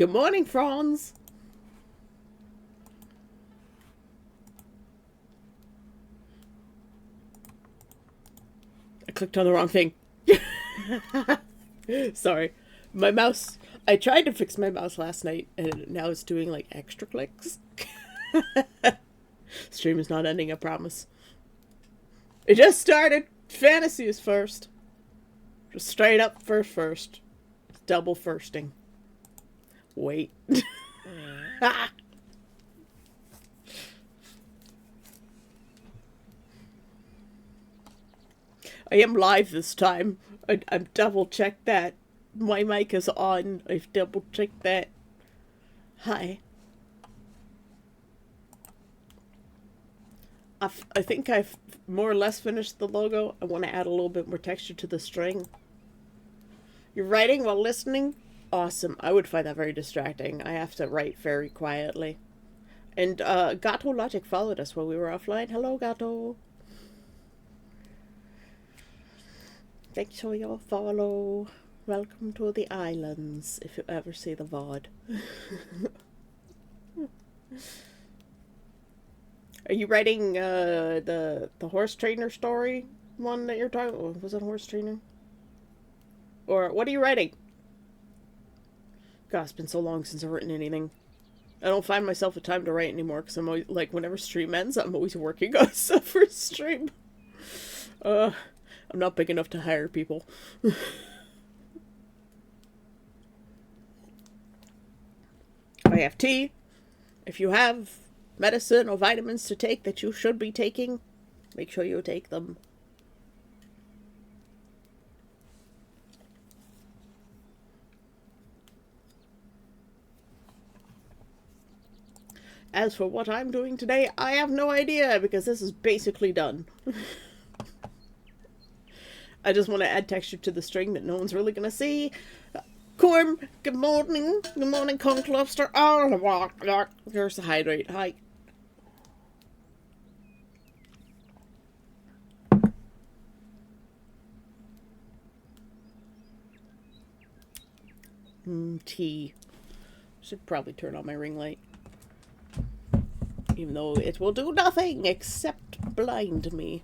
Good morning, Franz. I clicked on the wrong thing. Sorry. My mouse. I tried to fix my mouse last night, and now it's doing like extra clicks. Stream is not ending, I promise. It just started. Fantasy is first. Just straight up first. Double firsting. Wait. I am live this time. I've double checked that. My mic is on. I've double checked that. Hi. I think I've more or less finished the logo. I want to add a little bit more texture to the string. You're writing while listening? Awesome. I would find that very distracting. I have to write very quietly. And Gato Logic followed us while we were offline. Hello, Gato. Thanks for your follow. Welcome to the islands, if you ever see the VOD. Are you writing the horse trainer story one that you're talking about? Was it horse trainer? Or what are you writing? God, it's been so long since I've written anything. I don't find myself a time to write anymore because I'm always, like, whenever stream ends, I'm always working on stuff for stream. I'm not big enough to hire people. I have tea. If you have medicine or vitamins to take that you should be taking, make sure you take them. As for what I'm doing today, I have no idea because this is basically done. I just want to add texture to the string that no one's really going to see. Corm, good morning. Good morning, Conch Lobster. Oh, there's the hydrate. Hi. Tea. Should probably turn on my ring light. Even though it will do nothing except blind me.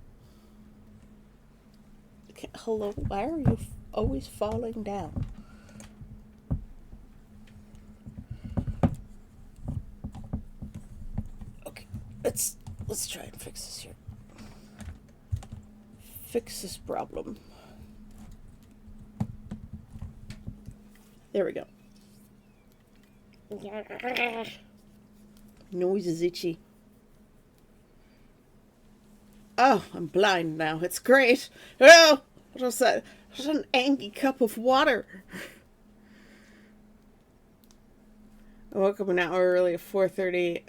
Okay, hello, why are you always falling down? Okay, let's try and fix this here. Fix this problem. There we go. Nose is itchy. Oh, I'm blind now. It's great. Oh, just an angry cup of water. I woke up an hour early at 4:30.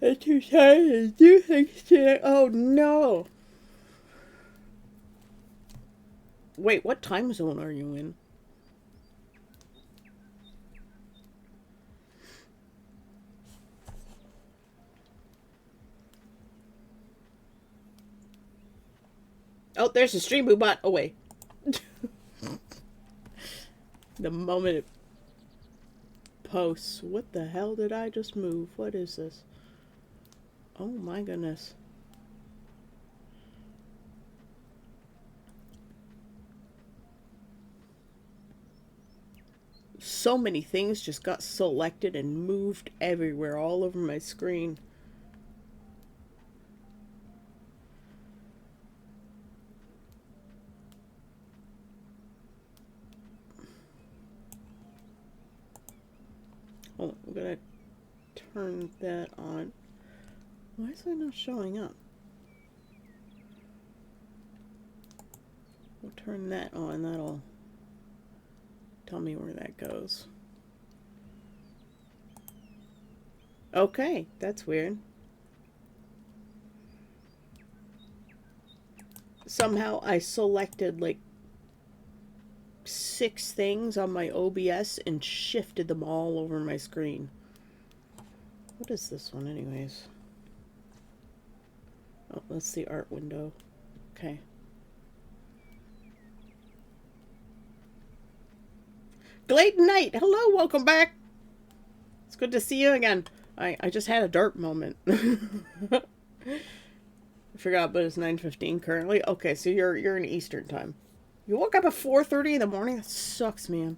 I'm too tired to do things today. Oh no. Wait, what time zone are you in? Oh, there's a stream bot. Oh, wait. The moment it posts. What the hell did I just move? What is this? Oh my goodness. So many things just got selected and moved everywhere, all over my screen. Hold on, I'm gonna turn that on. Why is that not showing up? We'll turn that on, that'll tell me where that goes. Okay, that's weird. Somehow I selected like 6 things on my OBS and shifted them all over my screen. What is this one anyways? Oh, that's the art window. Okay. Glade Knight, hello, welcome back. It's good to see you again. I just had a dark moment. I forgot, but it's 9:15 currently. Okay, so you're in Eastern time. You woke up at 4:30 in the morning? That sucks, man.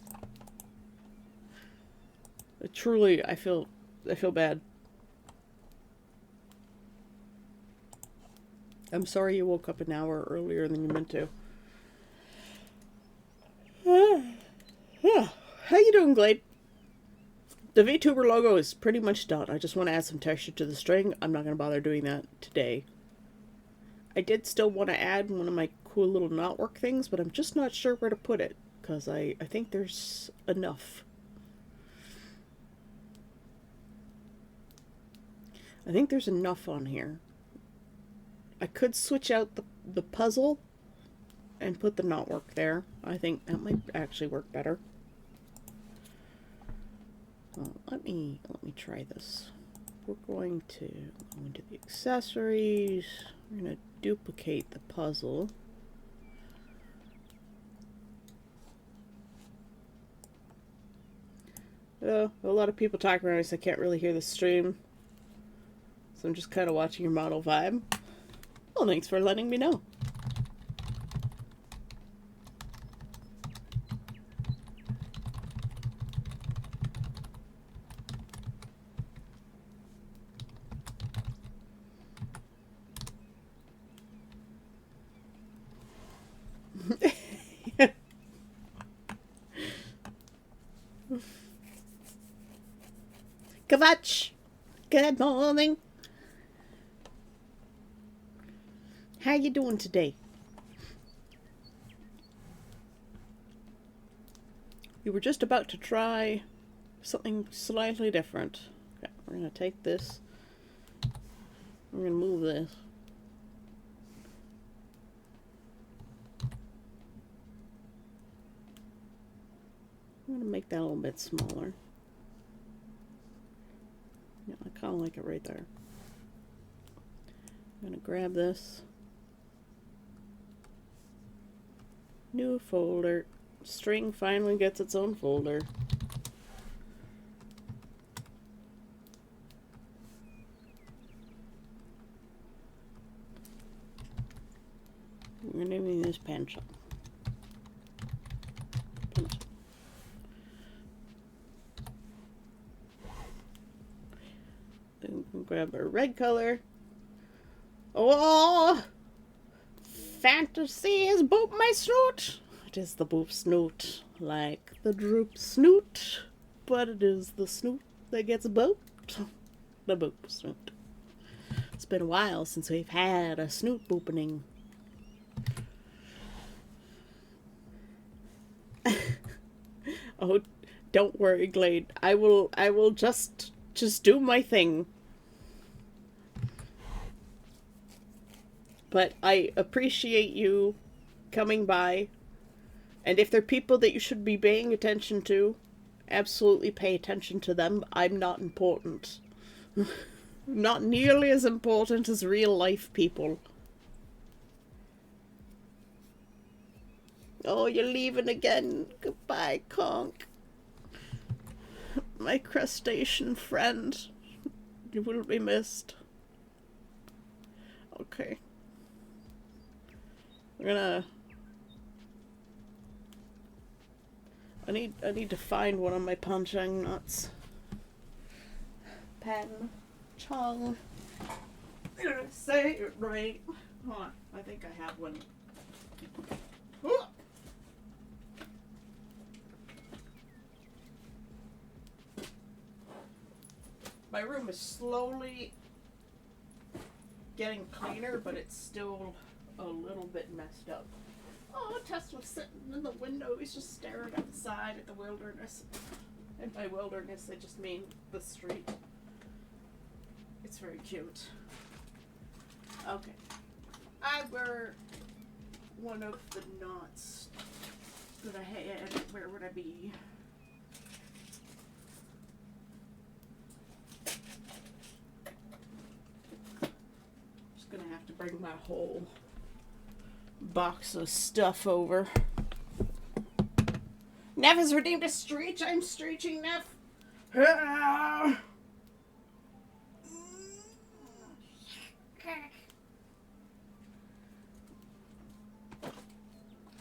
Truly, I feel bad. I'm sorry you woke up an hour earlier than you meant to. How you doing, Glade? The VTuber logo is pretty much done. I just want to add some texture to the string. I'm not going to bother doing that today. I did still want to add one of my cool little knotwork things, but I'm just not sure where to put it, because I think there's enough. I think there's enough on here. I could switch out the puzzle and put the knotwork there. I think that might actually work better. Well, let me try this. We're going to go into the accessories. We're going to duplicate the puzzle. A lot of people talking around me, so I can't really hear the stream. So I'm just kind of watching your model vibe. Well, thanks for letting me know. Kavach! Good morning! How you doing today? You were just about to try something slightly different. Okay, we're going to take this. We're going to move this. I'm going to make that a little bit smaller. Yeah, I kind of like it right there. I'm going to grab this. New folder. String finally gets its own folder. We're naming this pencil. Then we can grab our red color. Oh! Fantasy is boop my snoot. It is the boop snoot, like the droop snoot, but it is the snoot that gets booped. The boop snoot. It's been a while since we've had a snoot boopening. Oh, don't worry, Glade. I will just do my thing. But I appreciate you coming by. And if there are people that you should be paying attention to, absolutely pay attention to them. I'm not important. Not nearly as important as real life people. Oh, you're leaving again. Goodbye, Conk. My crustacean friend. You will be missed. Okay. We're gonna... I need to find one of my punching nuts. Pen. Chong. Did I say it right? Hold on. I think I have one. Ooh. My room is slowly getting cleaner, but it's still a little bit messed up. Oh, Tesla's sitting in the window. He's just staring outside at the wilderness. And by wilderness, I just mean the street. It's very cute. Okay. I were one of the knots that I had. Where would I be? Just gonna have to bring my whole box of stuff over. Neff has redeemed a Streech. I'm Streeching Neff. Ah.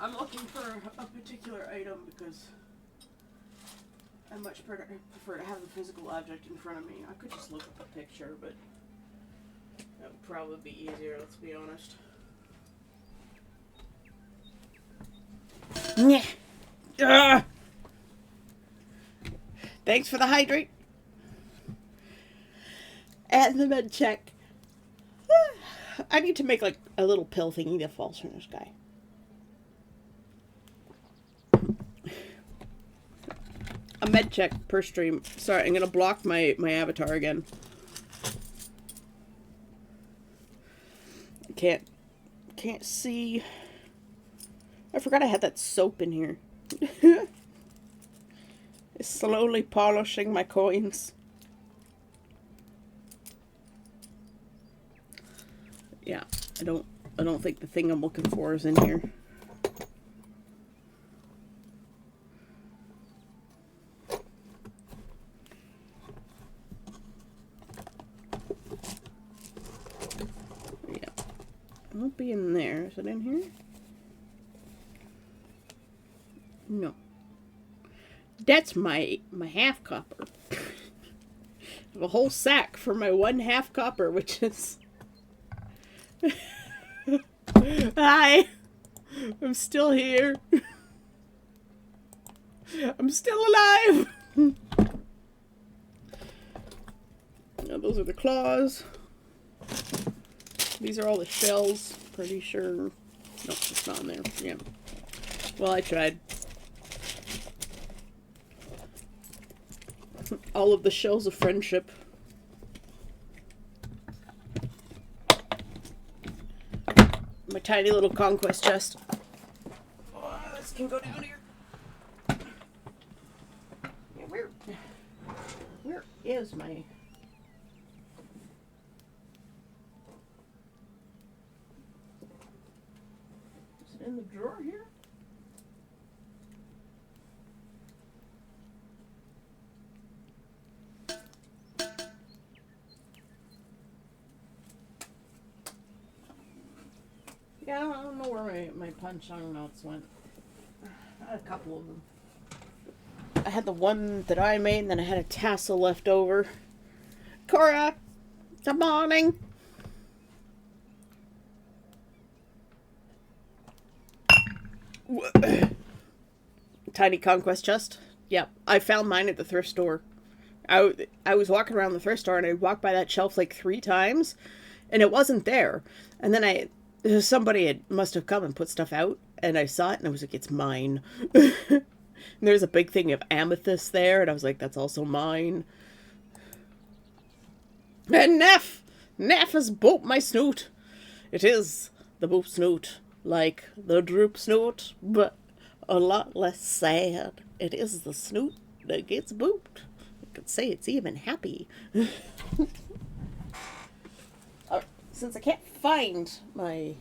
I'm looking for a particular item because I much prefer to have the physical object in front of me. I could just look up a picture, but that would probably be easier, let's be honest. Yeah. Thanks for the hydrate. And the med check. I need to make like a little pill thingy that falls from the sky. A med check per stream. Sorry, I'm gonna block my avatar again. Can't see. I forgot I had that soap in here. It's slowly polishing my coins. Yeah, I don't think the thing I'm looking for is in here. Yeah. It won't be in there. Is it in here? No. That's my half copper. I have a whole sack for my 1/2 copper, which is... Hi! I'm still here. I'm still alive! Now, those are the claws. These are all the shells, pretty sure. Nope, it's not in there. Yeah. Well, I tried. All of the shells of friendship. My tiny little conquest chest. Oh, this can go down here. Yeah, where is my... Is it in the drawer here? Yeah, I don't know where my punch-on notes went. I had a couple of them. I had the one that I made, and then I had a tassel left over. Cora, good morning. Tiny conquest chest. Yep, I found mine at the thrift store. I was walking around the thrift store, and I walked by that shelf like 3 times, and it wasn't there. And then somebody must have come and put stuff out, and I saw it, and I was like, it's mine. And there's a big thing of amethyst there, and I was like, that's also mine. And Neff has booped my snoot. It is the boop snoot, like the droop snoot, but a lot less sad. It is the snoot that gets booped. I could say it's even happy. Since I can't find my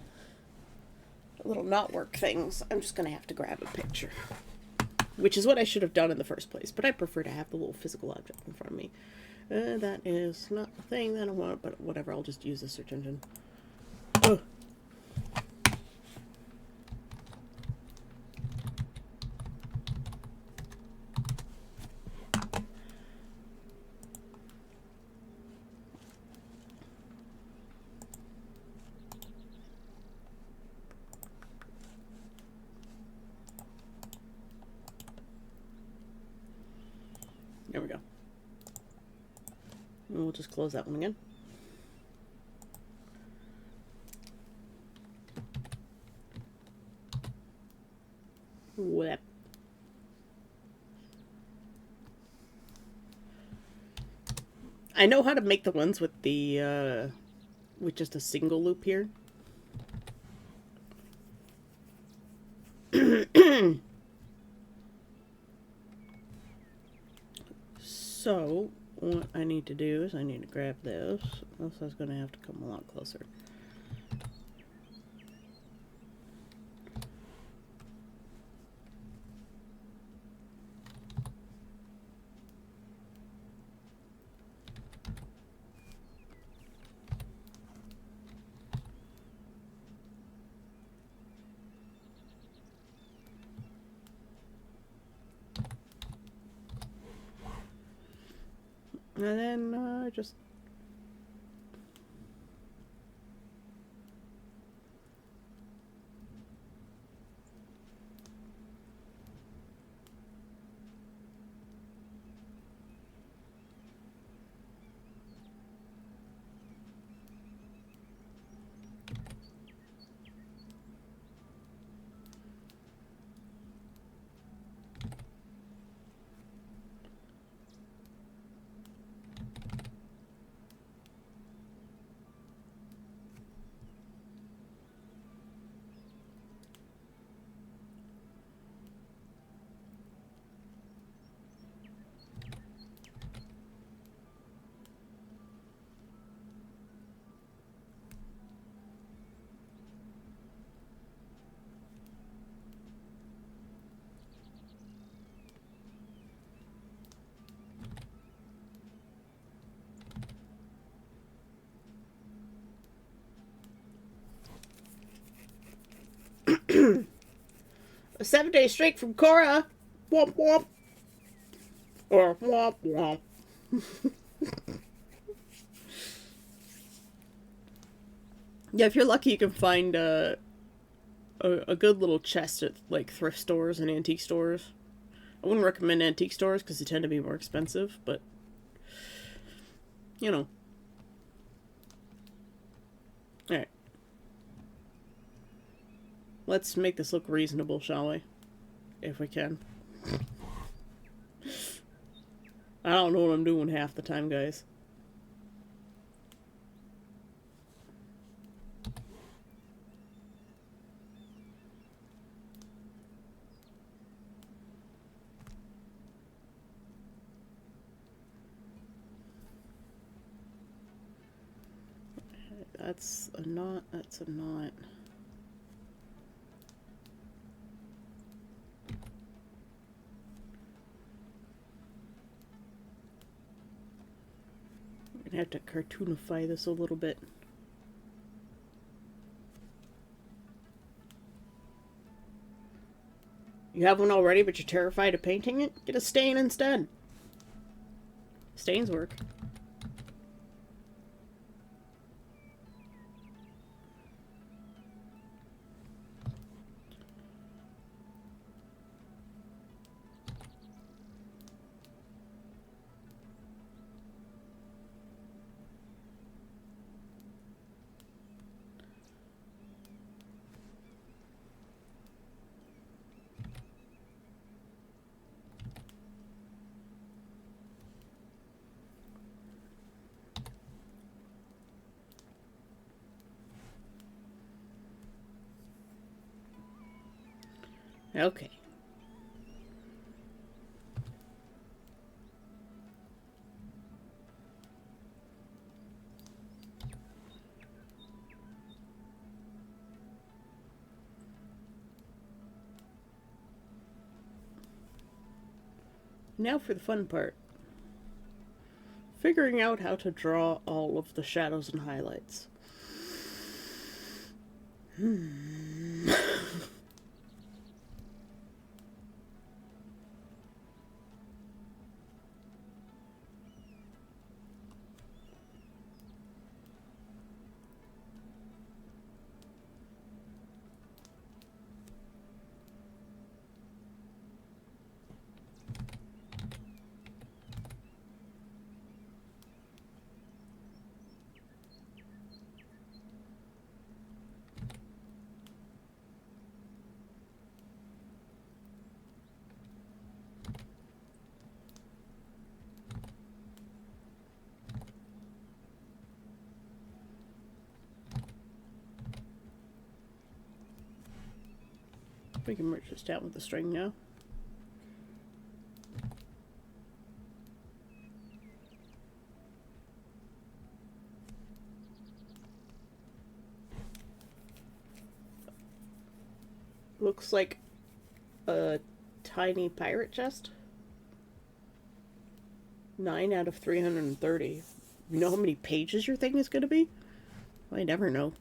little knot work things, I'm just going to have to grab a picture. Which is what I should have done in the first place, but I prefer to have the little physical object in front of me. That is not the thing that I want, but whatever, I'll just use the search engine. Oh. There we go. And we'll just close that one again. Whip. I know how to make the ones with the, with just a single loop here. So, what I need to do is I need to grab this. Else I was going to have to come a lot closer. And then just a 7-day streak from Cora. Womp womp. Or womp womp. Yeah, if you're lucky, you can find a good little chest at like thrift stores and antique stores. I wouldn't recommend antique stores because they tend to be more expensive, but you know. Alright. Let's make this look reasonable, shall we? If we can. I don't know what I'm doing half the time, guys. That's a knot, that's a knot. I'm gonna have to cartoonify this a little bit. You have one already, but you're terrified of painting it? Get a stain instead. Stains work. Okay. Now for the fun part. Figuring out how to draw all of the shadows and highlights. We can merge this down with the string now. Looks like a tiny pirate chest. 9 out of 330. You know how many pages your thing is going to be? I never know.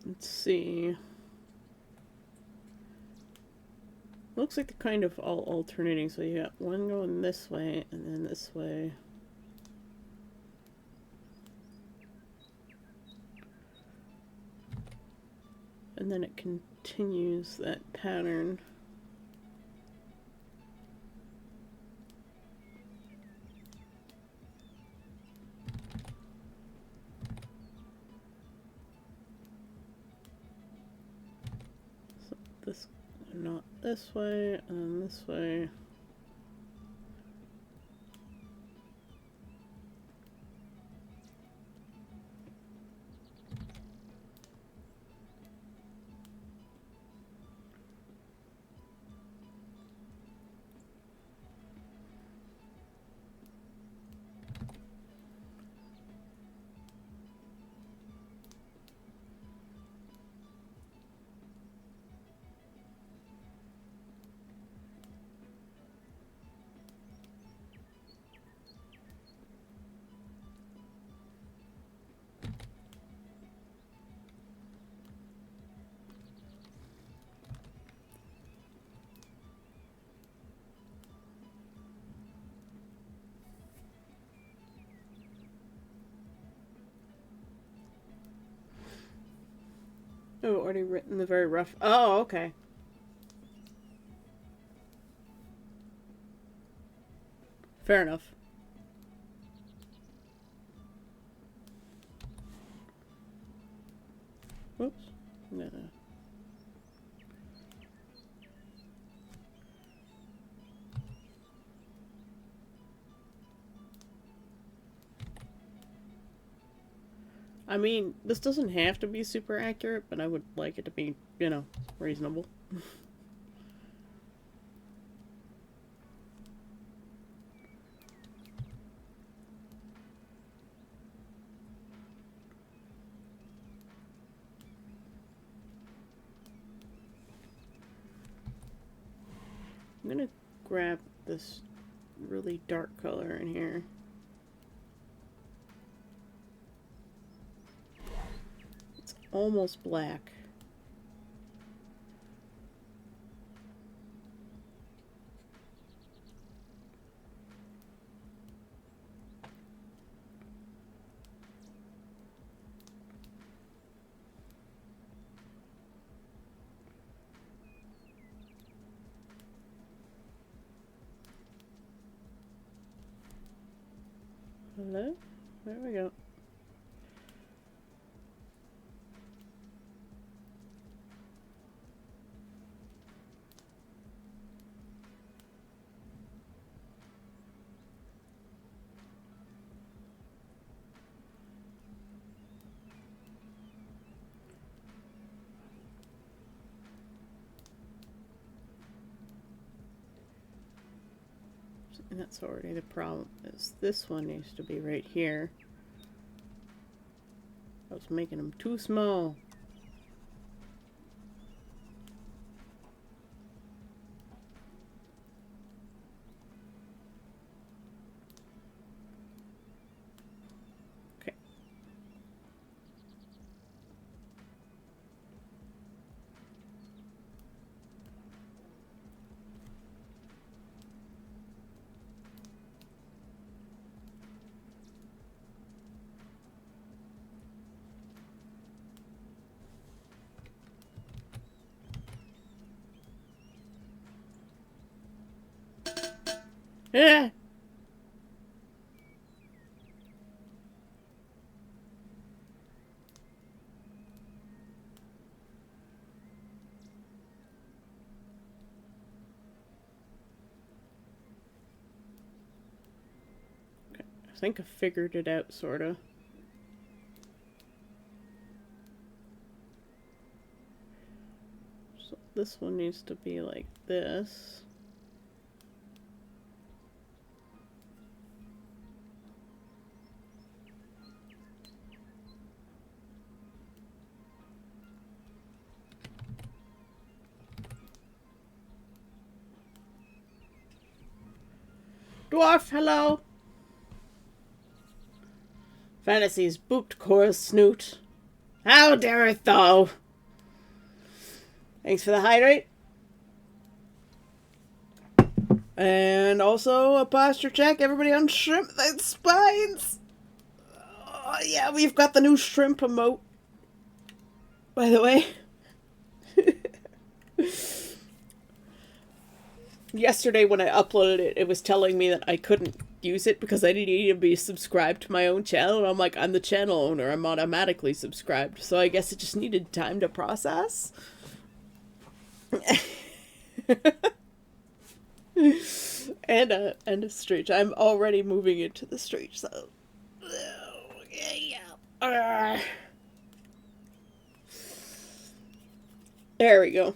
Let's see. Looks like they're kind of all alternating. So you got one going this way and then this way. And then it continues that pattern. So this, not this way, and this way. Oh, already written the very rough. Oh, okay. Fair enough. Whoops. No. I mean, this doesn't have to be super accurate, but I would like it to be, you know, reasonable. I'm gonna grab this really dark color in here. It's almost black. Hello? There we go. And that's already the problem, is this one needs to be right here. I was making them too small. Okay. Yeah. Okay. I think I figured it out, sorta. So this one needs to be like this. Dwarf, hello! Fantasy's booped Cora's snoot. How dare it, though? Thanks for the hydrate. And also a posture check. Everybody on shrimp and spines. Oh, yeah, we've got the new shrimp emote. By the way. Yesterday when I uploaded it, it was telling me that I couldn't use it because I didn't need to be subscribed to my own channel. And I'm like, I'm the channel owner. I'm automatically subscribed. So I guess it just needed time to process. and a streach. I'm already moving into the streach, so yeah. There we go.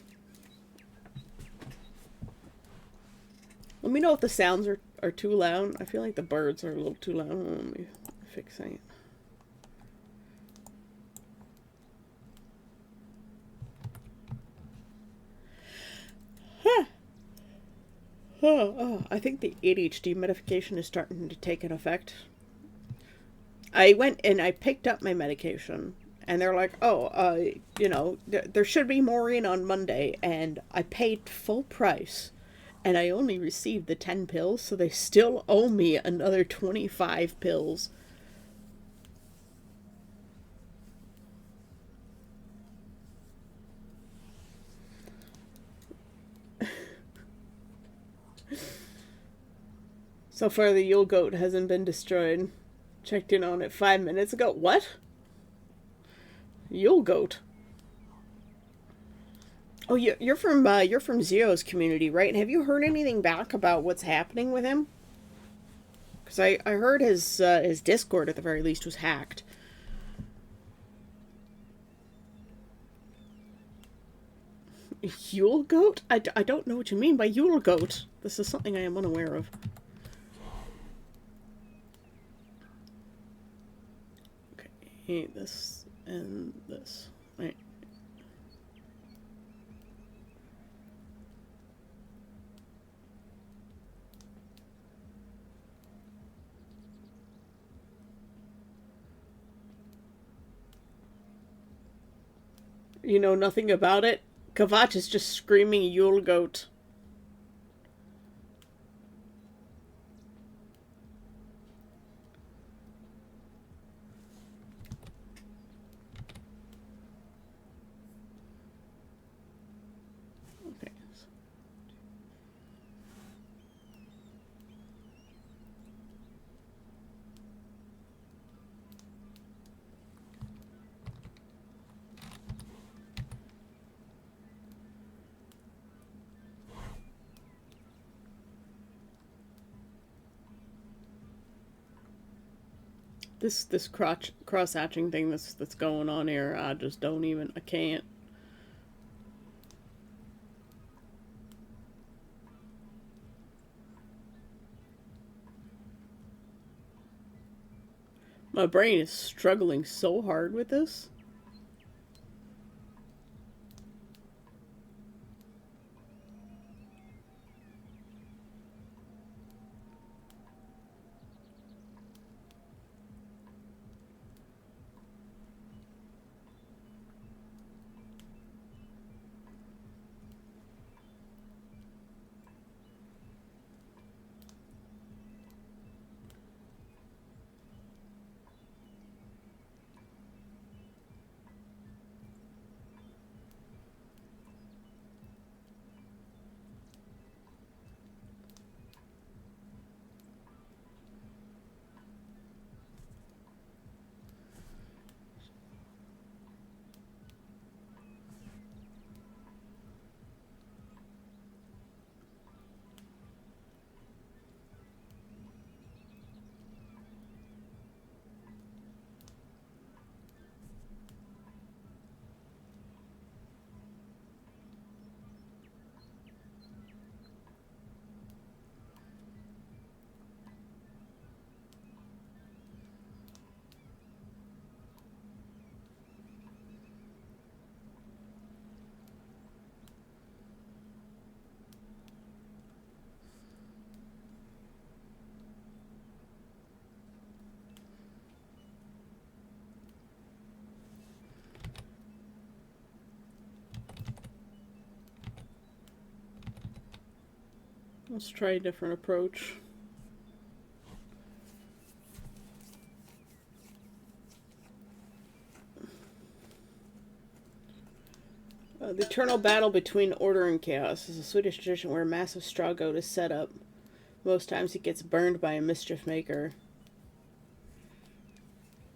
Let me know if the sounds are too loud. I feel like the birds are a little too loud. Let me fix it. I think the ADHD medication is starting to take an effect. I went and I picked up my medication, and they're like, there should be more in on Monday, and I paid full price, and I only received the 10 pills, so they still owe me another 25 pills. So far, the Yule Goat hasn't been destroyed. Checked in on it 5 minutes ago. What? Yule Goat? Oh, you're from Zero's community, right? Have you heard anything back about what's happening with him? Because I heard his Discord at the very least was hacked. Yule Goat? I don't know what you mean by Yule Goat. This is something I am unaware of. Okay, this and this. Right. You know nothing about it? Kavach is just screaming Yule Goat. Okay. This cross hatching thing that's going on here, I just don't even, I can't. My brain is struggling so hard with this. Let's try a different approach. The eternal battle between order and chaos is a Swedish tradition where a massive straw goat is set up. Most times it gets burned by a mischief maker.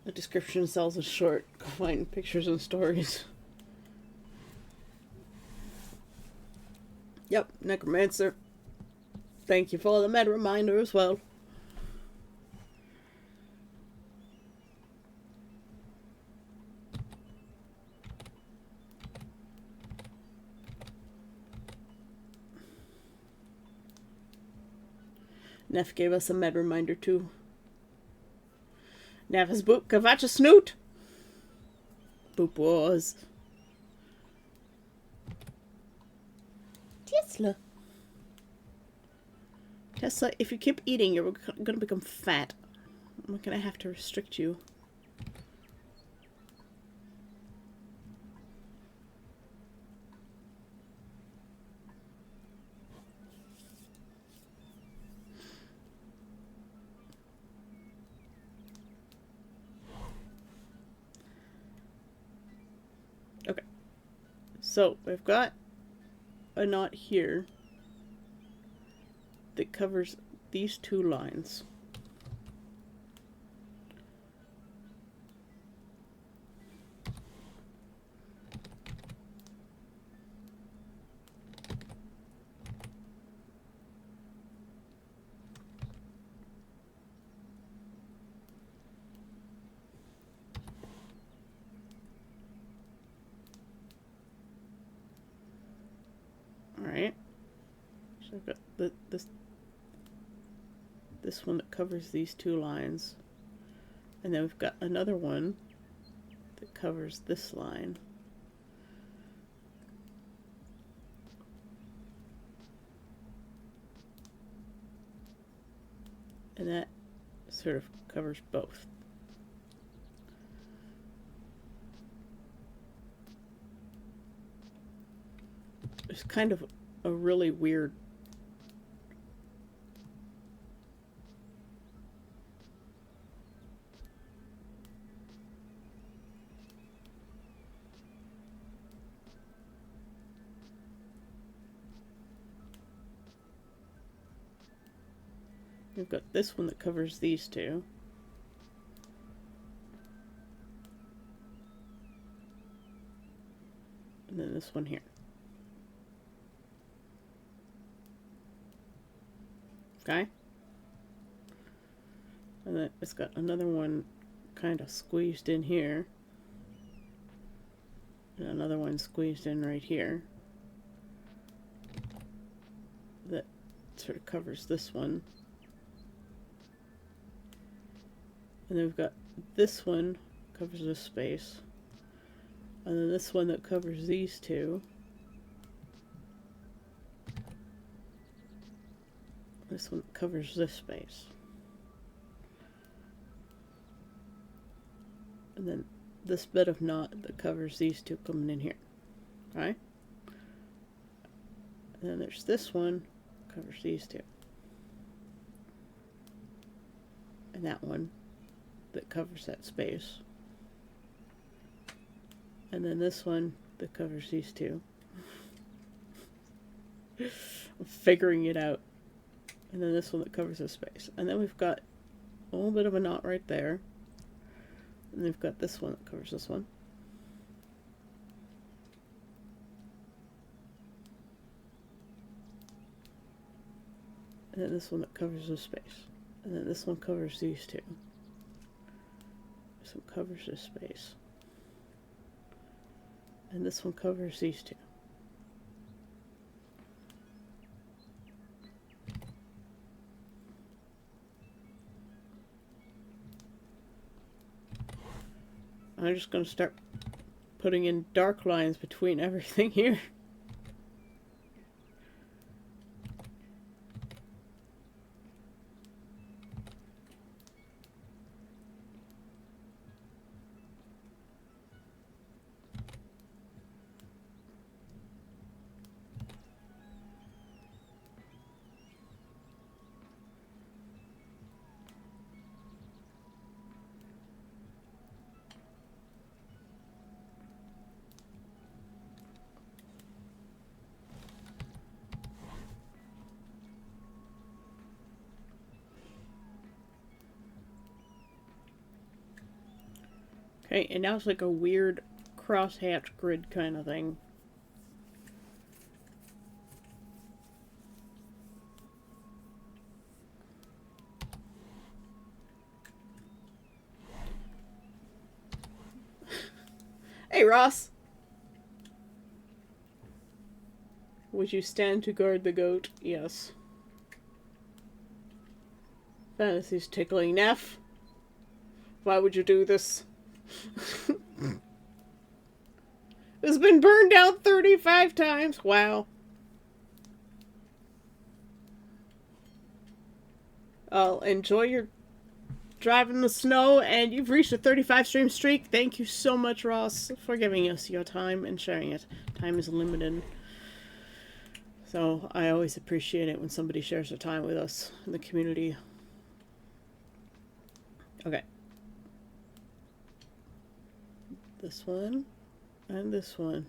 The description sells a short. Go find pictures and stories. Yep, Necromancer. Thank you for the meta reminder as well. Neff gave us a meta reminder too. Neff's boop, Kavacha Snoot! Boop was. Tesla. Tesla, if you keep eating, you're gonna become fat. I'm gonna have to restrict you. Okay. So, we've got a knot here that covers these two lines. Alright. So I've got this one that covers these two lines. And then we've got another one that covers this line. And that sort of covers both. It's kind of a really weird we've got this one that covers these two. And then this one here. Okay? And then it's got another one kind of squeezed in here. And another one squeezed in right here. That sort of covers this one. And then we've got this one covers this space. And then this one that covers these two. This one covers this space. And then this bit of knot that covers these two coming in here. Right? And then there's this one covers these two. And that one that covers that space. And then this one that covers these two. I'm figuring it out. And then this one that covers this space. And then we've got a little bit of a knot right there. And then we've got this one that covers this one. And then this one that covers this space. And then this one covers these two. This one covers this space. And this one covers these two. I'm just going to start putting in dark lines between everything here. Okay, and now it's like a weird crosshatch grid kind of thing. Hey, Ross! Would you stand to guard the goat? Yes. Fantasy's tickling. Neff, why would you do this? It's been burned down 35 times. Wow. Enjoy your drive in the snow, and you've reached a 35 stream streak. Thank you so much, Ross, for giving us your time and sharing it. Time is limited. So I always appreciate it when somebody shares their time with us in the community. Okay. This one and this one.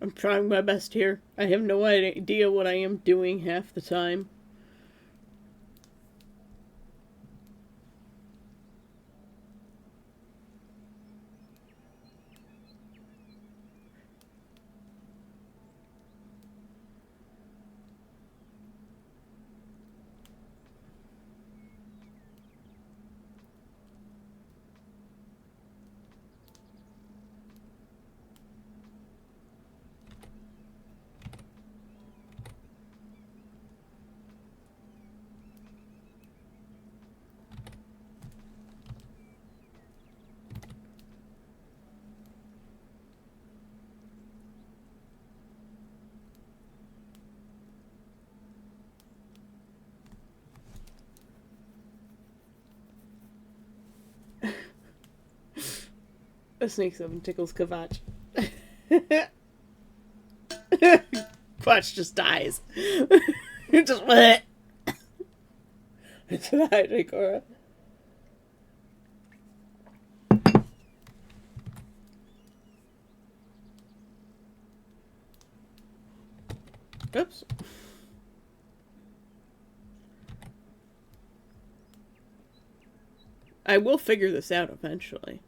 I'm trying my best here. I have no idea what I am doing half the time. A snake seven tickles Kvatch. Kvatch just dies. Just what? It's an Hydricora. Oops. I will figure this out eventually.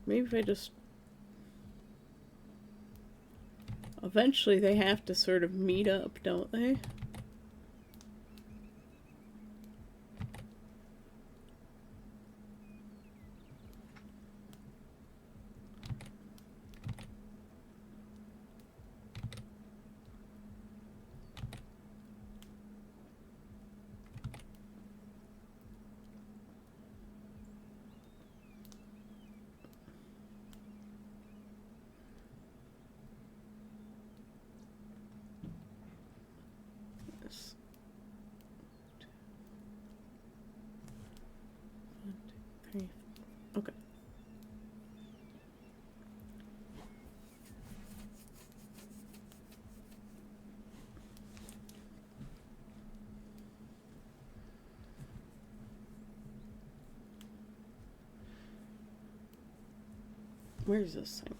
Maybe if I just... Eventually they have to sort of meet up, don't they? Okay. Where's this thing?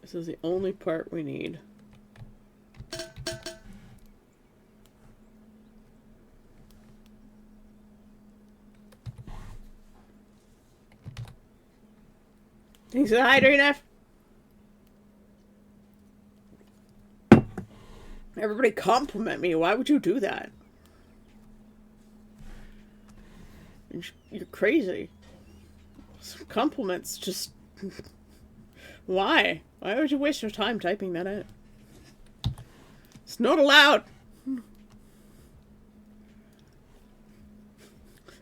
This is the only part we need. Thanks for the hydrate, F. Everybody compliment me. Why would you do that? You're crazy. Compliments just... Why? Why would you waste your time typing that in? It's not allowed.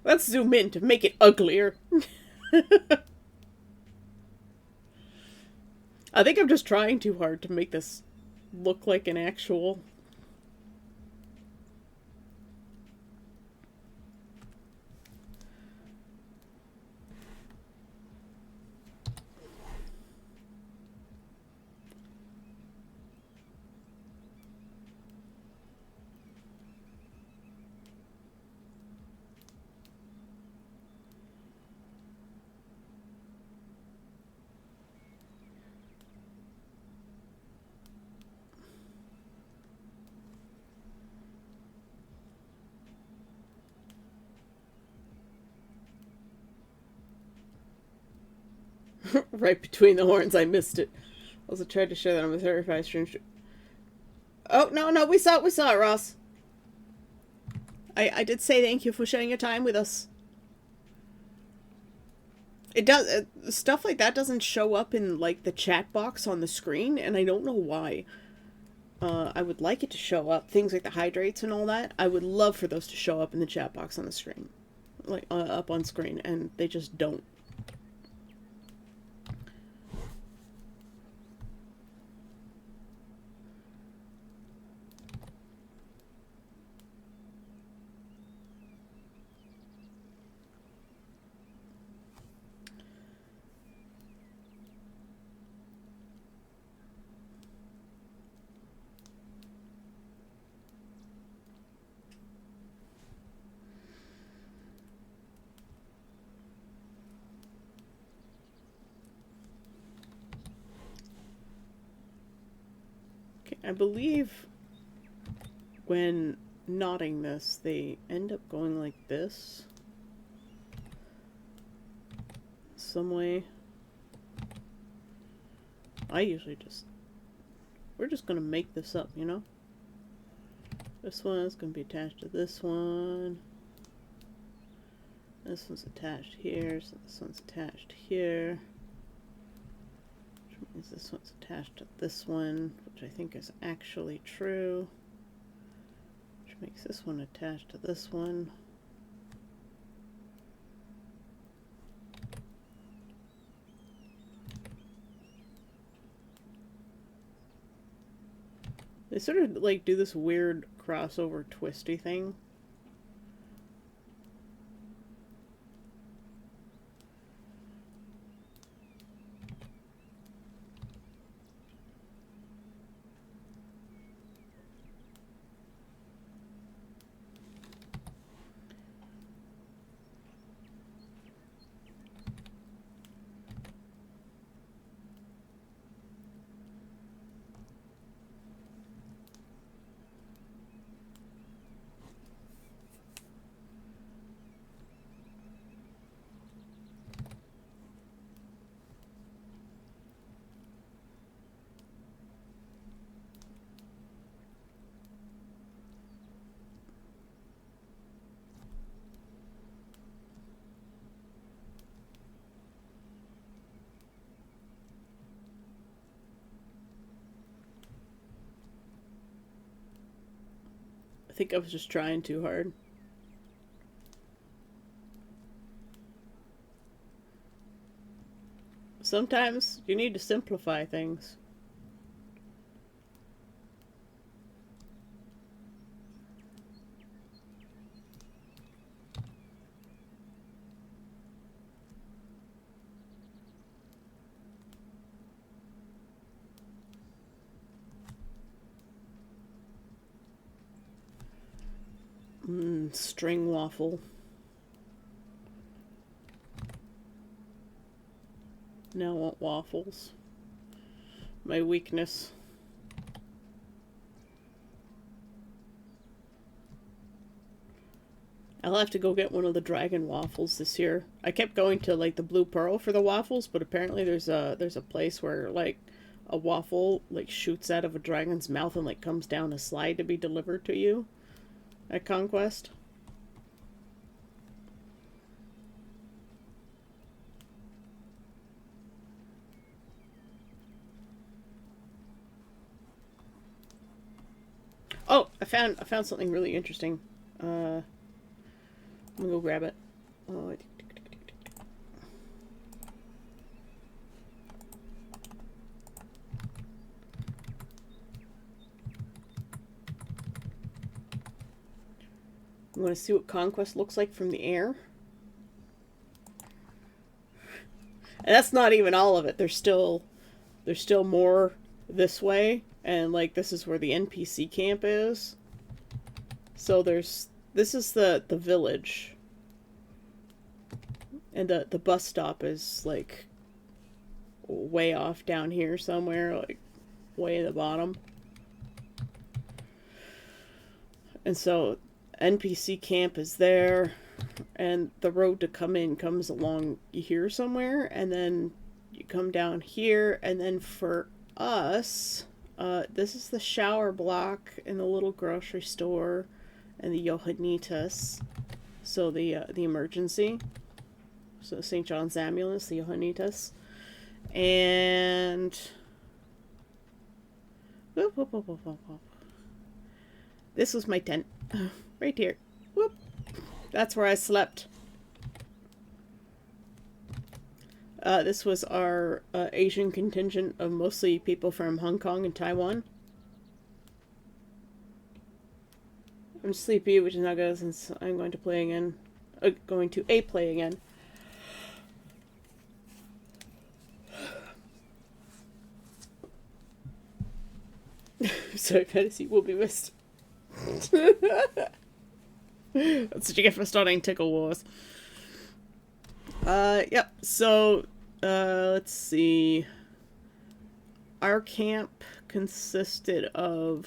Let's zoom in to make it uglier. I think I'm just trying too hard to make this look like an actual... Right between the horns, I missed it. Also tried to show that I'm a 35 stream. Oh, no, we saw it, Ross. I did say thank you for sharing your time with us. It does, stuff like that doesn't show up in, like, the chat box on the screen, and I don't know why. I would like it to show up, things like the hydrates and all that. I would love for those to show up in the chat box on the screen. Like, up on screen, and they just don't. I believe when knotting this, they end up going like this. Some way. I usually just... We're just gonna make this up, you know? This one is gonna be attached to this one. This one's attached here, so this one's attached here. Which means this one's attached to this one, which I think is actually true. Which makes this one attached to this one. They sort of like do this weird crossover twisty thing. I think I was just trying too hard. Sometimes you need to simplify things. String waffle. Now I want waffles. My weakness. I'll have to go get one of the dragon waffles this year. I kept going to like the Blue Pearl for the waffles, but apparently there's a place where like a waffle like shoots out of a dragon's mouth and like comes down a slide to be delivered to you at Conquest. Oh, I found something really interesting. I'm gonna go grab it. Oh, you want to see what Conquest looks like from the air? And that's not even all of it. There's still more this way, and like this is where the NPC camp is. So this is the village. And the bus stop is like way off down here somewhere, like way at the bottom. And so NPC camp is there, and the road to come in comes along here somewhere, and then you come down here, and then for us, this is the shower block and the little grocery store and the Johanitas. So the emergency. So St. John's Ambulance, the Johanitas. And whoop, whoop, whoop, whoop, whoop, whoop. This was my tent. Right here. Whoop. That's where I slept. This was our Asian contingent of mostly people from Hong Kong and Taiwan. I'm sleepy, which is not good since I'm going to play again. Going to play again. So fantasy will be missed. That's what you get for starting Tickle Wars. Yep, so, let's see. Our camp consisted of...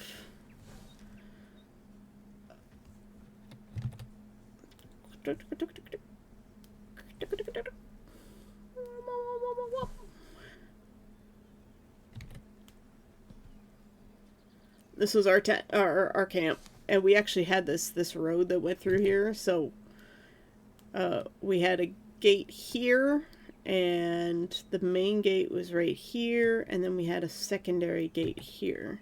This was our camp, and we actually had this road that went through here. So we had a gate here, and the main gate was right here, and then we had a secondary gate here.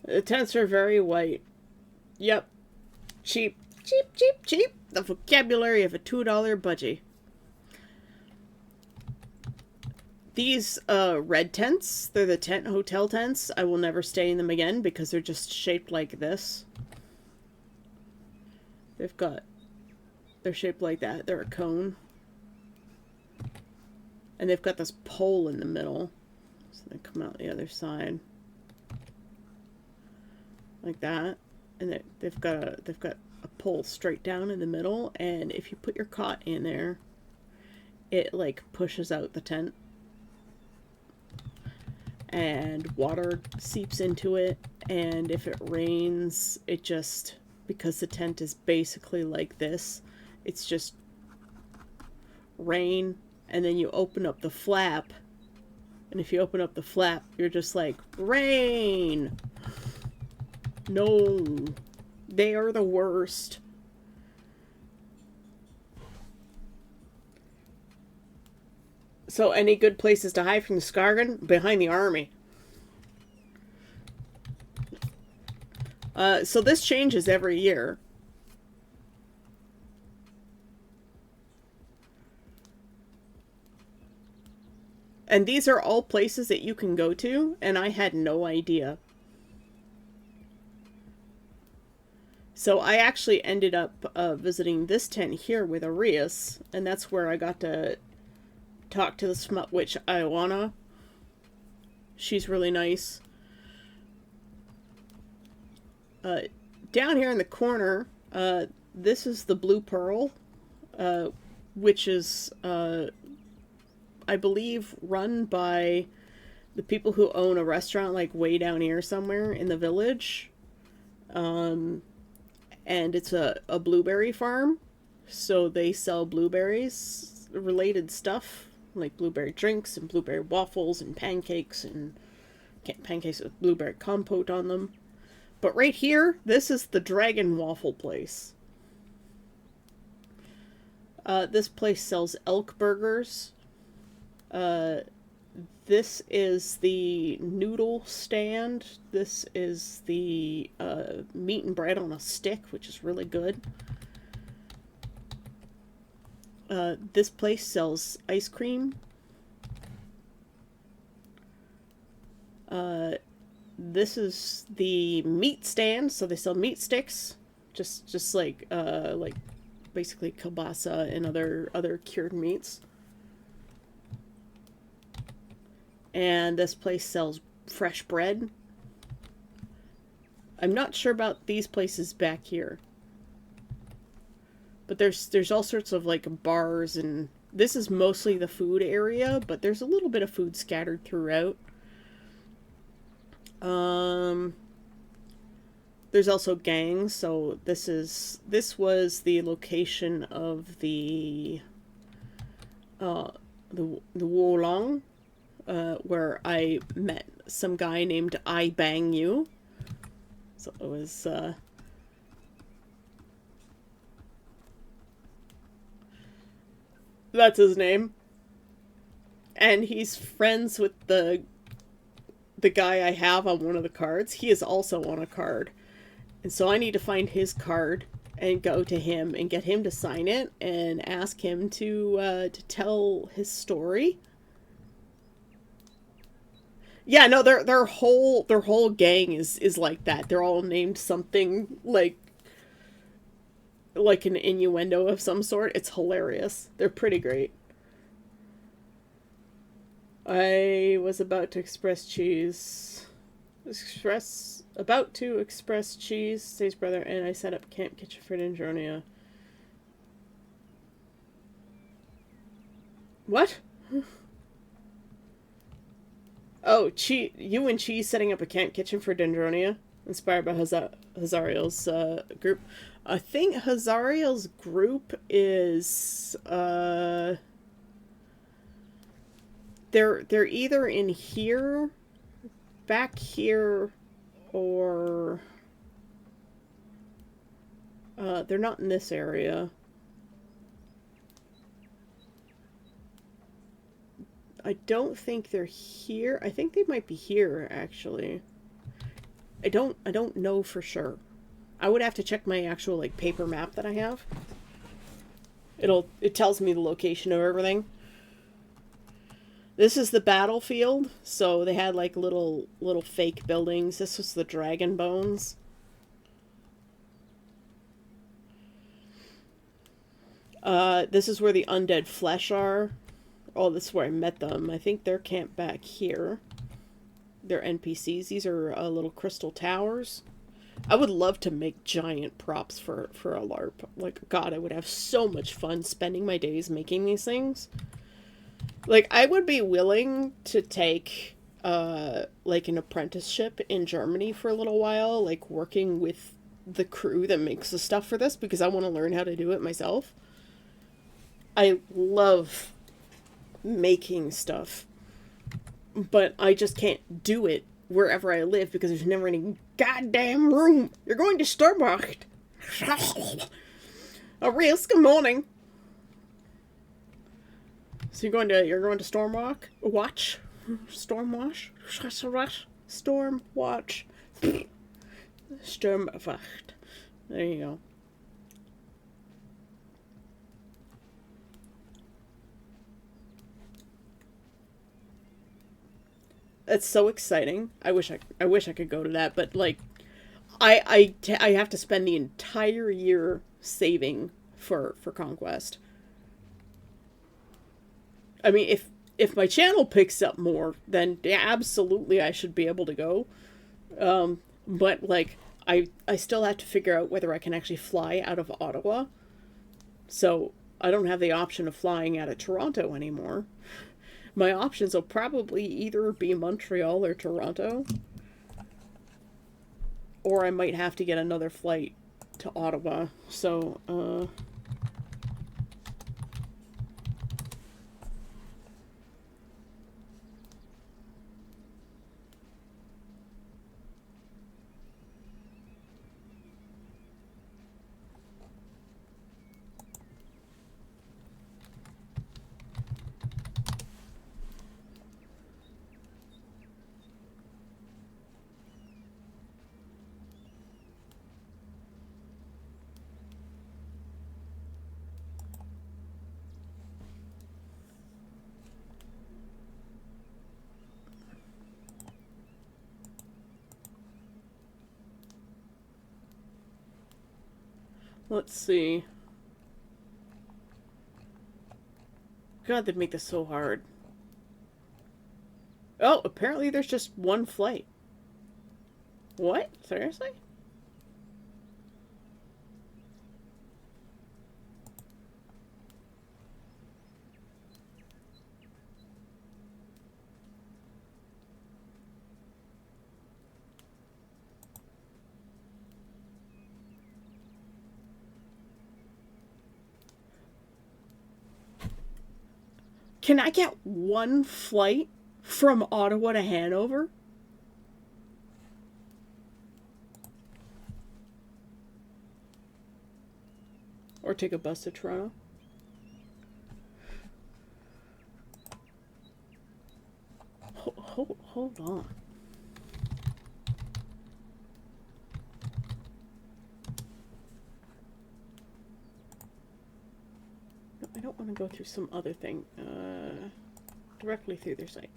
The tents are very white. Yep. Cheap. Cheap, cheap, cheap. The vocabulary of a $2 budgie. These red tents, they're the tent hotel tents. I will never stay in them again because they're just shaped like this. They're shaped like that. They're a cone. And they've got this pole in the middle. So they come out the other side. Like that. And they've got a pole straight down in the middle, and if you put your cot in there, it like pushes out the tent. And water seeps into it, and if it rains, it just, because the tent is basically like this, it's just rain, and then you open up the flap, and if you open up the flap, you're just like, rain! No. They are the worst. So any good places to hide from the Skargan? Behind the army. So this changes every year. And these are all places that you can go to, and I had no idea. So I actually ended up visiting this tent here with Arias, and that's where I got to talk to the Smut Witch Ioana. She's really nice. Down here in the corner, this is the Blue Pearl, which is, I believe, run by the people who own a restaurant, like way down here somewhere in the village. and it's a blueberry farm. So they sell blueberries related stuff like blueberry drinks and blueberry waffles and pancakes with blueberry compote on them. But right here, this is the Dragon Waffle place. This place sells elk burgers. This is the noodle stand. This is the meat and bread on a stick, which is really good. This place sells ice cream. This is the meat stand, so they sell meat sticks, just like basically kielbasa and other cured meats. And this place sells fresh bread. I'm not sure about these places back here. But there's all sorts of like bars, and this is mostly the food area, but there's a little bit of food scattered throughout. There's also gangs, so this was the location of the Wolong, where I met some guy named I Bang You. So it was that's his name. And he's friends with the guy I have on one of the cards. He is also on a card. And so I need to find his card and go to him and get him to sign it and ask him to tell his story. Yeah, no, their whole gang is like that. They're all named something like an innuendo of some sort. It's hilarious. They're pretty great. I was about to express cheese, Stage brother, and I set up Camp Kitchen for Dendronia. What? Oh, you and Cheese setting up a camp kitchen for Dendronia, inspired by Hazariel's group. I think Hazariel's group is they're either in here, back here, or they're not in this area. I don't think they're here. I think they might be here, actually. I don't know for sure. I would have to check my actual like paper map that I have. It tells me the location of everything. This is the battlefield, so they had like little fake buildings. This was the Dragon Bones. This is where the undead flesh are. Oh, this is where I met them. I think they're camped back here. They're NPCs. These are little crystal towers. I would love to make giant props for a LARP. Like, God, I would have so much fun spending my days making these things. Like, I would be willing to take, like, an apprenticeship in Germany for a little while, like, working with the crew that makes the stuff for this, because I want to learn how to do it myself. I love making stuff, but I just can't do it wherever I live because there's never any goddamn room. You're going to Stormwacht. A real good morning. So you're going to Stormwatch? Watch? Stormwatch? Stormwatch. Stormwacht. There you go. It's so exciting. I wish I could go to that, but like, I have to spend the entire year saving for Conquest. I mean, if my channel picks up more, then yeah, absolutely I should be able to go. But like, I still have to figure out whether I can actually fly out of Ottawa. So I don't have the option of flying out of Toronto anymore. My options will probably either be Montreal or Toronto. or I might have to get another flight to Ottawa. So, let's see. God, they'd make this so hard. Oh, apparently there's just one flight. What? Seriously? Can I get one flight from Ottawa to Hanover? Or take a bus to Toronto? Hold on. No, I don't want to go through some other thing. Directly through their site.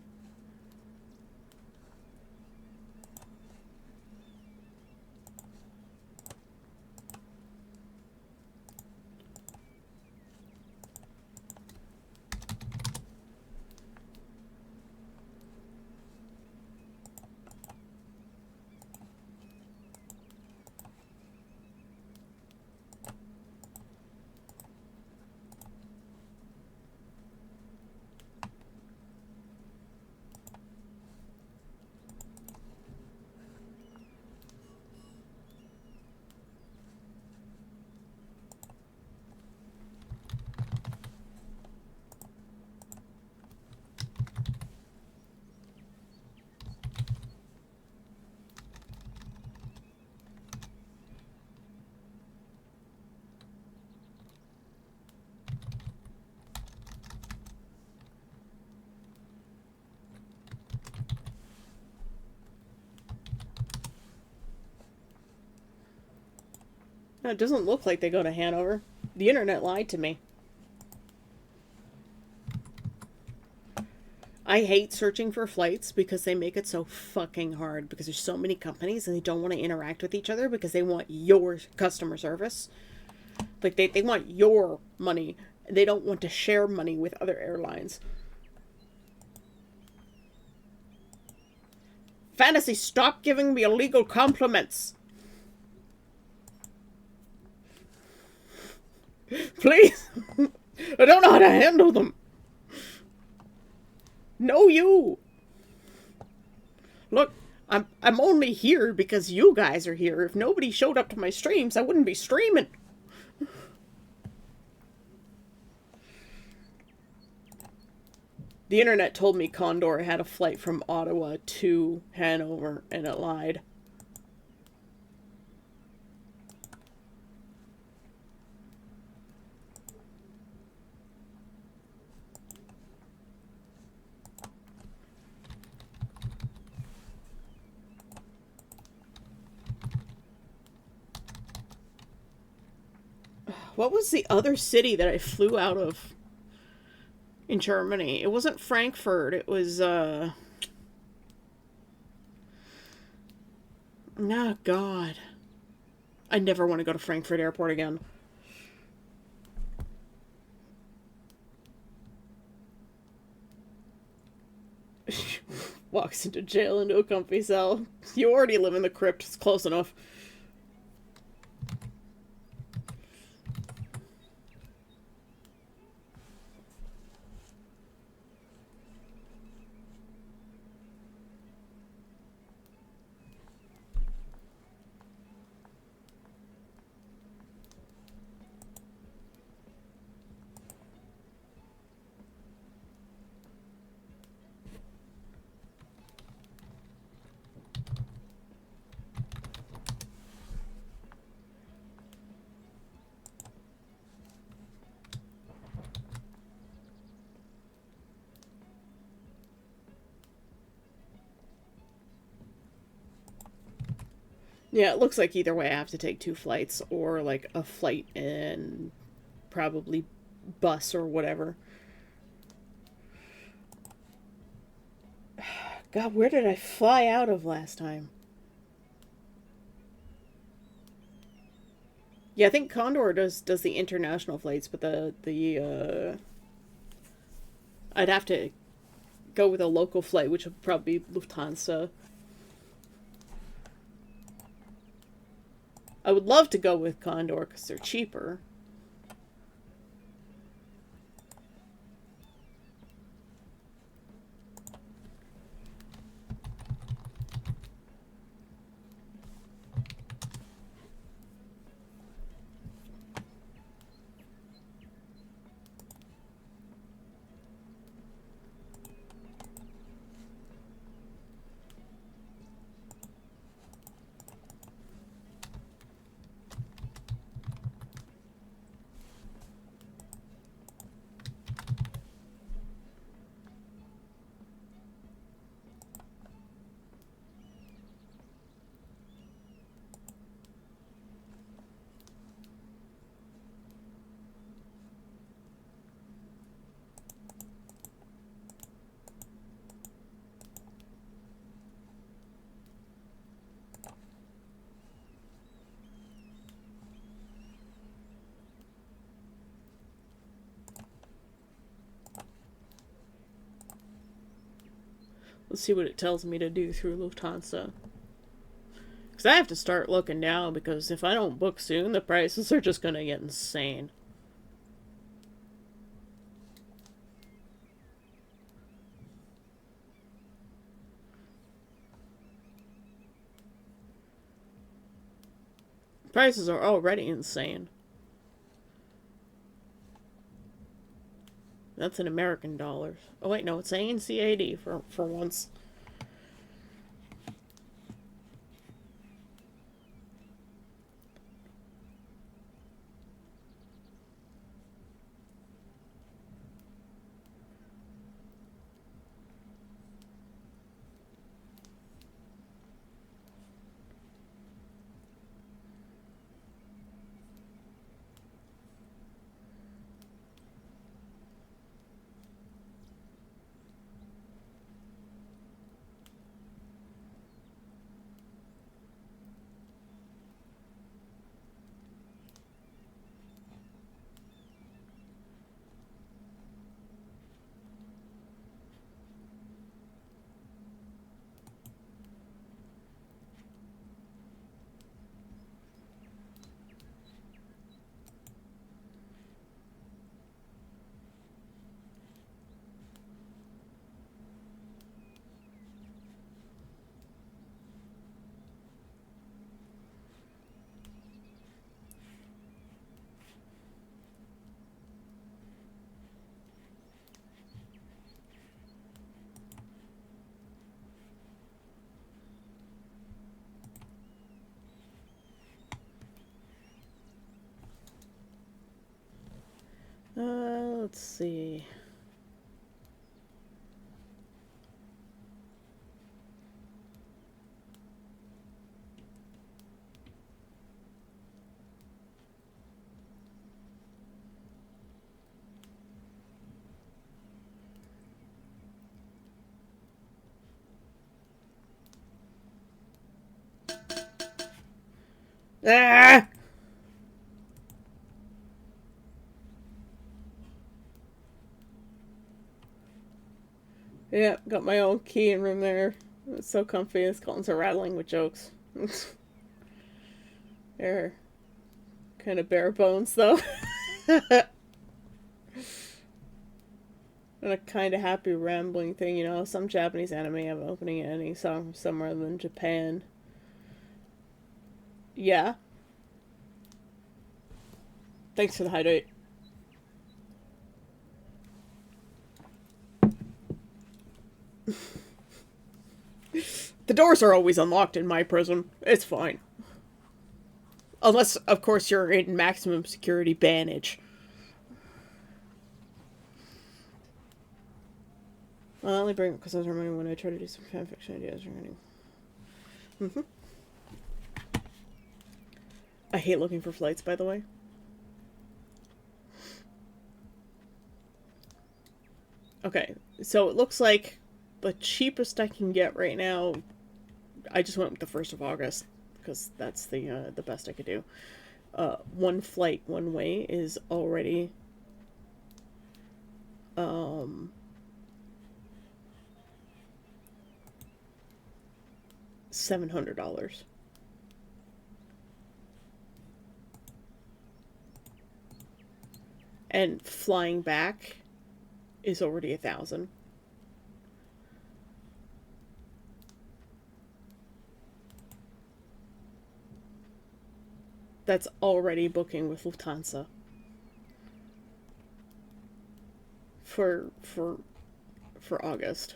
No, it doesn't look like they go to Hanover. The internet lied to me. I hate searching for flights because they make it so fucking hard because there's so many companies and they don't want to interact with each other because they want your customer service. Like, they want your money. They don't want to share money with other airlines. Fantasy, stop giving me illegal compliments. Please. I don't know how to handle them. No, you. Look, I'm only here because you guys are here. If nobody showed up to my streams, I wouldn't be streaming. The internet told me Condor had a flight from Ottawa to Hanover, and it lied. What was the other city that I flew out of in Germany? It wasn't Frankfurt. It was, oh, God. I never want to go to Frankfurt Airport again. Walks into jail into a comfy cell. You already live in the crypt. It's close enough. Yeah, it looks like either way I have to take 2 flights or like a flight and probably bus or whatever. God, where did I fly out of last time? Yeah, I think Condor does the international flights, but the I'd have to go with a local flight, which would probably be Lufthansa. I would love to go with Condor because they're cheaper. Let's see what it tells me to do through Lufthansa. Because I have to start looking now because if I don't book soon, the prices are just going to get insane. Prices are already insane. That's in American dollars. Oh wait, no, it's saying CAD for once. Let's see. Ah! Yeah, got my own key in room there. It's so comfy. This Collins are rattling with jokes. They're kind of bare bones though. And a kind of happy rambling thing, you know. Some Japanese anime have an opening ending song somewhere than Japan. Yeah. Thanks for the hydrate. The doors are always unlocked in my prison. It's fine. Unless, of course, you're in maximum security bannage. I only bring up because I was remembering when I try to do some fanfiction ideas or anything. Mm-hmm. I hate looking for flights, by the way. Okay, so it looks like the cheapest I can get right now, I just went with the 1st of August because that's the best I could do. One flight, one way is already $700. And flying back is already 1,000. That's already booking with Lufthansa for August.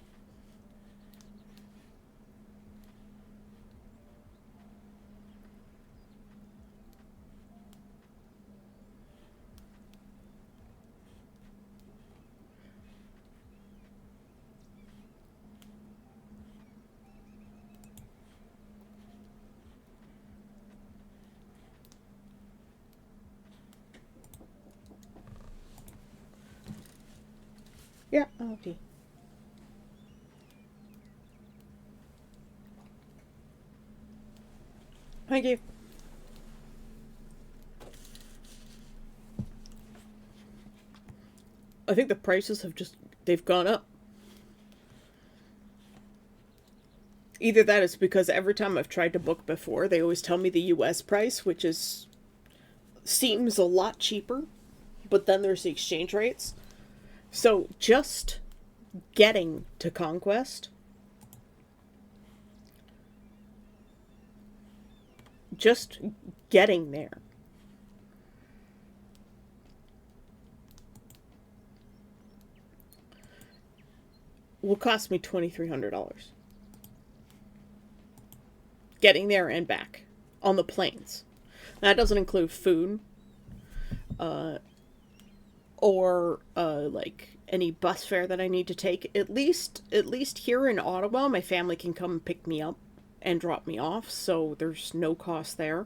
Yeah, okay. Thank you. I think the prices have they've gone up. Either that is because every time I've tried to book before, they always tell me the US price, which is seems a lot cheaper, but then there's the exchange rates. So just getting to Conquest, just getting there will cost me $2,300. Getting there and back on the planes. That doesn't include food, or like any bus fare that I need to take. At least here in Ottawa, my family can come pick me up and drop me off, so there's no cost there.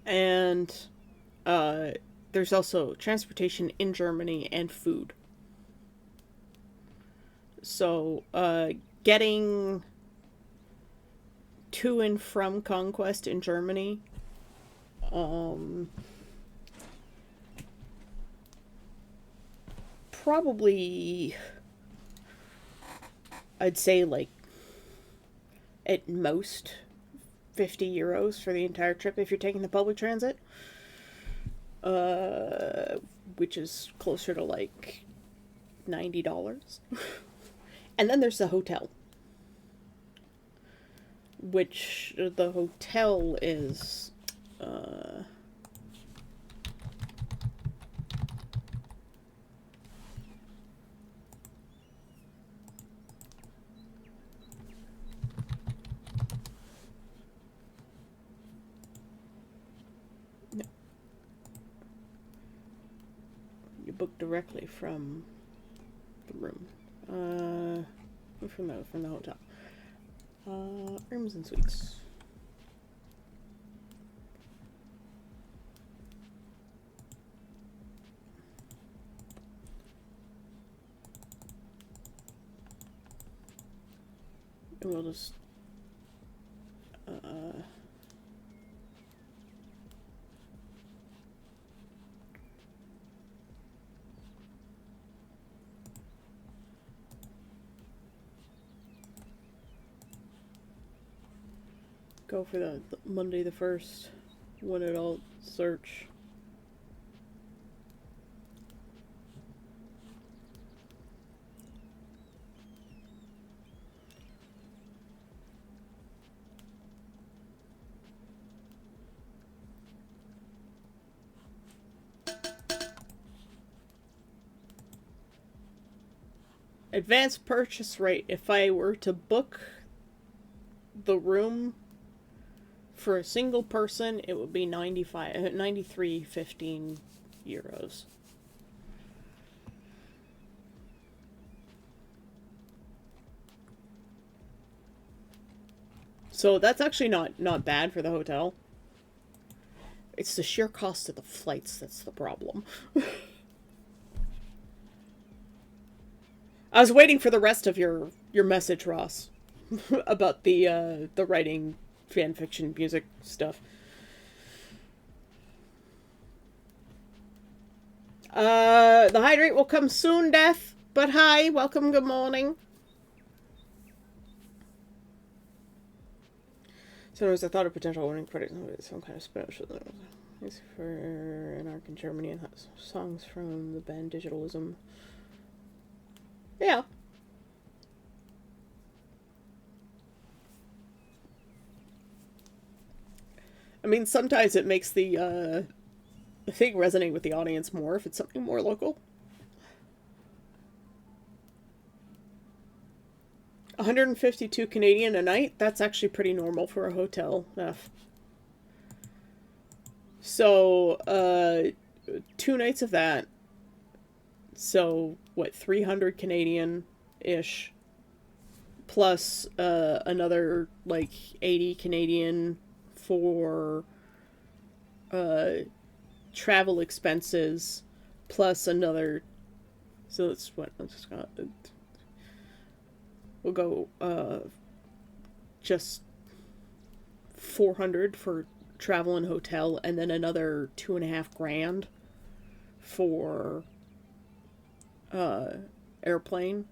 And uh, there's also transportation in Germany and food. So getting to and from Conquest in Germany, um, probably I'd say like at most €50 for the entire trip if you're taking the public transit, which is closer to like $90. And then there's the hotel, which the hotel is you book directly from the room, from the hotel. Rooms and suites. And we'll just go for the Monday the 1st, one adult search. Advanced purchase rate, if I were to book the room for a single person, it would be 93.15 euros. So that's actually not bad for the hotel. It's the sheer cost of the flights that's the problem. I was waiting for the rest of your message, Ross, about the writing fan fiction music stuff. The hydrate will come soon, Death. But hi, welcome, good morning. Sometimes I thought of potential winning credit, some kind of special. It's for Anarch in Germany and songs from the band Digitalism. Yeah. I mean, sometimes it makes the thing resonate with the audience more if it's something more local. 152 Canadian a night? That's actually pretty normal for a hotel. So, 2 nights of that. So, what, 300 Canadian ish? Plus another, like, 80 Canadian for travel expenses. Plus another. So, it's what? We'll go just 400 for travel and hotel, and then another 2.5 grand for airplane.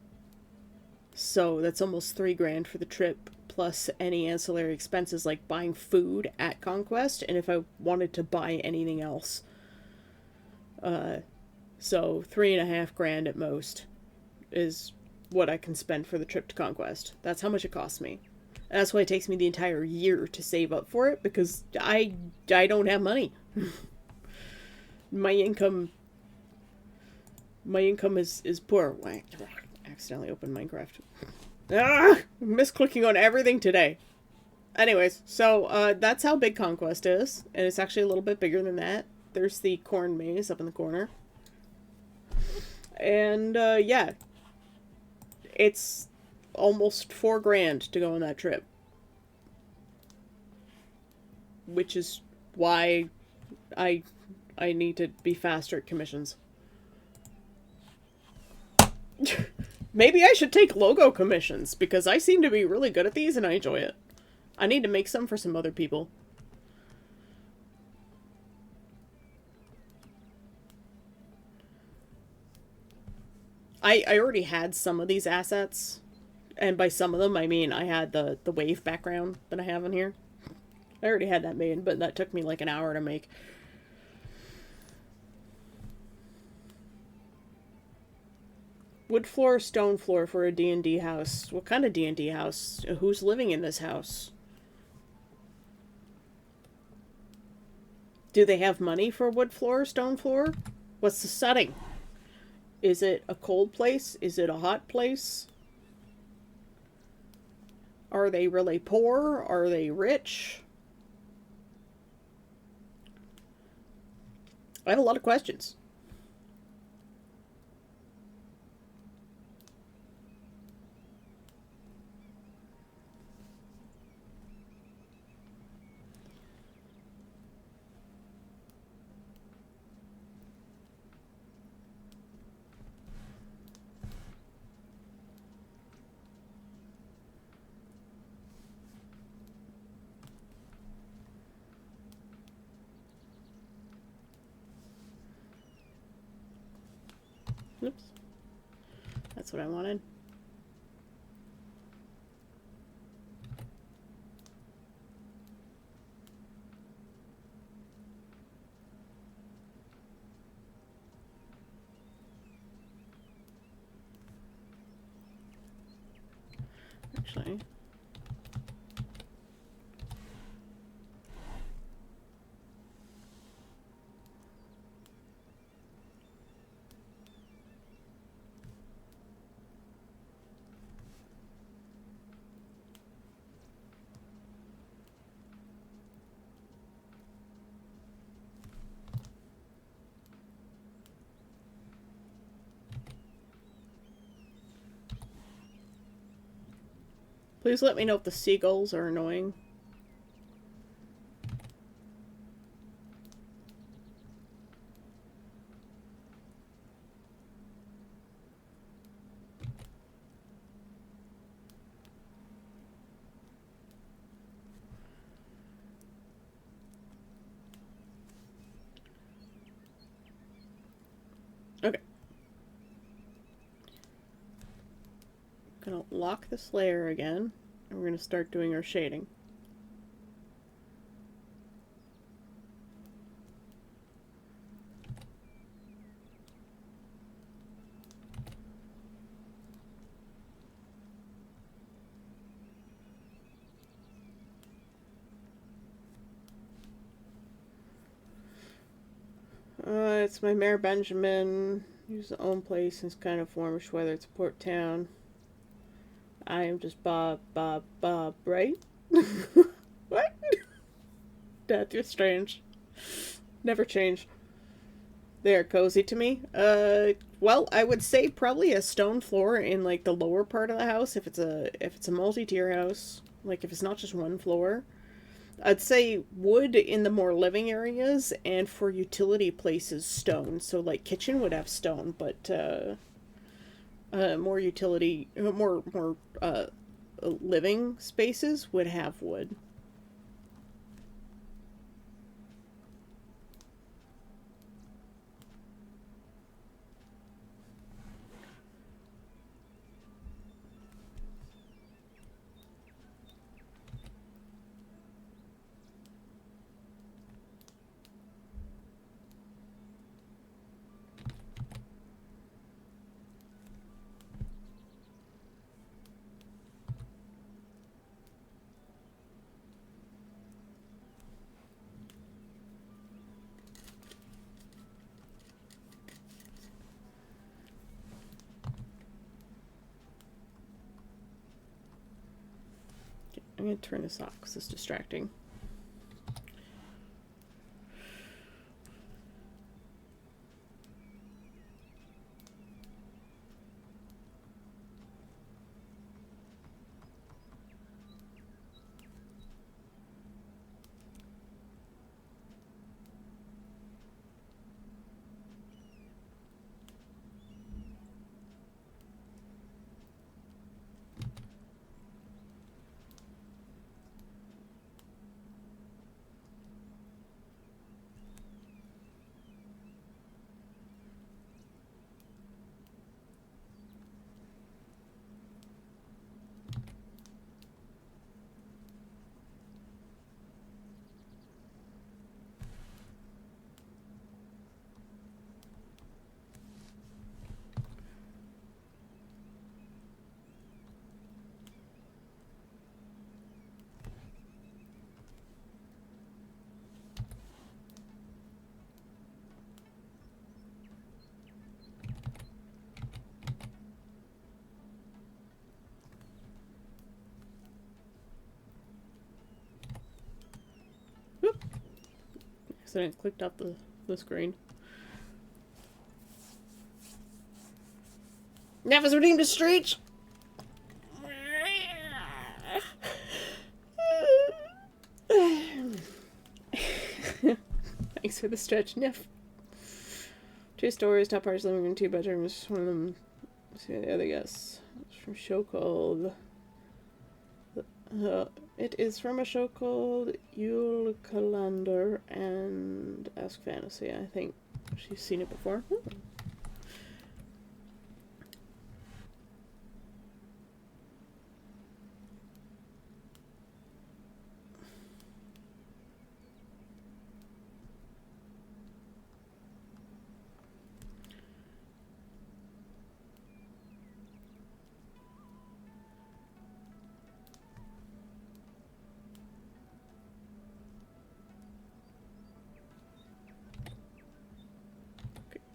So that's almost 3 grand for the trip, plus any ancillary expenses like buying food at Conquest, and if I wanted to buy anything else. So 3.5 grand at most is what I can spend for the trip to Conquest. That's how much it costs me. And that's why it takes me the entire year to save up for it, because I don't have money. my income is poor. I accidentally opened Minecraft. Misclicking on everything today. Anyways, so that's how big Conquest is, and it's actually a little bit bigger than that. There's the corn maze up in the corner. And yeah, it's almost 4 grand to go on that trip, which is why I need to be faster at commissions. Maybe I should take logo commissions, because I seem to be really good at these and I enjoy it. I need to make some for some other people. I already had some of these assets, and by some of them I mean I had the wave background that I have in here. I already had that made, but that took me like an hour to make. Wood floor, stone floor for a D&D house. What kind of D&D house? Who's living in this house? Do they have money for wood floor, stone floor? What's the setting? Is it a cold place? Is it a hot place? Are they really poor? Are they rich? I have a lot of questions. Oops. That's what I wanted. Actually, Please let me know if the seagulls are annoying. Okay. Gonna lock this layer again, and we're gonna start doing our shading. It's my Mayor Benjamin. Use the own place in kind of formish, whether it's Port Town. I am just Bob, right? What? Death, you're strange. Never change. They are cozy to me. Well, I would say probably a stone floor in like the lower part of the house if it's a multi-tier house. Like if it's not just one floor. I'd say wood in the more living areas, and for utility places, stone. So like kitchen would have stone, but more utility, more living spaces would have wood. I'm going to turn this off because it's distracting. Whoop. Accidentally clicked off the screen. Nev has redeemed a streak! Thanks for the stretch, Nev. 2 stories, top part's living room, 2 bedrooms. One of them, see the other guess. It's from a show called. It is from a show called Yule Calendar and Ask Fantasy. I think she's seen it before.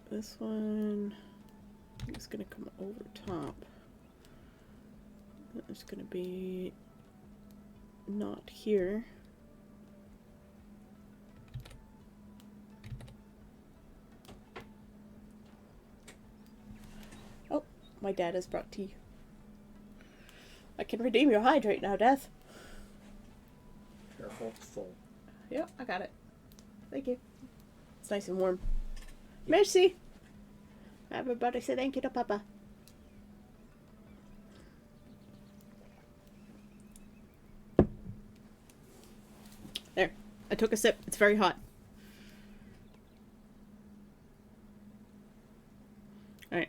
This one is going to come over top. It's going to be not here. Oh, my dad has brought tea. I can redeem your hydrate now, Death. Careful, it's full. Yep, I got it. Thank you. It's nice and warm. Merci. Everybody say thank you to Papa. There. I took a sip. It's very hot. Alright.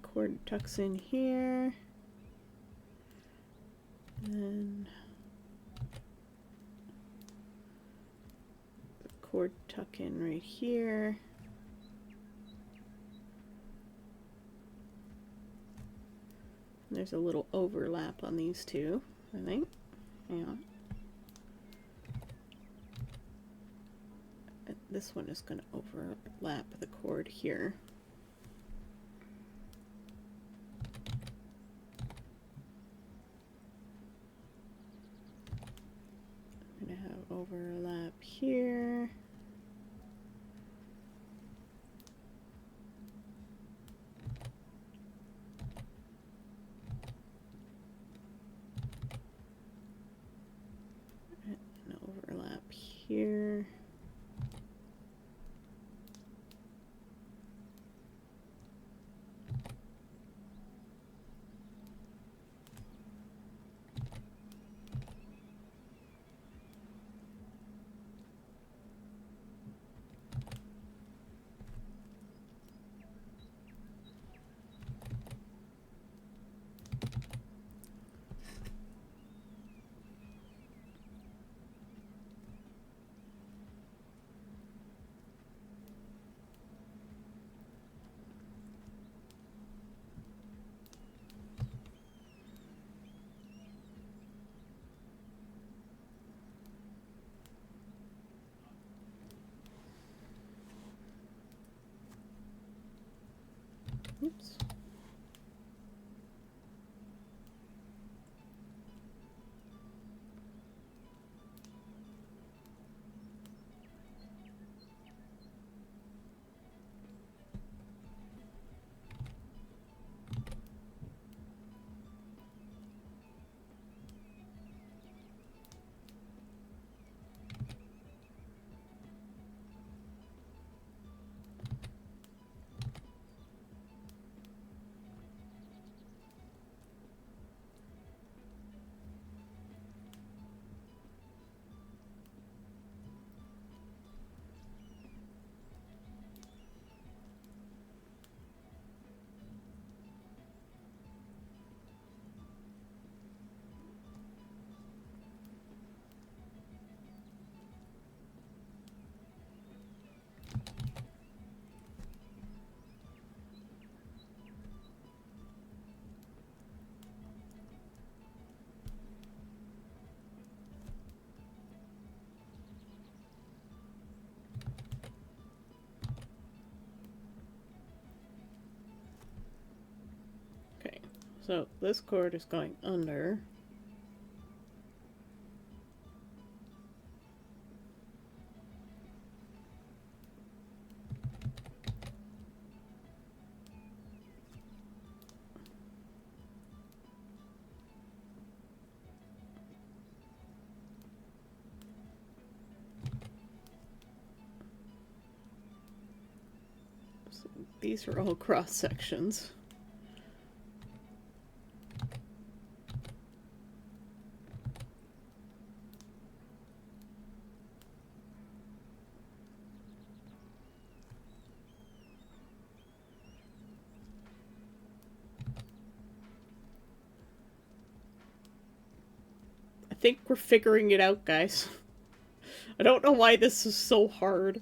Cord tucks in here. And the cord tuck in right here. And there's a little overlap on these two, I think. Hang on. This one is going to overlap the cord here. I'm going to have overlap here. And overlap here. Oops. Okay, so this cord is going under. So these are all cross sections. I think we're figuring it out, guys. I don't know why this is so hard.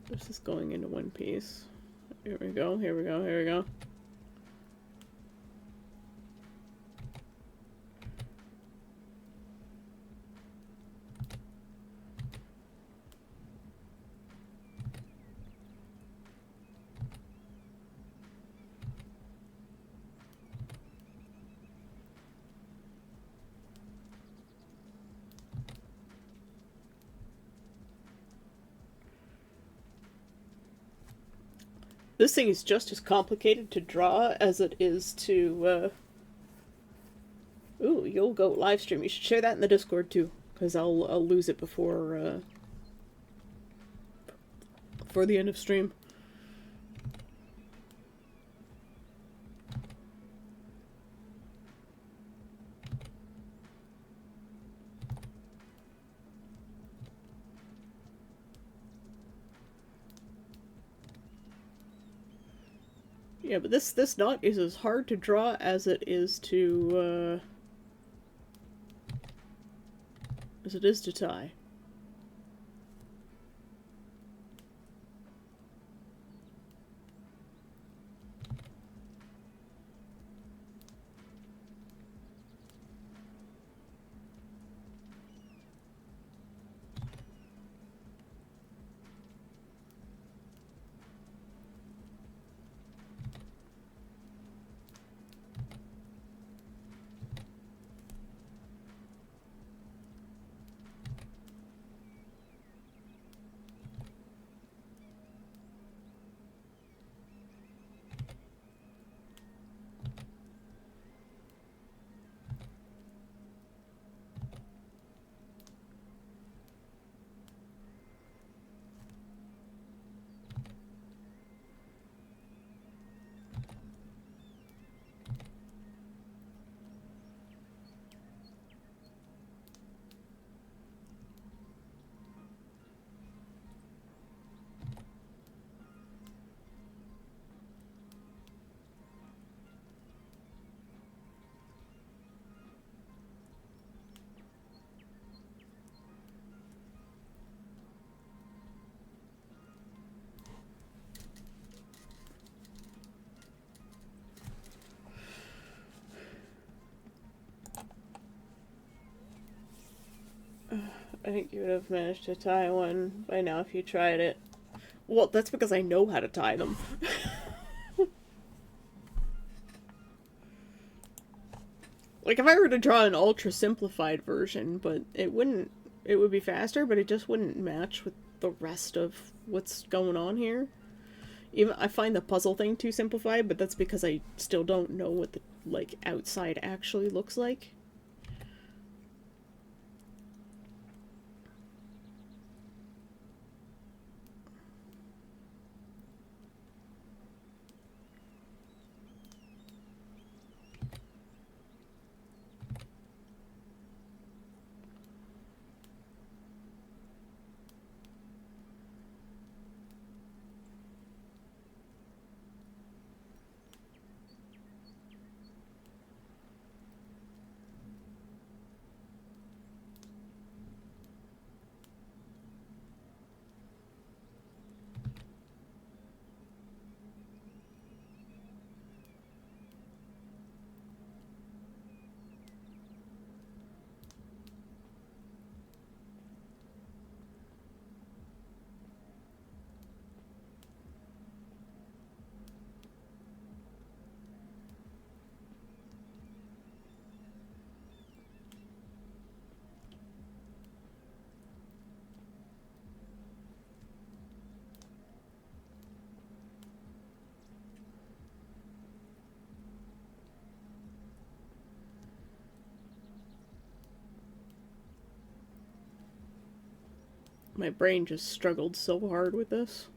This is going into one piece. Here we go, here we go, here we go. This thing is just as complicated to draw as it is to, Ooh, you'll go live stream. You should share that in the Discord too, because I'll lose it before the end of stream. Yeah, but this knot is as hard to draw as it is to tie. I think you would have managed to tie one by now if you tried it. Well, that's because I know how to tie them. Like, if I were to draw an ultra simplified version, but it would be faster, but it just wouldn't match with the rest of what's going on here. Even I find the puzzle thing too simplified, but that's because I still don't know what the, like, outside actually looks like. My brain just struggled so hard with this.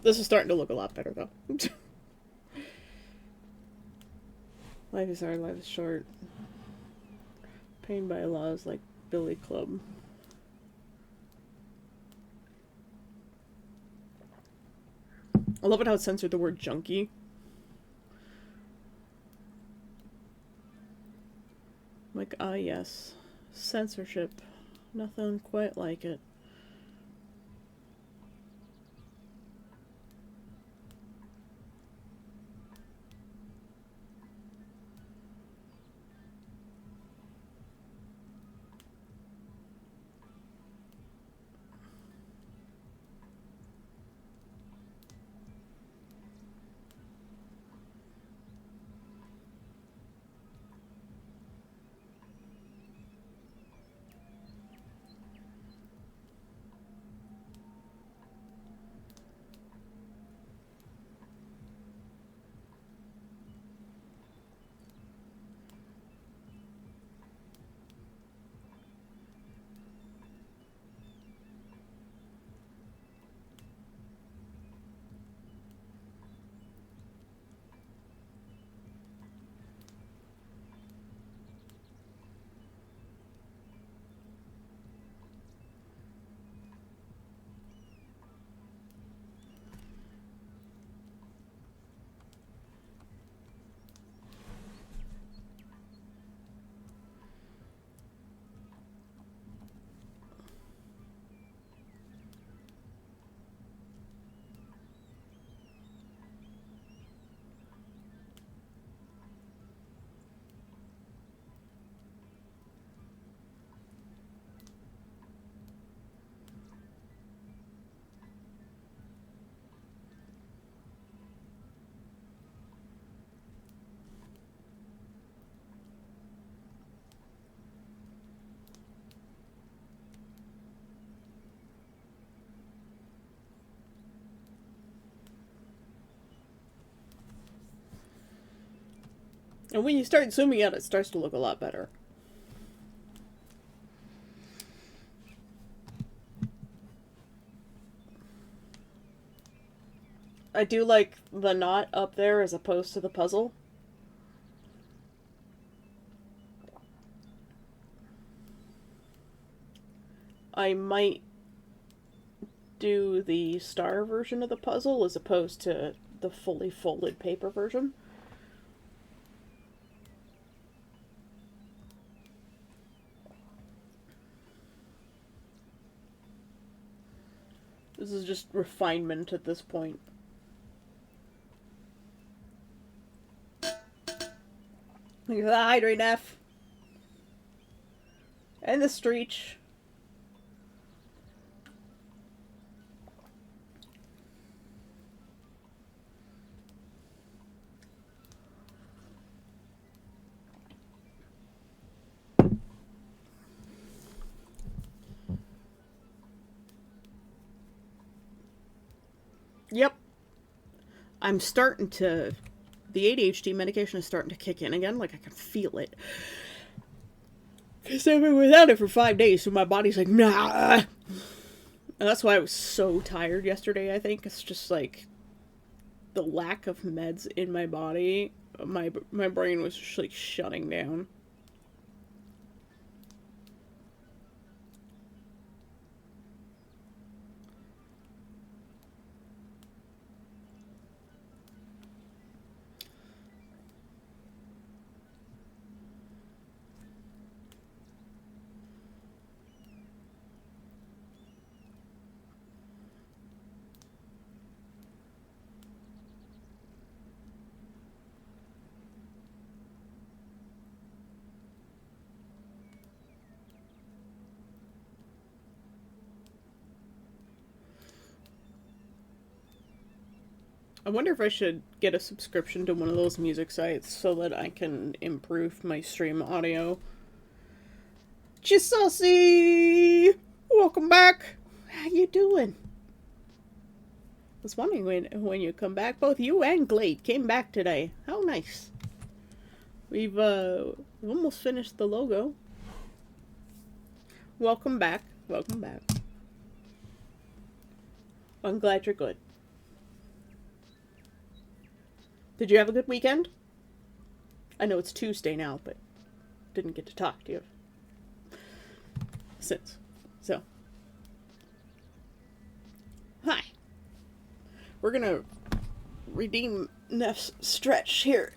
This is starting to look a lot better, though. Life is hard, life is short. Pain by laws like Billy Club. I love it how it censored the word junkie. music. Ah, yes. Censorship. Nothing quite like it. And when you start zooming out, it starts to look a lot better. I do like the knot up there as opposed to the puzzle. I might do the star version of the puzzle as opposed to the fully folded paper version. This is just refinement at this point. Look at the hydrate F. And the Streech. Yep. I'm starting to... The ADHD medication is starting to kick in again. Like, I can feel it. Because I've been without it for 5 days, so my body's like, nah. And that's why I was so tired yesterday, I think. It's just, like, the lack of meds in my body. My brain was just, like, shutting down. I wonder if I should get a subscription to one of those music sites so that I can improve my stream audio. Chiselsy! Welcome back! How you doing? I was wondering when you come back. Both you and Glade came back today. How nice. We've almost finished the logo. Welcome back. Welcome back. I'm glad you're good. Did you have a good weekend? I know it's Tuesday now, but didn't get to talk to you since. So, hi. We're gonna redeem Neff's stretch here.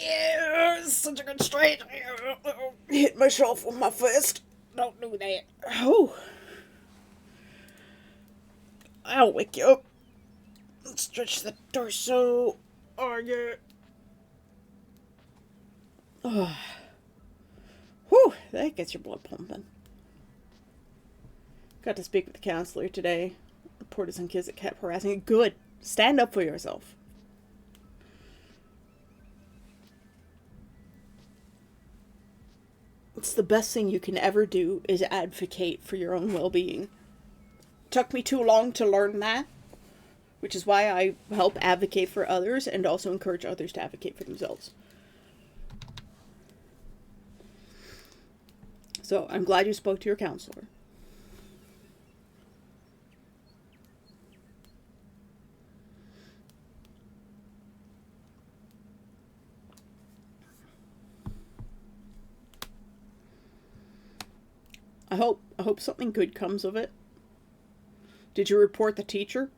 Yeah, such a good stretch. Hit myself with my fist. Don't do that. Oh. I'll wake you up. Stretch the torso. Oh, yeah. Oh. Whew, that gets your blood pumping. Got to speak with the counselor today. Reported some kids that kept harassing. Good. Stand up for yourself. It's the best thing you can ever do is advocate for your own well-being. Took me too long to learn that, which is why I help advocate for others and also encourage others to advocate for themselves. So I'm glad you spoke to your counselor. I hope something good comes of it. Did you report the teacher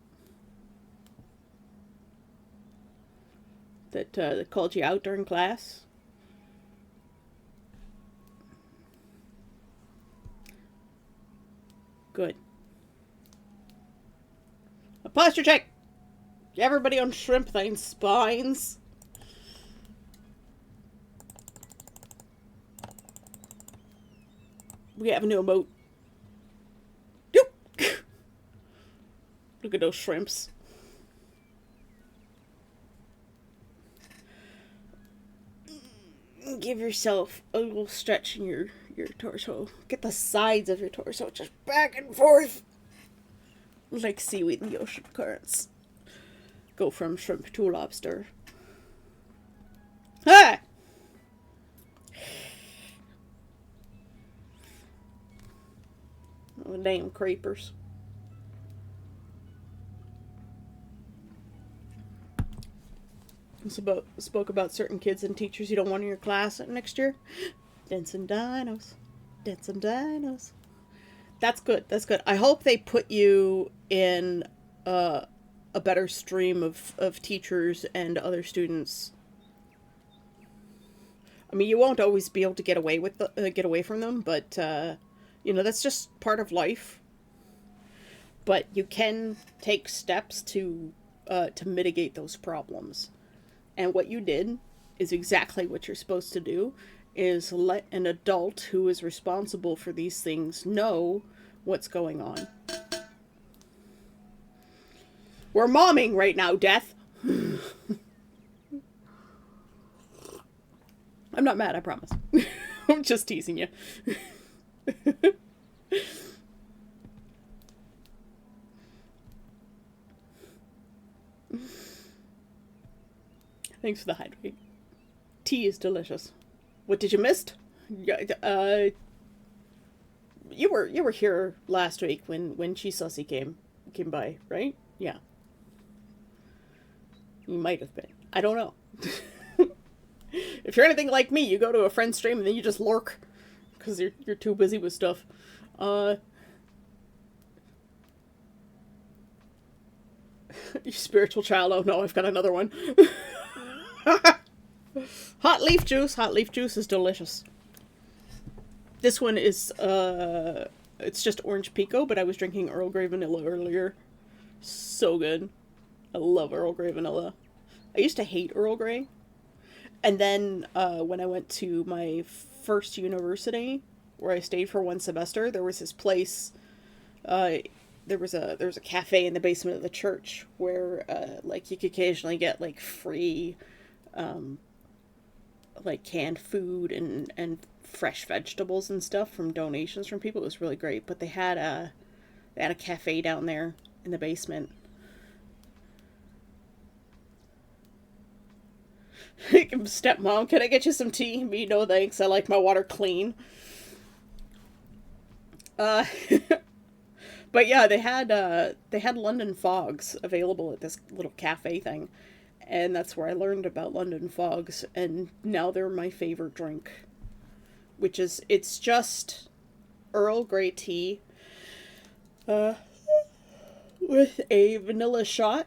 that called you out during class? Good. A posture check. Everybody on shrimp thing spines. We have a new emote. Look at those shrimps. Give yourself a little stretch in your torso. Get the sides of your torso just back and forth. Like seaweed in the ocean currents. Go from shrimp to lobster. Ah! Oh, damn creepers. Spoke about certain kids and teachers you don't want in your class next year. Dancing dinos. Dancing dinos. That's good. That's good. I hope they put you in a better stream of teachers and other students. I mean, you won't always be able to get away from them, but that's just part of life. But you can take steps to mitigate those problems. And what you did is exactly what you're supposed to do, is let an adult who is responsible for these things know what's going on. We're momming right now, Death. I'm not mad, I promise. I'm just teasing you. Thanks for the hydrate. Tea is delicious. What did you miss? You were here last week when Cheese Sussy came by, right? Yeah. You might have been. I don't know. If you're anything like me, you go to a friend's stream and then you just lurk because you're too busy with stuff. You spiritual child. Oh no, I've got another one. Hot leaf juice. Hot leaf juice is delicious. This one is it's just orange pico, but I was drinking Earl Grey vanilla earlier. So good. I love Earl Grey vanilla. I used to hate Earl Grey. And then when I went to my first university, where I stayed for one semester, there was this place. There was a cafe in the basement of the church where like you could occasionally get like free, like canned food and fresh vegetables and stuff from donations from people. It was really great. But they had a cafe down there in the basement. Stepmom, can I get you some tea? Me, no thanks. I like my water clean. But yeah, they had London Fogs available at this little cafe thing, and that's where I learned about London Fogs, and now they're my favorite drink, it's just Earl Grey tea, with a vanilla shot,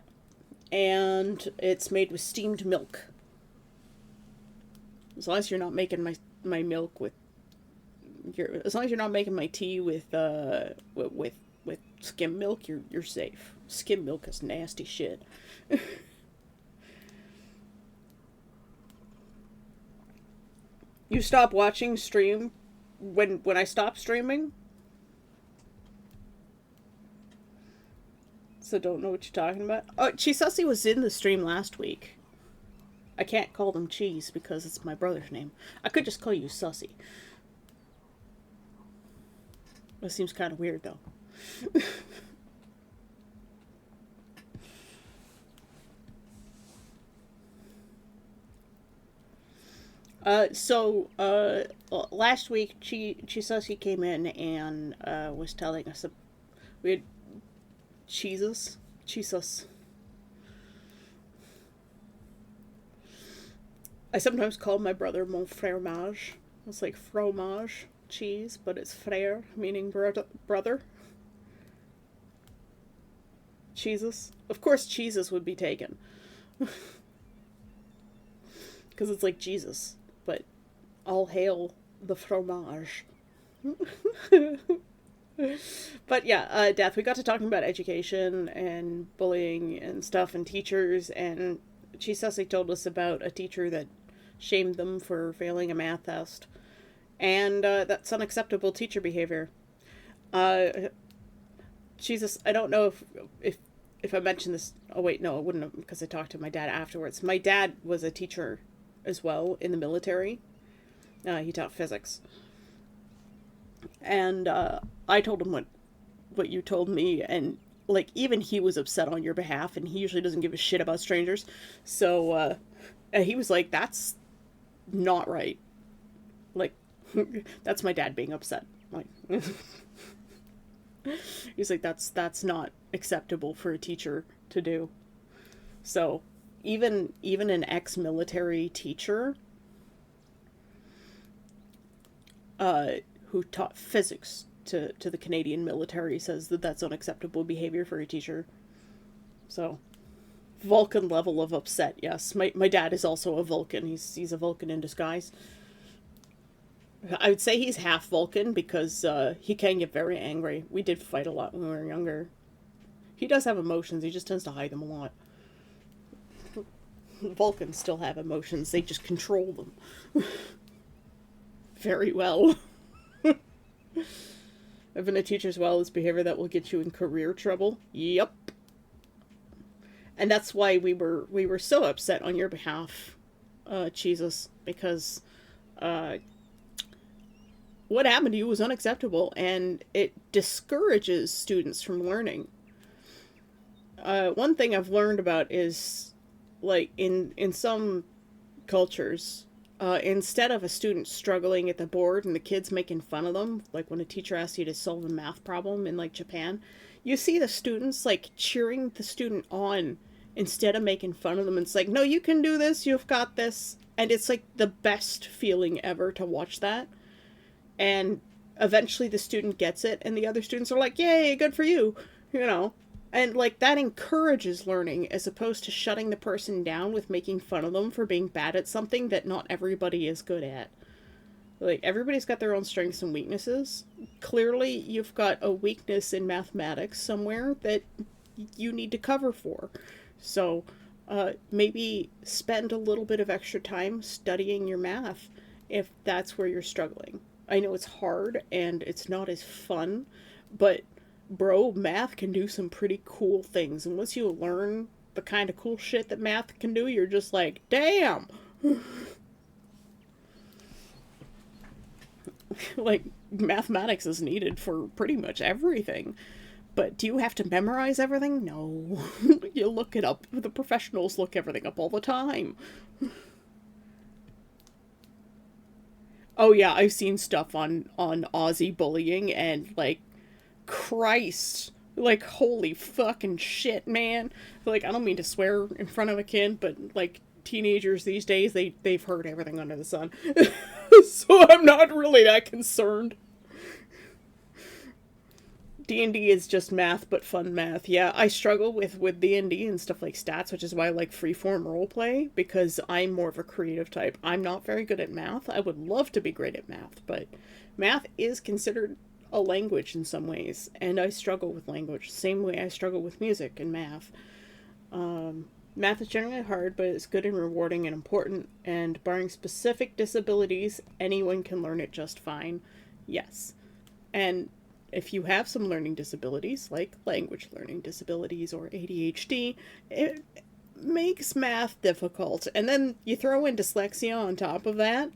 and it's made with steamed milk. As long as you're not making my milk with as long as you're not making my tea with skim milk, you're safe. Skim milk is nasty shit. You stop watching stream when I stop streaming, so don't know what you're talking about. Oh, Chisasi was in the stream last week. I can't call them Cheese because it's my brother's name. I could just call you Sussy. That seems kind of weird, though. Last week, Chisasi came in and was telling us we had cheeses. I sometimes call my brother mon fromage. It's like fromage, cheese, but it's frère, meaning brother. Cheeses. Of course, cheeses would be taken. Because it's like Jesus. But all hail the fromage. But yeah, Death, we got to talking about education and bullying and stuff and teachers, and Chisasi told us about a teacher that shamed them for failing a math test. And that's unacceptable teacher behavior. Jesus, I don't know if I mentioned this. Oh wait, no, I wouldn't have, because I talked to my dad afterwards. My dad was a teacher as well in the military. He taught physics. And I told him what you told me, and like even he was upset on your behalf, and he usually doesn't give a shit about strangers. So he was like, "That's not right." Like, that's my dad being upset. Like, he's like, that's not acceptable for a teacher to do. So even an ex-military teacher who taught physics to the Canadian military says that that's unacceptable behavior for a teacher. So Vulcan level of upset, yes. My dad is also a Vulcan. He's a Vulcan in disguise. I would say he's half Vulcan because he can get very angry. We did fight a lot when we were younger. He does have emotions. He just tends to hide them a lot. Vulcans still have emotions. They just control them very well. Having a teacher's wildest behavior that will get you in career trouble. Yep. And that's why we were so upset on your behalf, Jesus, because what happened to you was unacceptable, and it discourages students from learning. One thing I've learned about is, like, in some cultures, instead of a student struggling at the board and the kids making fun of them, like when a teacher asks you to solve a math problem in, like, Japan, you see the students, like, cheering the student on instead of making fun of them. It's like, no, you can do this, you've got this. And it's, like, the best feeling ever to watch that. And eventually the student gets it, and the other students are like, yay, good for you, you know. And, like, that encourages learning as opposed to shutting the person down with making fun of them for being bad at something that not everybody is good at. Like, everybody's got their own strengths and weaknesses. Clearly, you've got a weakness in mathematics somewhere that you need to cover for. So, maybe spend a little bit of extra time studying your math if that's where you're struggling. I know it's hard and it's not as fun, but bro, math can do some pretty cool things. And once you learn the kind of cool shit that math can do, you're just like, damn! Like, mathematics is needed for pretty much everything. But do you have to memorize everything? No. You look it up. The professionals look everything up all the time. Oh yeah, I've seen stuff on Aussie bullying, and, like, Christ. Like, holy fucking shit, man. Like, I don't mean to swear in front of a kid, but, like, teenagers these days, they've heard everything under the sun. So I'm not really that concerned. D&D is just math, but fun math. Yeah, I struggle with D&D and stuff like stats, which is why I like freeform roleplay, because I'm more of a creative type. I'm not very good at math. I would love to be great at math, but math is considered a language in some ways, and I struggle with language. Same way I struggle with music and math. Math is generally hard, but it's good and rewarding and important, and barring specific disabilities, anyone can learn it just fine. Yes. And if you have some learning disabilities, like language learning disabilities or ADHD, it makes math difficult. And then you throw in dyslexia on top of that,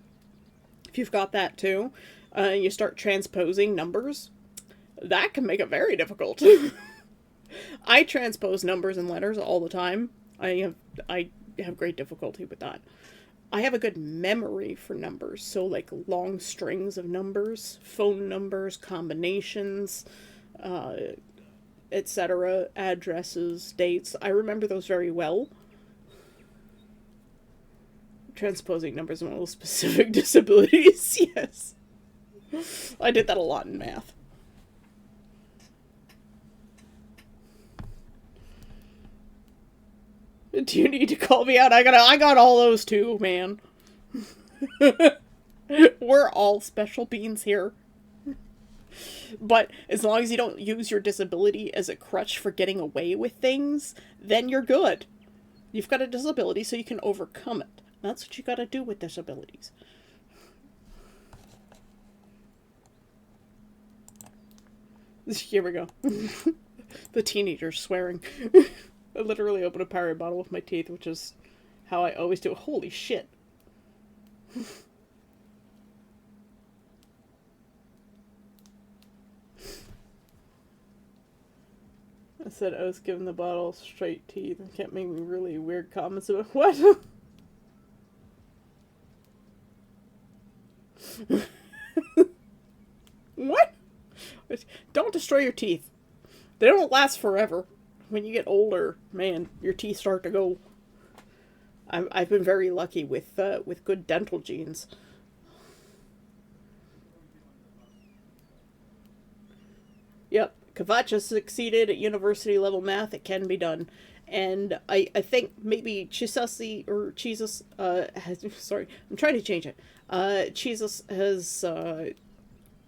if you've got that too, you start transposing numbers. That can make it very difficult. I transpose numbers and letters all the time. I have great difficulty with that. I have a good memory for numbers, so like long strings of numbers, phone numbers, combinations, etc., addresses, dates. I remember those very well. Transposing numbers and all specific disabilities, yes. I did that a lot in math. Do you need to call me out? I got all those too, man. We're all special beings here. But as long as you don't use your disability as a crutch for getting away with things, then you're good. You've got a disability so you can overcome it. That's what you gotta do with disabilities. Here we go. The teenager's swearing. I literally opened a Powerade bottle with my teeth, which is how I always do. Holy shit. I said I was giving the bottle straight teeth. I kept making really weird comments about what? What? Don't destroy your teeth. They don't last forever. When you get older, man, your teeth start to go. I've been very lucky with good dental genes. Yep, Kvatch has succeeded at university level math. It can be done. And I think maybe Chisasi or Jesus has, sorry, I'm trying to change it. Jesus has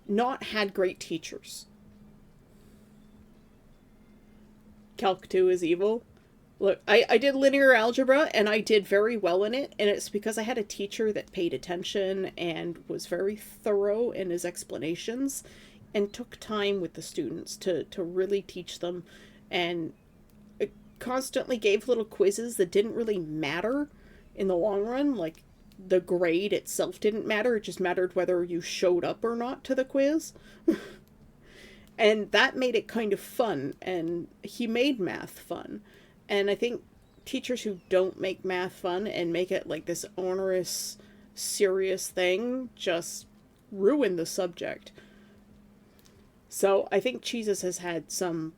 not had great teachers. Calc 2 is evil. Look, I did linear algebra, and I did very well in it, and it's because I had a teacher that paid attention and was very thorough in his explanations, and took time with the students to really teach them, and constantly gave little quizzes that didn't really matter in the long run. Like, the grade itself didn't matter, it just mattered whether you showed up or not to the quiz. And that made it kind of fun, and he made math fun. And I think teachers who don't make math fun and make it like this onerous, serious thing just ruin the subject. So I think Jesus has had some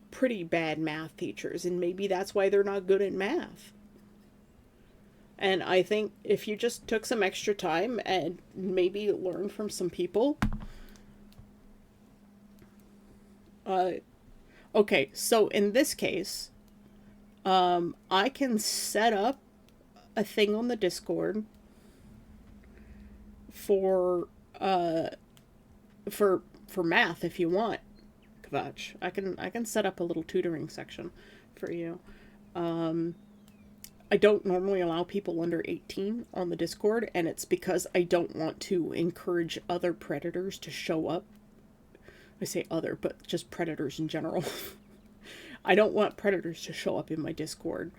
pretty bad math teachers, and maybe that's why they're not good at math. And I think if you just took some extra time and maybe learned from some people. Okay, so in this case, I can set up a thing on the Discord for math if you want, Kvatch. I can set up a little tutoring section for you. I don't normally allow people under 18 on the Discord, and it's because I don't want to encourage other predators to show up. I say other, but just predators in general. I don't want predators to show up in my Discord.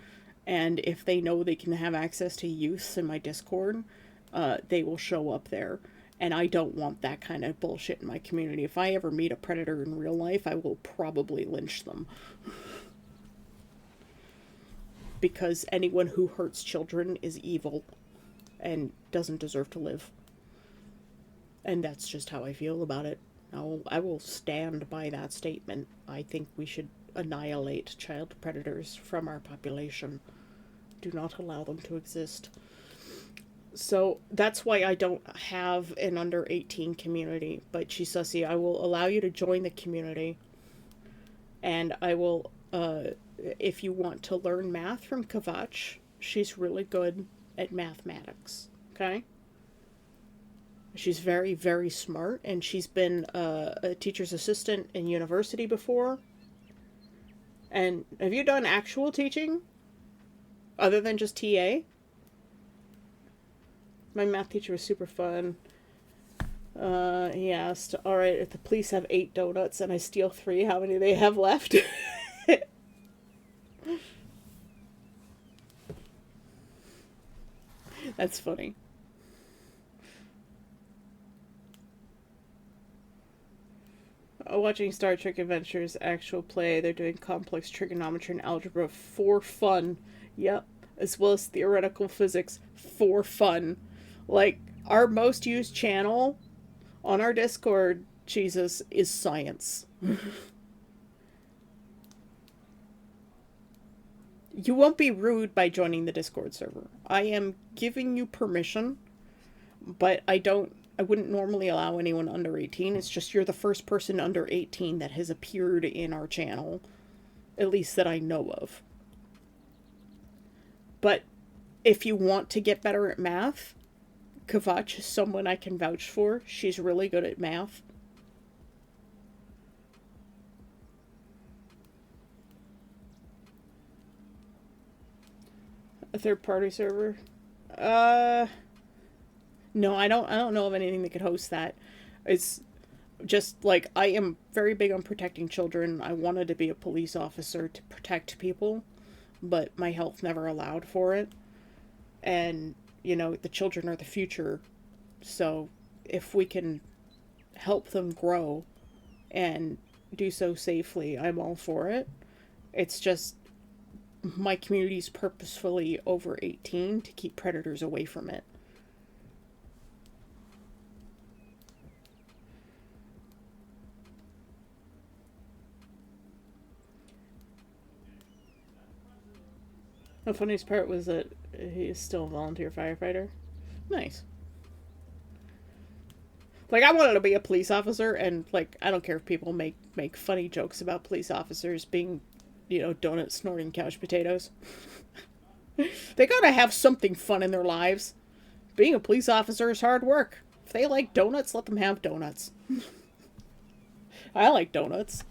And if they know they can have access to youths in my Discord, they will show up there. And I don't want that kind of bullshit in my community. If I ever meet a predator in real life, I will probably lynch them. Because anyone who hurts children is evil and doesn't deserve to live. And that's just how I feel about it. I will stand by that statement. I think we should annihilate child predators from our population. Do not allow them to exist. So that's why I don't have an under 18 community. But Chisasi, I will allow you to join the community. And I will, if you want to learn math from Kavach, she's really good at mathematics. Okay? She's very, very smart, and she's been a teacher's assistant in university before. And have you done actual teaching other than just TA? My math teacher was super fun. He asked, all right, if the police have 8 donuts and I steal 3, how many do they have left? That's funny. Watching Star Trek Adventures actual play, they're doing complex trigonometry and algebra for fun. Yep. As well as theoretical physics for fun. Like, our most used channel on our Discord, Jesus, is science. You won't be rude by joining the Discord server. I am giving you permission, but I wouldn't normally allow anyone under 18. It's just you're the first person under 18 that has appeared in our channel, at least that I know of. But if you want to get better at math, Kavach is someone I can vouch for. She's really good at math. A third-party server? No, I don't know of anything that could host that. It's just like I am very big on protecting children. I wanted to be a police officer to protect people, but my health never allowed for it. And, you know, the children are the future. So if we can help them grow and do so safely, I'm all for it. It's just my community's purposefully over 18 to keep predators away from it. The funniest part was that he is still a volunteer firefighter. Nice. Like, I wanted to be a police officer, and, like, I don't care if people make funny jokes about police officers being, you know, donut snorting couch potatoes. They gotta have something fun in their lives. Being a police officer is hard work. If they like donuts, let them have donuts. I like donuts.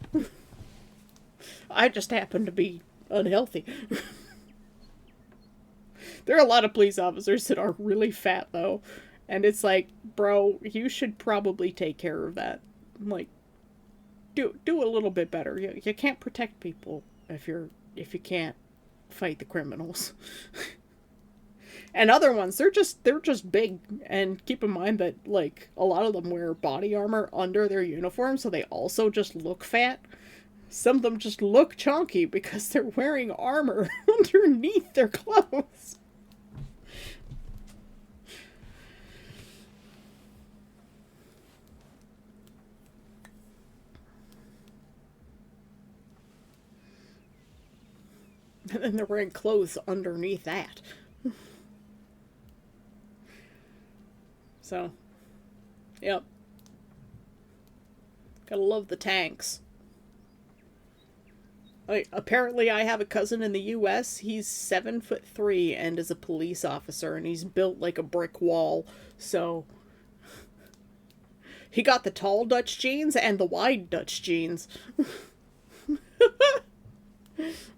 I just happen to be unhealthy. There are a lot of police officers that are really fat, though. And it's like, bro, you should probably take care of that. Like, do a little bit better. You can't protect people if you can't fight the criminals. And other ones, they're just big. And keep in mind that, like, a lot of them wear body armor under their uniform, so they also just look fat. Some of them just look chunky because they're wearing armor underneath their clothes. And then they're wearing clothes underneath that. So, yep. Gotta love the tanks. Like, apparently I have a cousin in the US. He's 7'3" and is a police officer, and he's built like a brick wall. So he got the tall Dutch genes and the wide Dutch genes.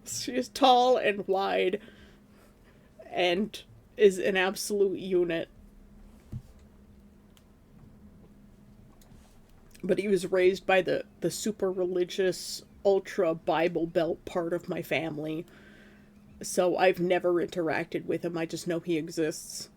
She's tall and wide and is an absolute unit. But he was raised by the super religious, ultra Bible Belt part of my family. So I've never interacted with him. I just know he exists.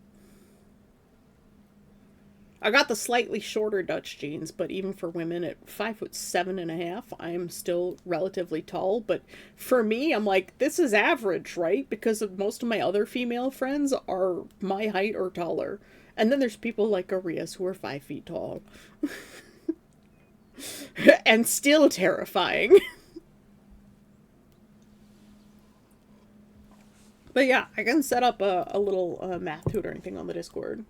I got the slightly shorter Dutch genes, but even for women at 5'7.5", I'm still relatively tall. But for me, I'm like, this is average, right? Because of most of my other female friends are my height or taller. And then there's people like Arias who are 5 feet tall. And still terrifying. But yeah, I can set up a little math tutoring thing on the Discord.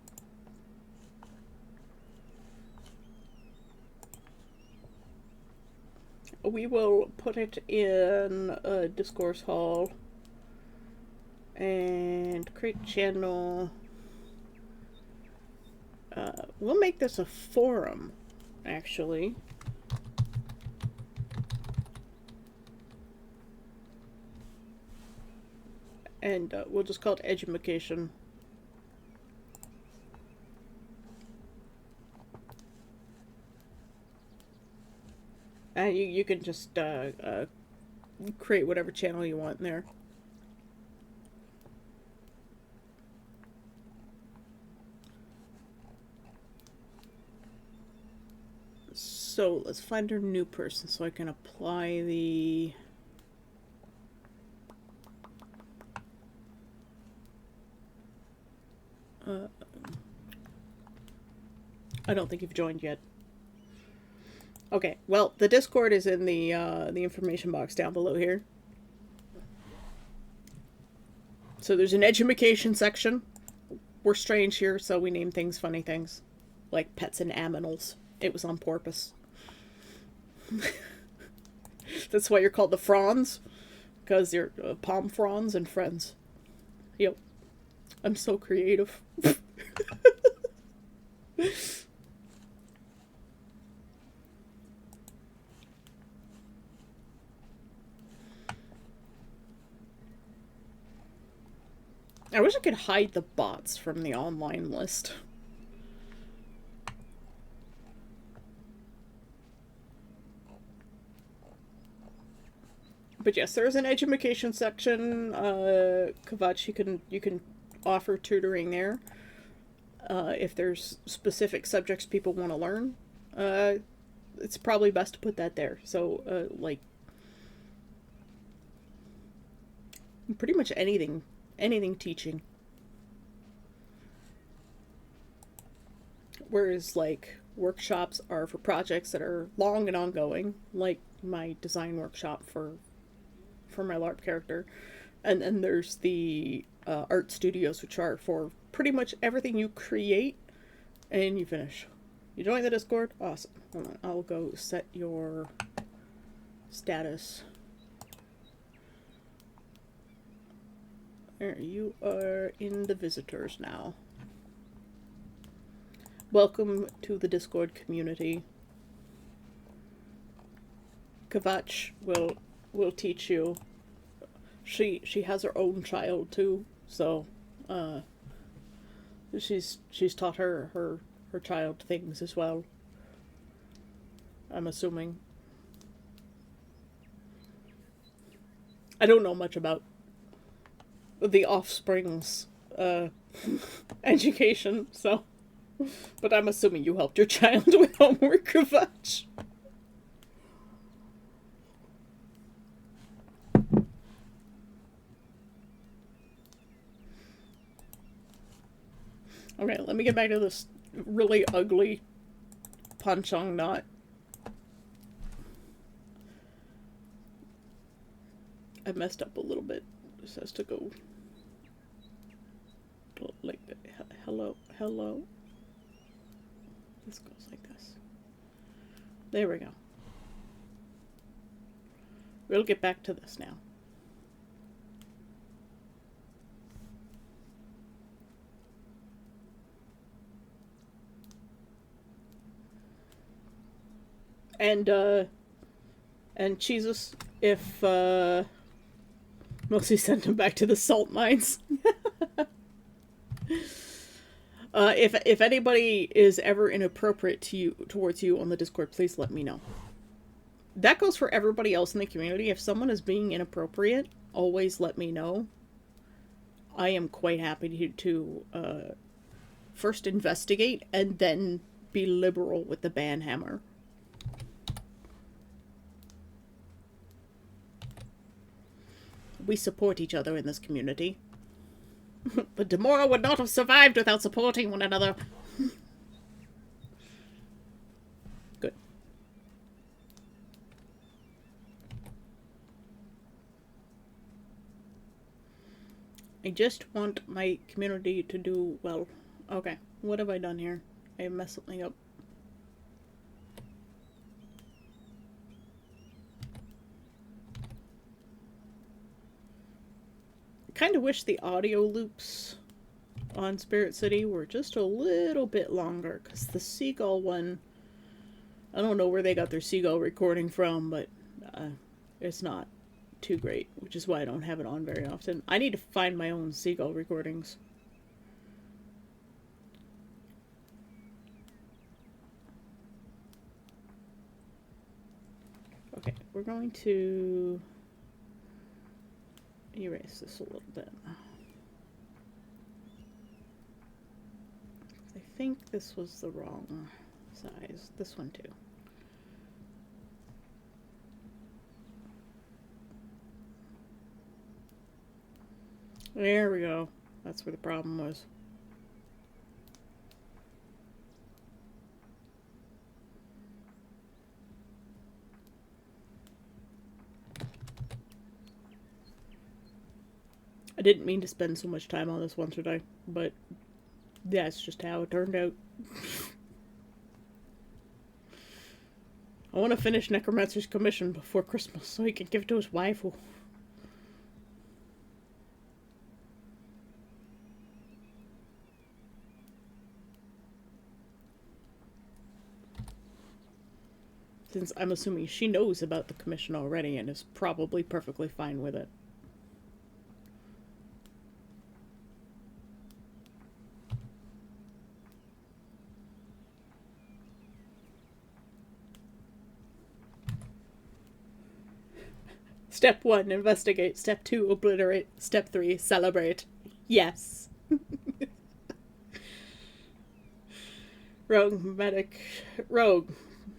we will put it in a discourse hall and create channel. We'll make this a forum, actually. And we'll just call it Edumacation. And you can just create whatever channel you want in there. So let's find our new person so I can apply the... I don't think you've joined yet. Okay, well, the Discord is in the information box down below here. So there's an edumacation section. We're strange here, so we name things funny things. Like pets and aminals. It was on purpose. That's why you're called the Fronds. Because you're palm fronds and friends. Yep. I'm so creative. I wish I could hide the bots from the online list. But yes, there's an education section. Kvatch, you can offer tutoring there. If there's specific subjects people want to learn, it's probably best to put that there. So, like, pretty much anything teaching. Whereas, like, workshops are for projects that are long and ongoing, like my design workshop for my LARP character. And then there's the art studios, which are for pretty much everything you create and you finish. You join the Discord? Awesome. Hold on, I'll go set your status. There, you are in the visitors now. Welcome to the Discord community. Kvatch will teach you. She has her own child too, so she's taught her child things as well. I'm assuming. I don't know much about the offspring's education, so, but I'm assuming you helped your child with homework, Kvatch. Okay, let me get back to this really ugly Panchang knot. I messed up a little bit. This has to go like that. Hello. This goes like this. There we go. We'll get back to this now. And Jesus, if mostly send him back to the salt mines. If anybody is ever inappropriate towards you on the Discord, please let me know. That goes for everybody else in the community. If someone is being inappropriate, always let me know. I am quite happy to first investigate and then be liberal with the ban hammer. We support each other in this community. But Demora would not have survived without supporting one another. Good. I just want my community to do well. Okay, what have I done here? I messed something up. kind of wish the audio loops on Spirit City were just a little bit longer, because the seagull one, I don't know where they got their seagull recording from, but it's not too great, which is why I don't have it on very often. I need to find my own seagull recordings. Okay, we're going to erase this a little bit. I think this was the wrong size. This one too. There we go. That's where the problem was. I didn't mean to spend so much time on this one today, but that's just how it turned out. I want to finish Necromancer's commission before Christmas so he can give it to his waifu. Since I'm assuming she knows about the commission already and is probably perfectly fine with it. Step 1, investigate. Step 2, obliterate. Step 3, celebrate. Yes. Rogue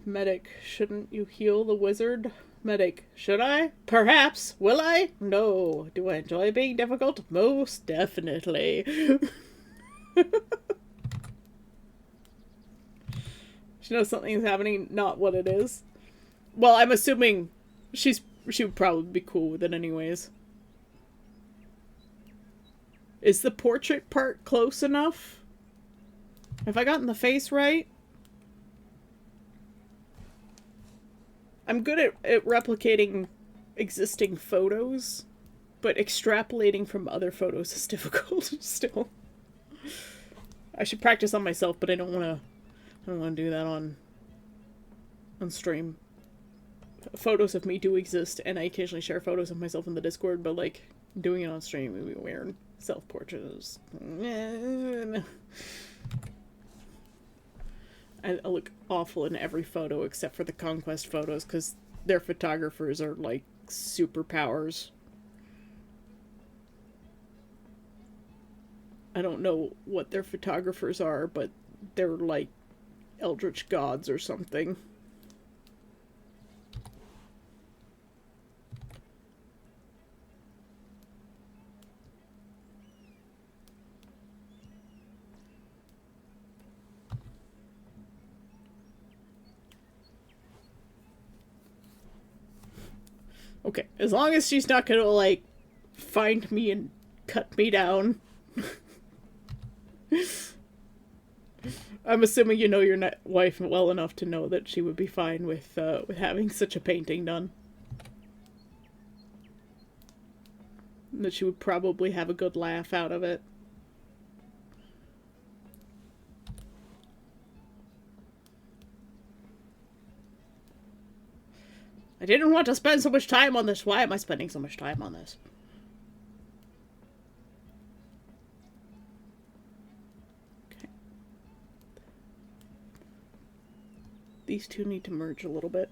medic, shouldn't you heal the wizard? Medic, should I? Perhaps. Will I? No. Do I enjoy being difficult? Most definitely. She knows something's happening, not what it is. Well, I'm assuming she would probably be cool with it anyways. Is the portrait part close enough? Have I gotten the face right? I'm good at replicating existing photos, but extrapolating from other photos is difficult still. I should practice on myself, but I don't want to do that on stream. Photos of me do exist, and I occasionally share photos of myself in the Discord, but like doing it on stream would be weird. Self-portraits. I look awful in every photo except for the Conquest photos, because their photographers are like superpowers. I don't know what their photographers are, but they're like eldritch gods or something. Okay, as long as she's not gonna, like, find me and cut me down. I'm assuming you know your wife well enough to know that she would be fine with having such a painting done. That she would probably have a good laugh out of it. I didn't want to spend so much time on this. Why am I spending so much time on this? Okay. These two need to merge a little bit.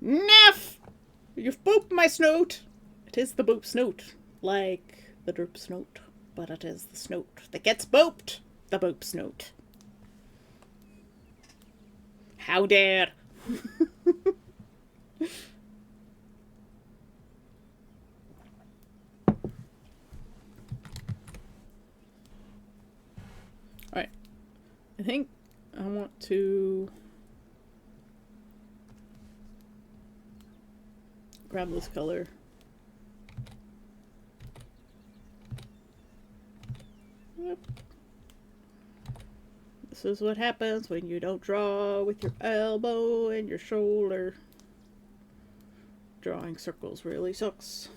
Neff! You've booped my snoot! It is the boop snoot. Like the droop snoot. But it is the snoot that gets booped. The boop snoot. How dare! Alright. I think I want to... grab this color. Yep. This is what happens when you don't draw with your elbow and your shoulder. Drawing circles really sucks.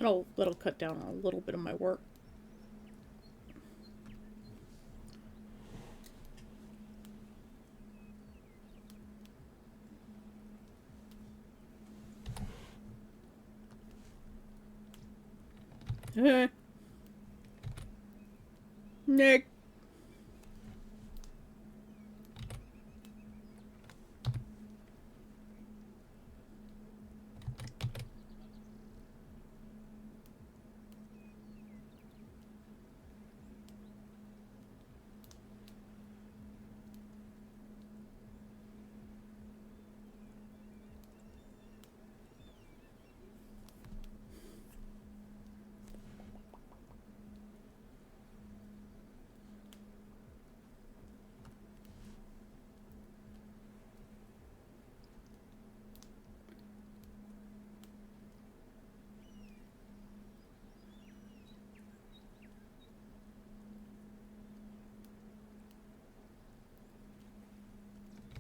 That'll cut down on a little bit of my work. Nick.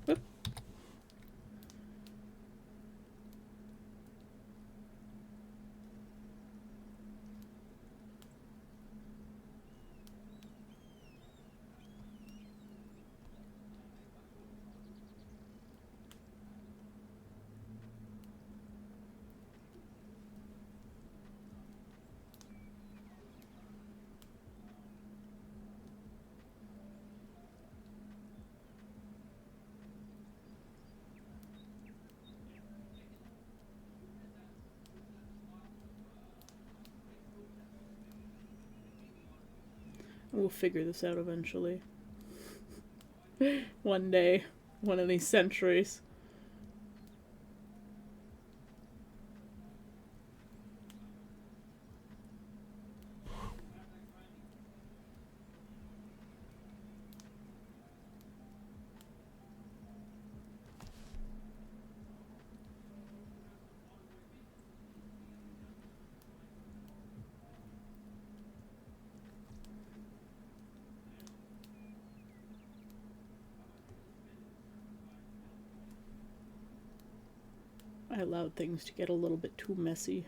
Whoop. We'll figure this out eventually. One day. One of these centuries. I allowed things to get a little bit too messy.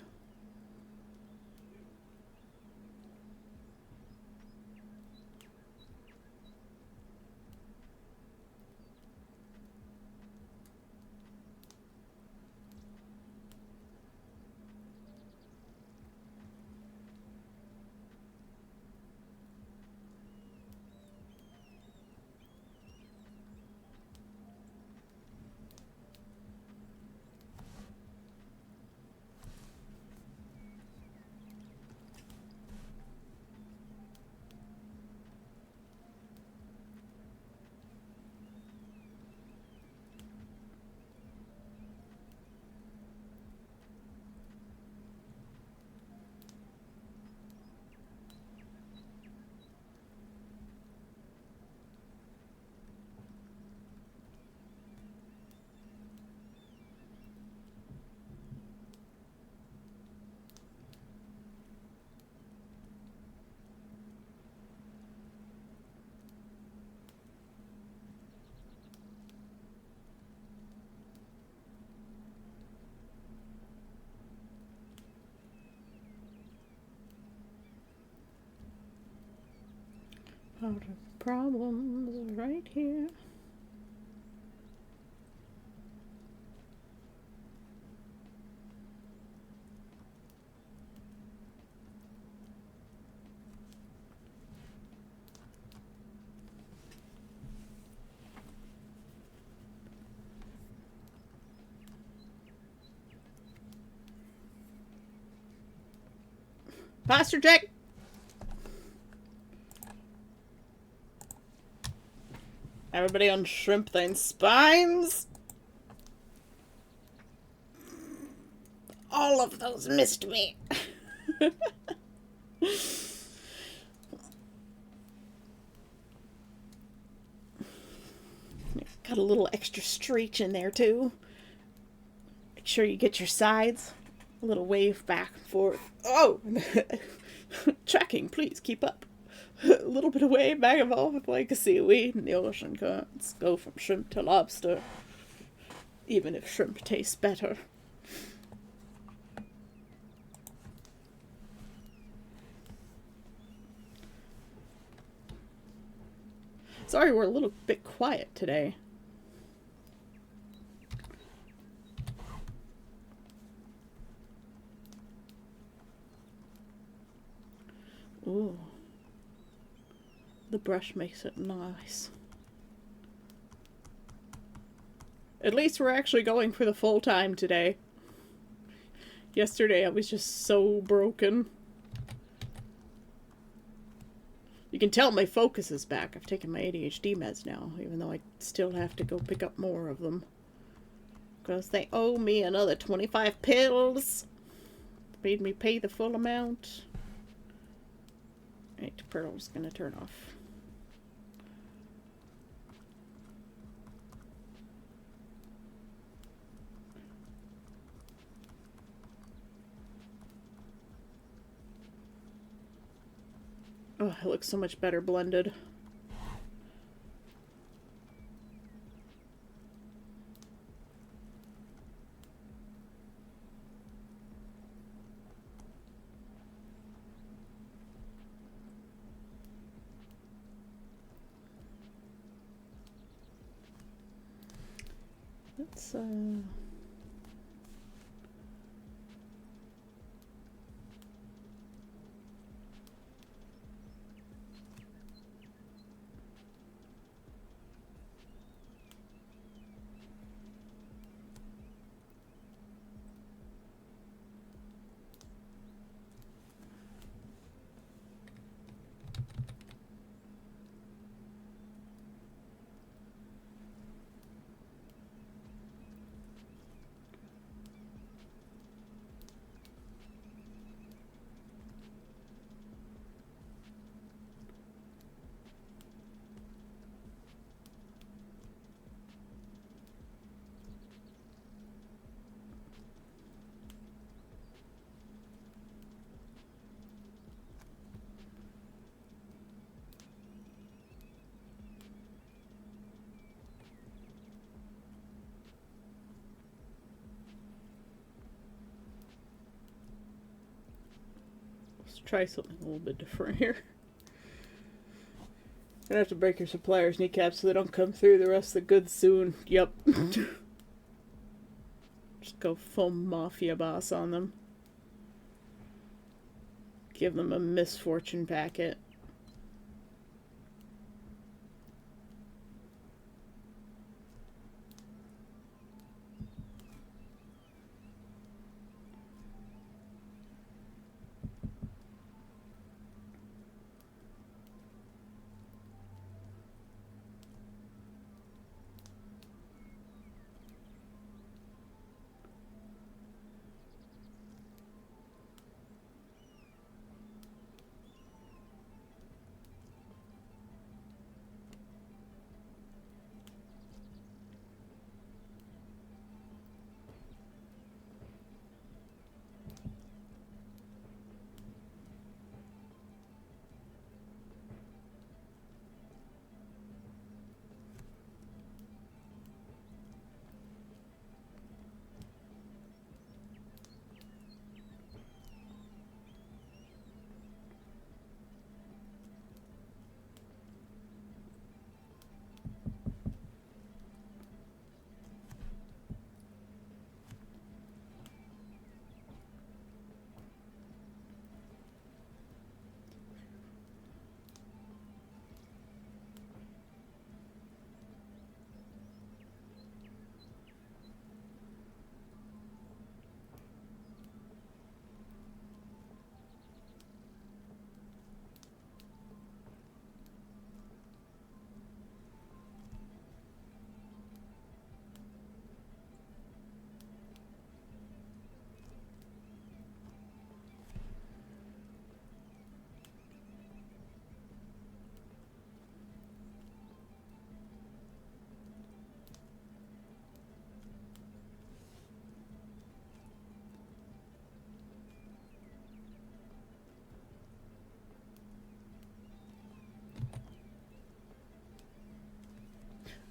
Part of the problem is right here. Posture check. Everybody on shrimp thine spines. All of those missed me. Got a little extra stretch in there too. Make sure you get your sides. A little wave back and forth. Oh! Tracking, please keep up. A little bit of wave back and forth like a seaweed in the ocean currents. Go from shrimp to lobster. Even if shrimp tastes better. Sorry, we're a little bit quiet today. Ooh. The brush makes it nice. At least we're actually going for the full time today. Yesterday I was just so broken. You can tell my focus is back. I've taken my ADHD meds now, even though I still have to go pick up more of them. Because they owe me another 25 pills. Made me pay the full amount. Right, Pearl's gonna turn off. Oh, it looks so much better blended. Let's try something a little bit different here. Gonna have to break your supplier's kneecaps so they don't come through the rest of the goods soon. Yep. Just go full mafia boss on them. Give them a misfortune packet.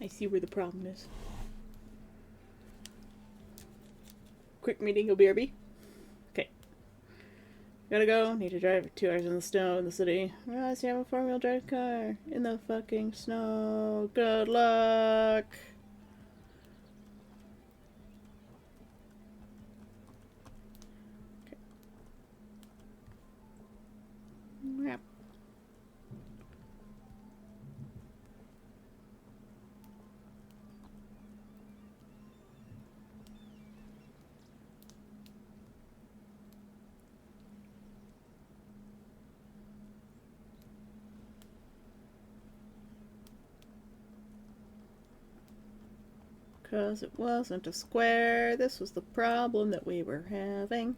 I see where the problem is. Quick meeting, you'll BRB? Okay. Gotta go. Need to drive 2 hours in the snow in the city. I see I have a 4-wheel drive car in the fucking snow. Good luck. Okay. Yep. Because it wasn't a square. This was the problem that we were having.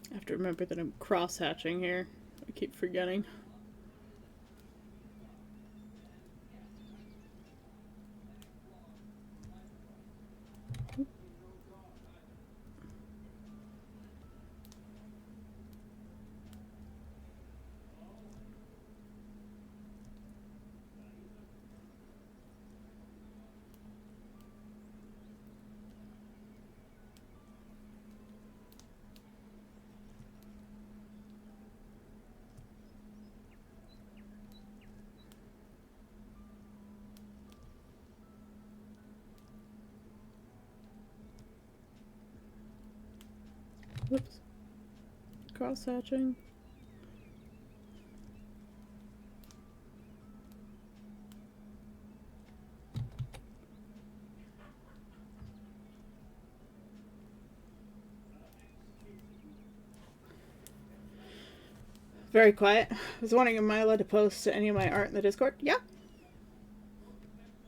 I have to remember that I'm cross-hatching here. I keep forgetting. Whoops. Cross-hatching. Very quiet. I was wondering, am I allowed to post any of my art in the Discord? Yeah.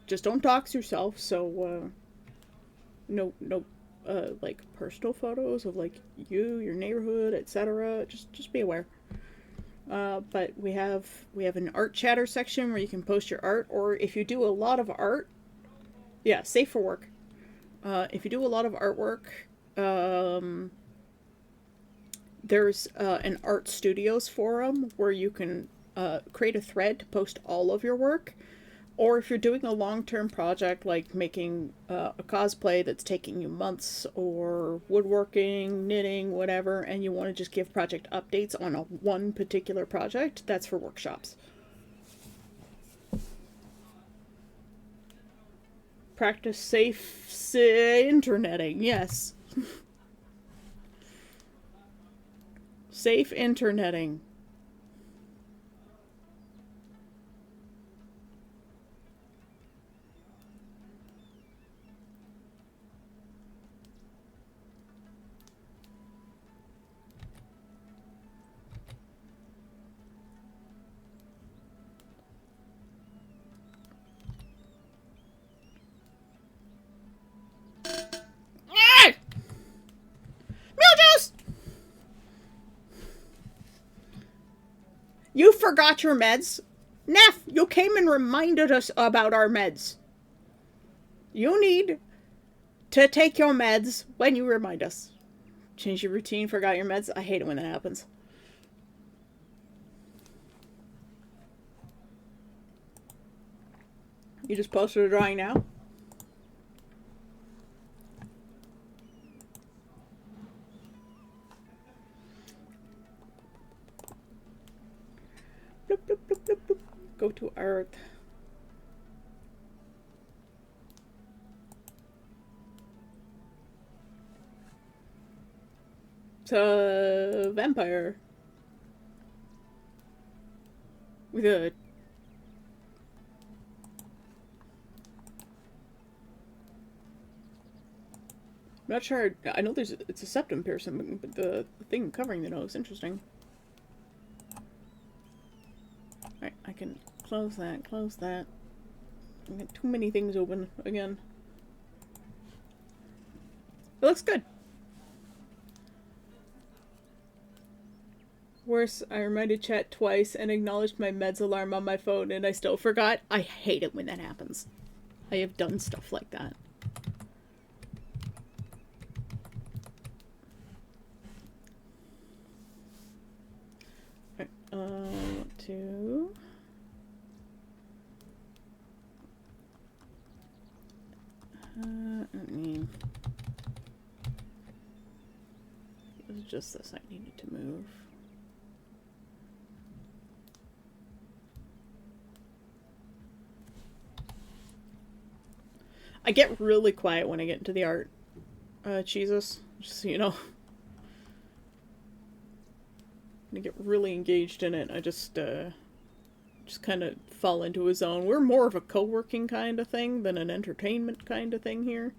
Just don't dox yourself, so, no, like, personal photos of, like, you, your neighborhood, etc. Just be aware. But we have an art chatter section where you can post your art, or if you do a lot of art, yeah, safe for work. If you do a lot of artwork, there's an art studios forum where you can create a thread to post all of your work. Or if you're doing a long-term project like making a cosplay that's taking you months, or woodworking, knitting, whatever, and you want to just give project updates on one particular project, that's for workshops. Practice safe interneting, yes. Safe interneting. You forgot your meds? Neff, you came and reminded us about our meds. You need to take your meds when you remind us. Change your routine, forgot your meds. I hate it when that happens. You just posted a drawing now? Bloop, bloop, bloop, bloop, bloop. Go to art. To vampire. With a... I'm not sure. I know it's a septum piercing, but the thing covering the nose, interesting. Alright, I can close that, close that. I got too many things open again. It looks good. Worse, I reminded chat twice and acknowledged my meds alarm on my phone and I still forgot. I hate it when that happens. I have done stuff like that. To... it was just this I needed to move. I get really quiet when I get into the art. Jesus, just so you know. I get really engaged in it. I just kind of fall into a zone. We're more of a co-working kind of thing than an entertainment kind of thing here.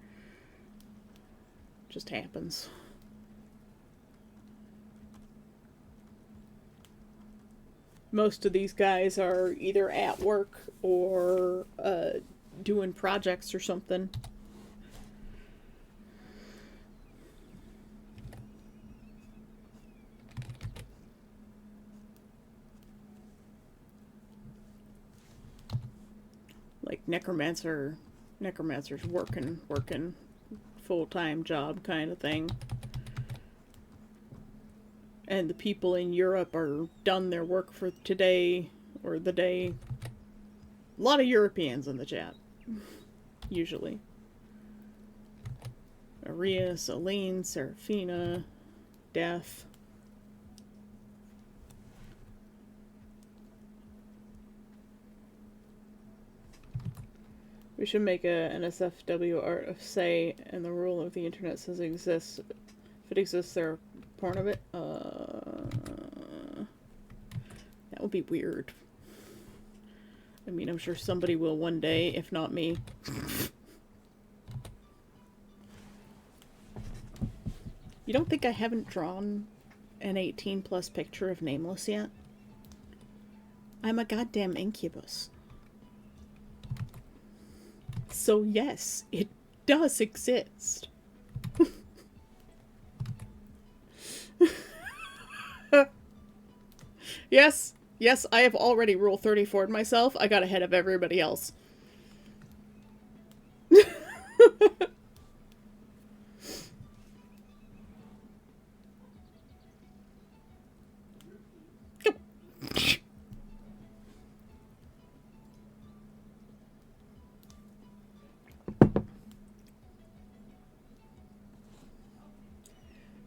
Just happens. Most of these guys are either at work or doing projects or something. Like necromancer's working full-time job kind of thing. And the people in Europe are done their work for today or the day. A lot of Europeans in the chat. Usually. Aria, Celine, Serafina, Death. We should make a NSFW art of say, and the rule of the internet says it exists. If it exists, they're porn of it. That would be weird. I mean, I'm sure somebody will one day, if not me. You don't think I haven't drawn an 18+ picture of Nameless yet? I'm a goddamn incubus. So yes, it does exist. Yes, I have already Rule 34'd myself. I got ahead of everybody else.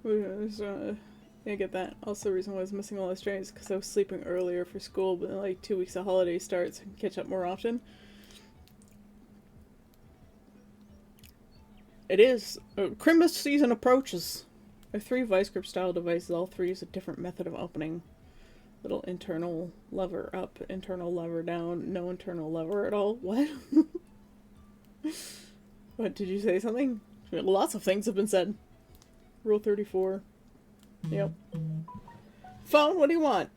I get that. Also, the reason why I was missing all those trains is because I was sleeping earlier for school, but like 2 weeks of holiday starts, I can catch up more often. It is. Christmas season approaches. I have 3 vice grip style devices. All 3 use a different method of opening. Little internal lever up, internal lever down, no internal lever at all. What? What, did you say something? Lots of things have been said. Rule 34. Yep. Phone, what do you want?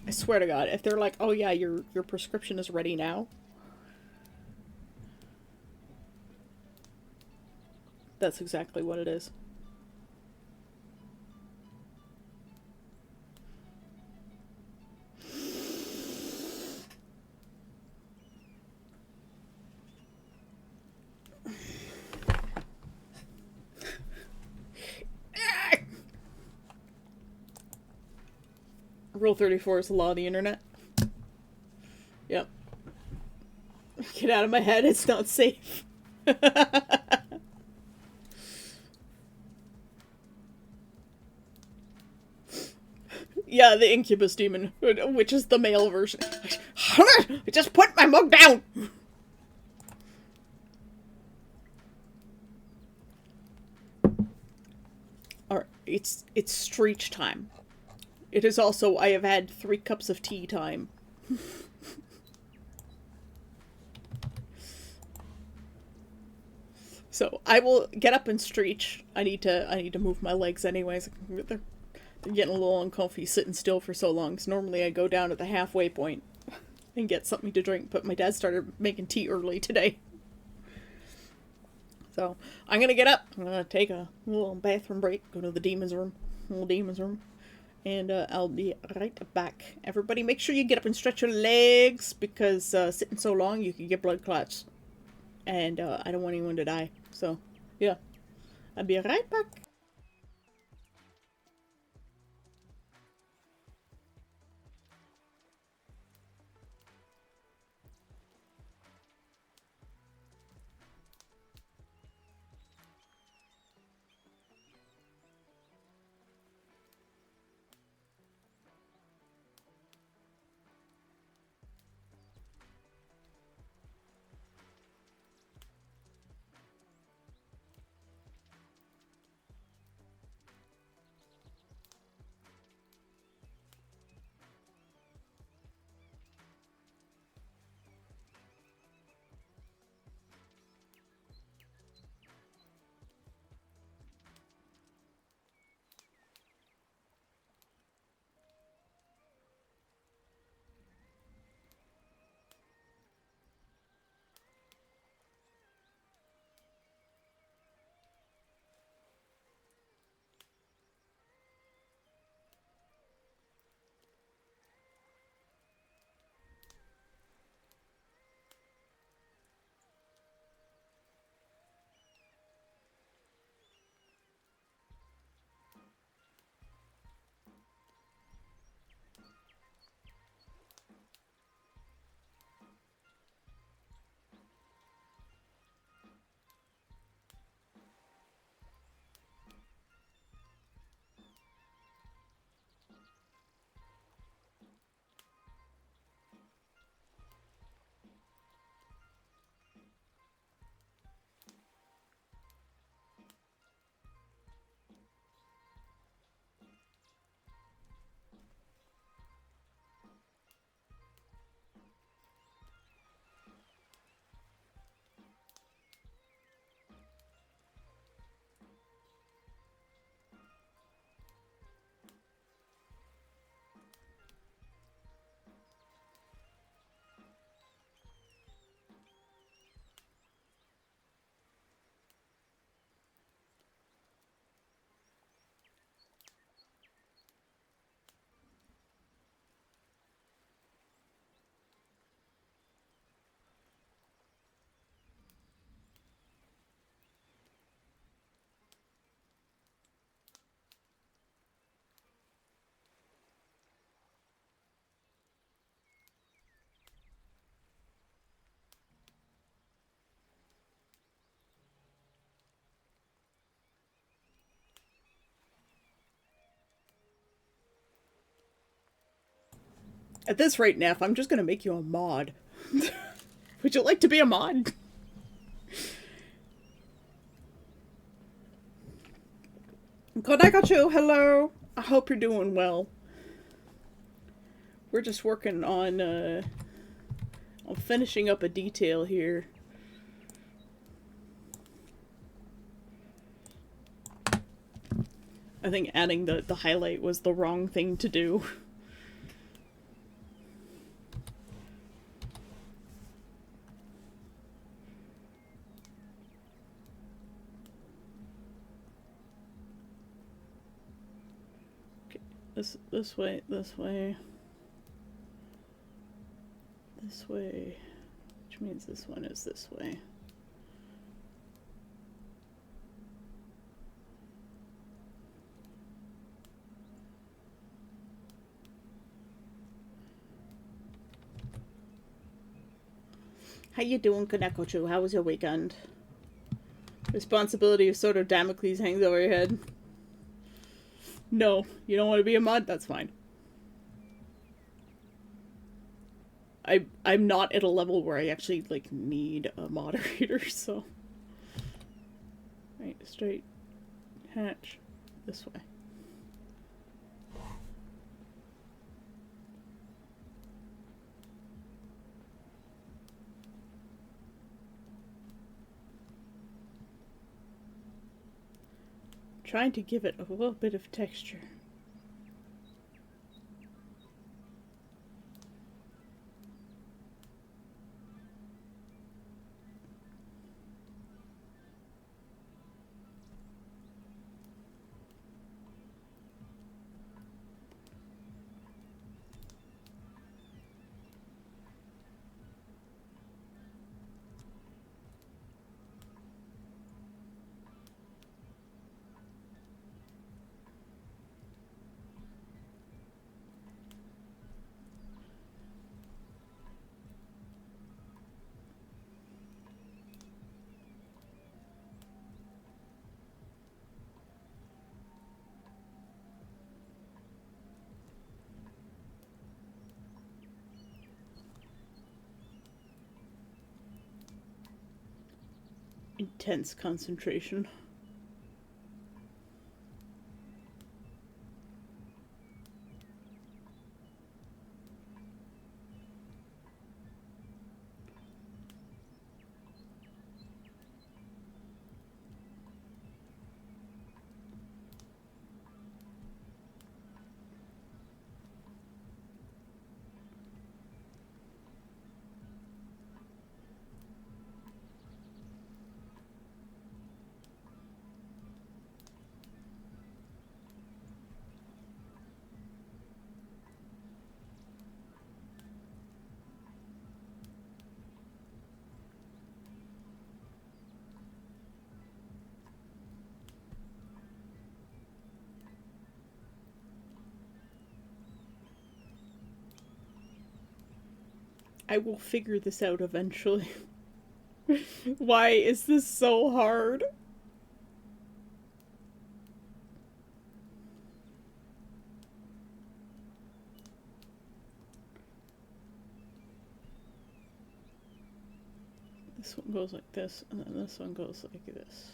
I swear to God, if they're like, oh yeah, your prescription is ready now. That's exactly what it is. Rule 34 is the law of the internet. Yep. Get out of my head, it's not safe. Yeah, the incubus demon, which is the male version. Just put my mug down! Alright, it's streech time. It is also, I have had 3 cups of tea time. So, I will get up and streech. I need to move my legs anyways. They're getting a little uncomfy sitting still for so long, because normally I go down at the halfway point and get something to drink, but my dad started making tea early today. So, I'm gonna get up, I'm gonna take a little bathroom break, go to the demon's room, and I'll be right back. Everybody make sure you get up and stretch your legs, because sitting so long you can get blood clots. And I don't want anyone to die. So, yeah. I'll be right back. At this rate, Neff, I'm just gonna make you a mod. Would you like to be a mod? Konakachu, hello! I hope you're doing well. We're just working on finishing up a detail here. I think adding the highlight was the wrong thing to do. Okay, this way, this way. This way, which means this one is this way. How you doing, Kanekochu? How was your weekend? Responsibility of sort of Damocles hangs over your head. No, you don't want to be a mod? That's fine. I'm not at a level where I actually, like, need a moderator, so... Right, straight. Hatch. This way. Trying to give it a little bit of texture. Intense concentration. I will figure this out eventually. Why is this so hard? This one goes like this, and then this one goes like this.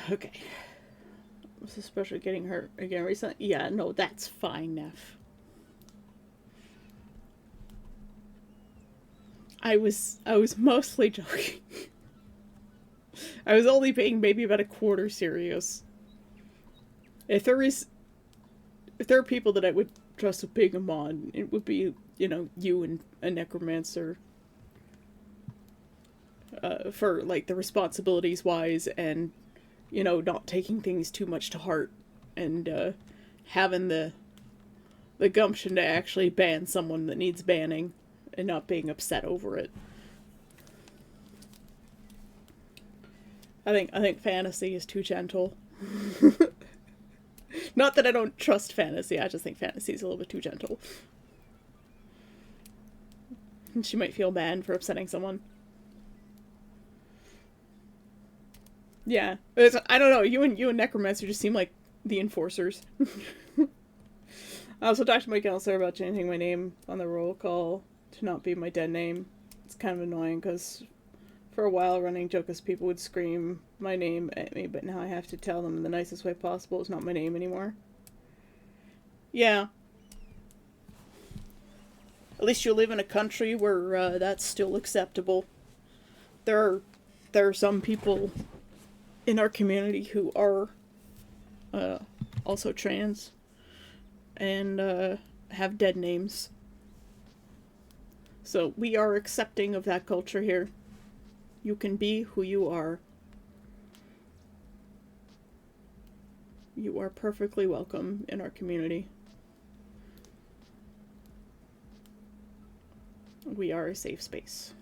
Okay. Was especially getting hurt again recently? Yeah, no, that's fine, Neff. I was mostly joking. I was only being maybe about a quarter serious. If there are people that I would trust with being a mod, it would be, you know, you and a necromancer. for like the responsibilities wise, and you know, not taking things too much to heart, and having the gumption to actually ban someone that needs banning and not being upset over it. I think fantasy is too gentle. Not that I don't trust fantasy, I just think fantasy is a little bit too gentle. And she might feel bad for upsetting someone. Yeah, I don't know. You and Necromancer just seem like the enforcers. I also talked to my counselor about changing my name on the roll call to not be my dead name. It's kind of annoying because for a while running joke is people would scream my name at me, but now I have to tell them in the nicest way possible it's not my name anymore. Yeah. At least you live in a country where that's still acceptable. There are some people in our community who are also trans and have dead names. So we are accepting of that culture here. You can be who you are. You are perfectly welcome in our community. We are a safe space.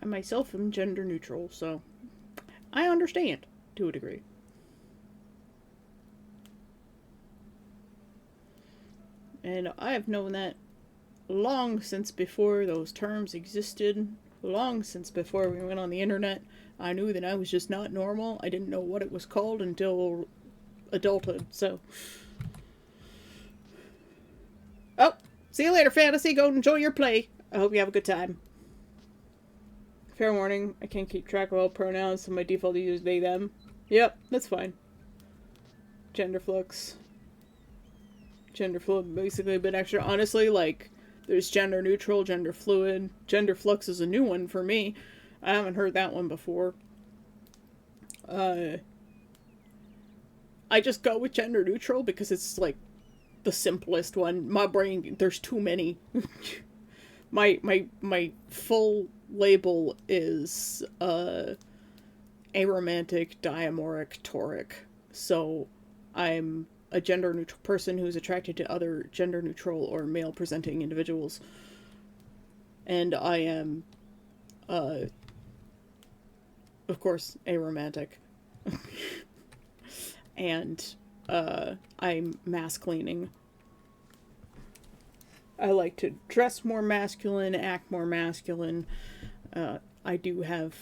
I myself am gender neutral, so I understand to a degree. And I have known that long since before those terms existed, long since before we went on the internet. I knew that I was just not normal. I didn't know what it was called until adulthood, so. Oh, see you later, Fantasy. Go enjoy your play. I hope you have a good time. Fair warning, I can't keep track of all pronouns, so my default is they, them. Yep, that's fine. Gender flux. Gender fluid, basically a bit extra. Honestly, like, there's gender neutral, gender fluid. Gender flux is a new one for me. I haven't heard that one before. I just go with gender neutral because it's, like, the simplest one. My brain, there's too many. my full label is aromantic, diamoric, toric. So I'm a gender neutral person who's attracted to other gender neutral or male presenting individuals. And I am of course aromantic. And I'm masculining. I like to dress more masculine, act more masculine. I do have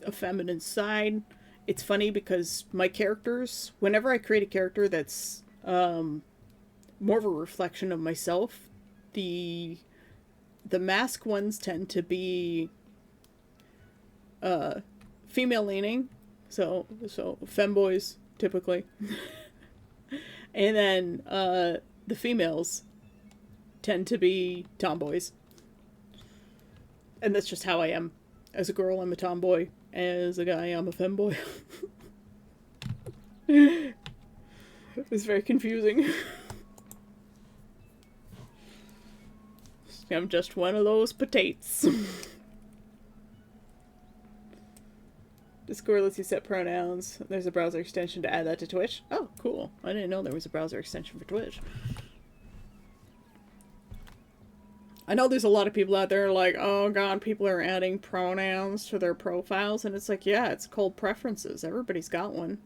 a feminine side. It's funny because my characters, whenever I create a character that's more of a reflection of myself, the mask ones tend to be female leaning, so femboys typically, and then the females tend to be tomboys. And that's just how I am. As a girl, I'm a tomboy. As a guy, I'm a femboy. It's very confusing. I'm just one of those potatoes. Discord lets you set pronouns. There's a browser extension to add that to Twitch. Oh, cool. I didn't know there was a browser extension for Twitch. I know there's a lot of people out there like, oh god, people are adding pronouns to their profiles, and it's like, yeah, it's called preferences. Everybody's got one.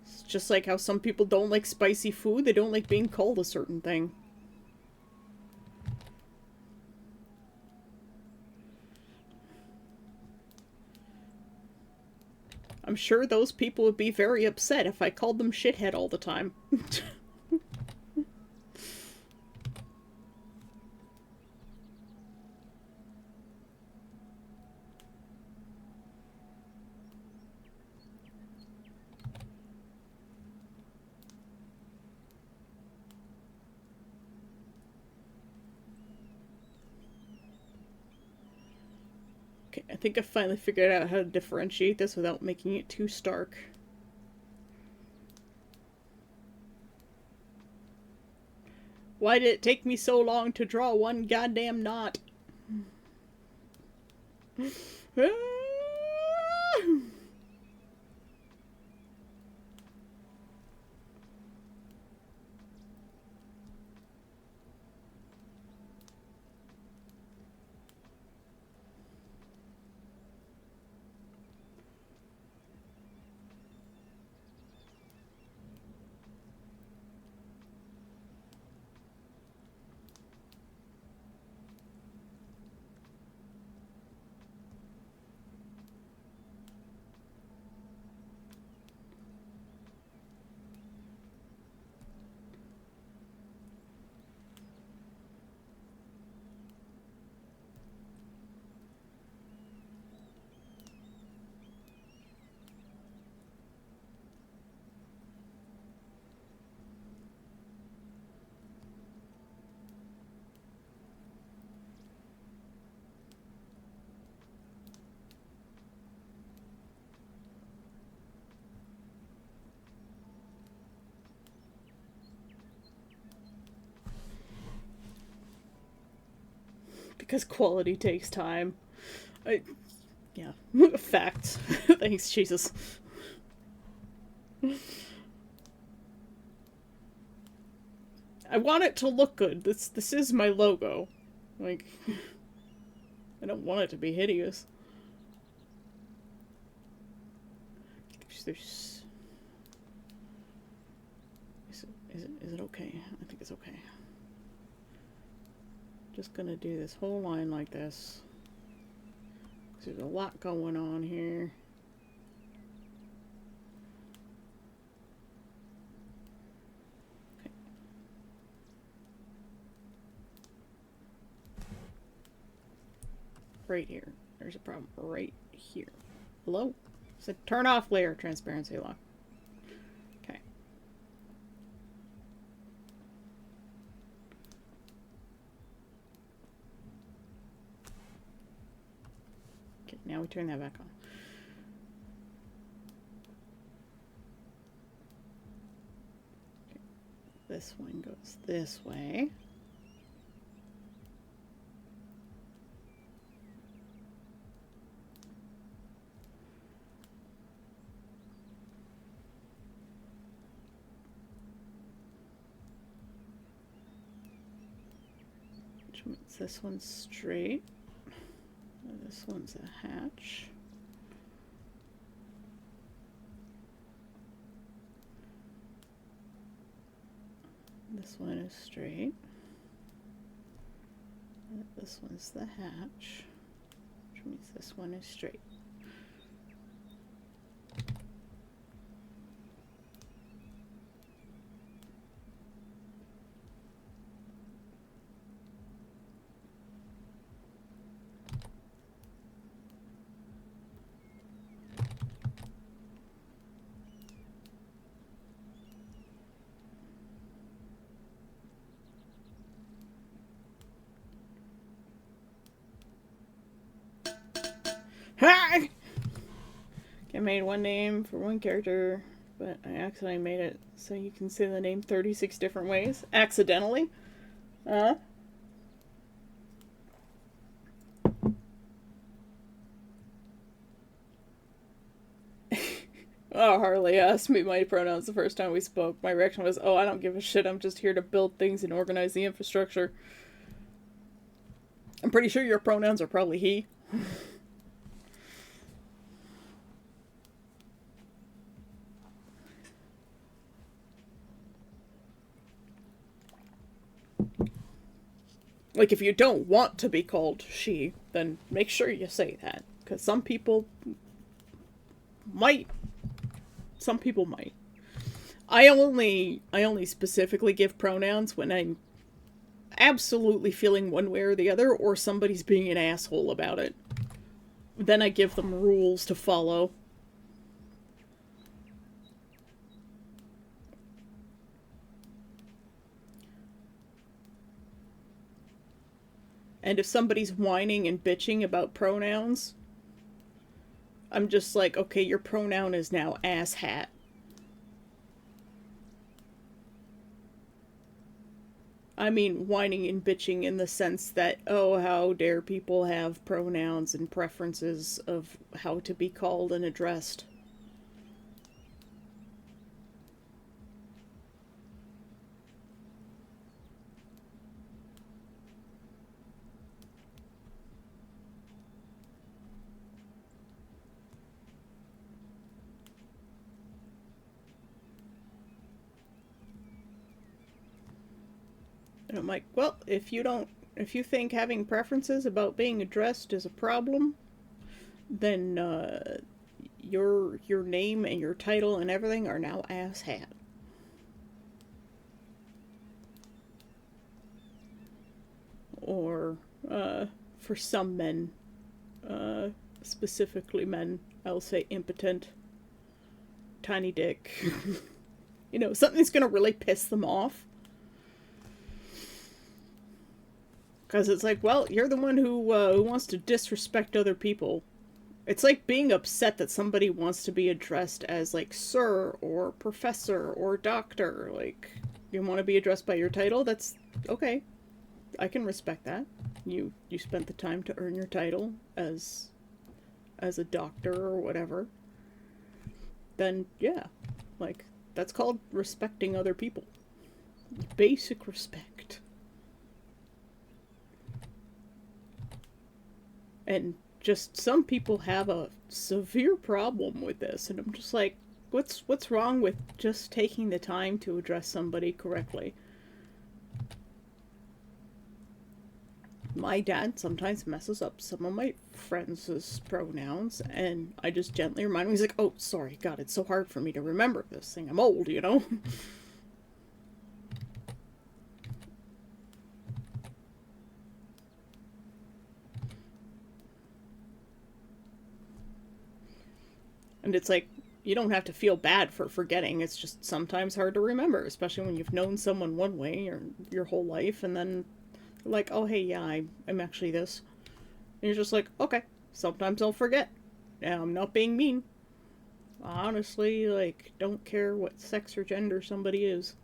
It's just like how some people don't like spicy food, they don't like being called a certain thing. I'm sure those people would be very upset if I called them shithead all the time. Okay, I think I finally figured out how to differentiate this without making it too stark. Why did it take me so long to draw one goddamn knot? Because quality takes time. Yeah. Fact. Thanks, Jesus. I want it to look good. This is my logo. Like, I don't want it to be hideous. There's... Is it okay? I think it's okay. Just gonna do this whole line like this. There's a lot going on here. Okay. Right here. There's a problem right here. Hello? So turn off layer transparency lock. Okay. Okay, now we turn that back on. Okay. This one goes this way. Which means this one's straight. This one's a hatch. This one is straight. This one's the hatch, which means this one is straight. Hi! I made one name for one character, but I accidentally made it so you can say the name 36 different ways. Accidentally? Oh, Harley asked me my pronouns the first time we spoke. My reaction was, oh, I don't give a shit. I'm just here to build things and organize the infrastructure. I'm pretty sure your pronouns are probably he. Like, if you don't want to be called she, then make sure you say that. Because some people might. Some people might. I only specifically give pronouns when I'm absolutely feeling one way or the other, or somebody's being an asshole about it. Then I give them rules to follow. And if somebody's whining and bitching about pronouns, I'm just like, okay, your pronoun is now asshat. I mean, whining and bitching in the sense that, oh, how dare people have pronouns and preferences of how to be called and addressed. And I'm like, well, if you think having preferences about being addressed is a problem, then your name and your title and everything are now asshat. Or for some men, specifically men, I'll say impotent, tiny dick. You know, something's gonna really piss them off. Because it's like, well, you're the one who wants to disrespect other people. It's like being upset that somebody wants to be addressed as, like, sir, or professor, or doctor. Like, you want to be addressed by your title? That's okay. I can respect that. You spent the time to earn your title as a doctor or whatever. Then, yeah. Like, that's called respecting other people. Basic respect. And just some people have a severe problem with this, and I'm just like, what's wrong with just taking the time to address somebody correctly? My dad sometimes messes up some of my friends' pronouns, and I just gently remind him. He's like, oh, sorry, God, it's so hard for me to remember this thing. I'm old, you know? And it's like, you don't have to feel bad for forgetting. It's just sometimes hard to remember, especially when you've known someone one way your whole life, and then they're like, oh, hey, yeah, I'm actually this. And you're just like, okay, sometimes I'll forget. And I'm not being mean. Honestly, like, don't care what sex or gender somebody is.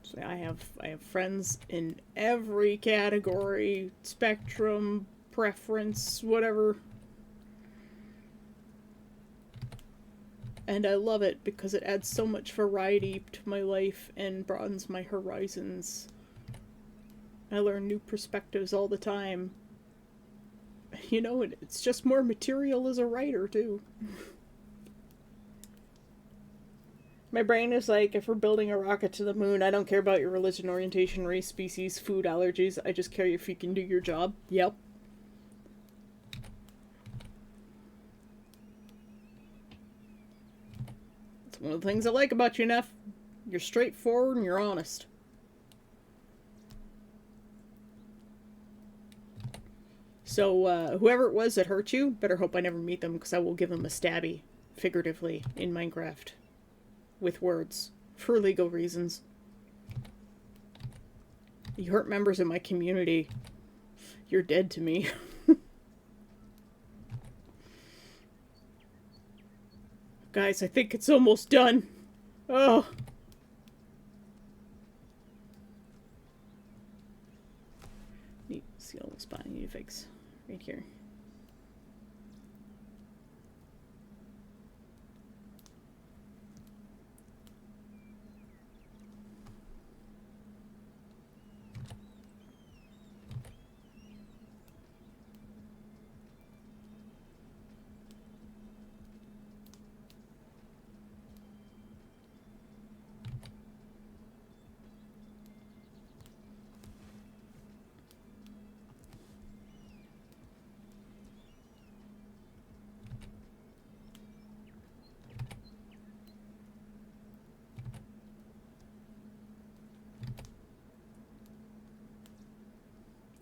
So I have friends in every category, spectrum, preference, whatever. And I love it because it adds so much variety to my life and broadens my horizons. I learn new perspectives all the time. You know, it's just more material as a writer, too. My brain is like, if we're building a rocket to the moon, I don't care about your religion, orientation, race, species, food, allergies. I just care if you can do your job. Yep. It's one of the things I like about you, Neff. You're straightforward and you're honest. So, whoever it was that hurt you, better hope I never meet them, because I will give them a stabby, figuratively, in Minecraft. With words. For legal reasons. You hurt members of my community. You're dead to me. Guys, I think it's almost done. Oh. Need to see all the spot I need to fix. Right here.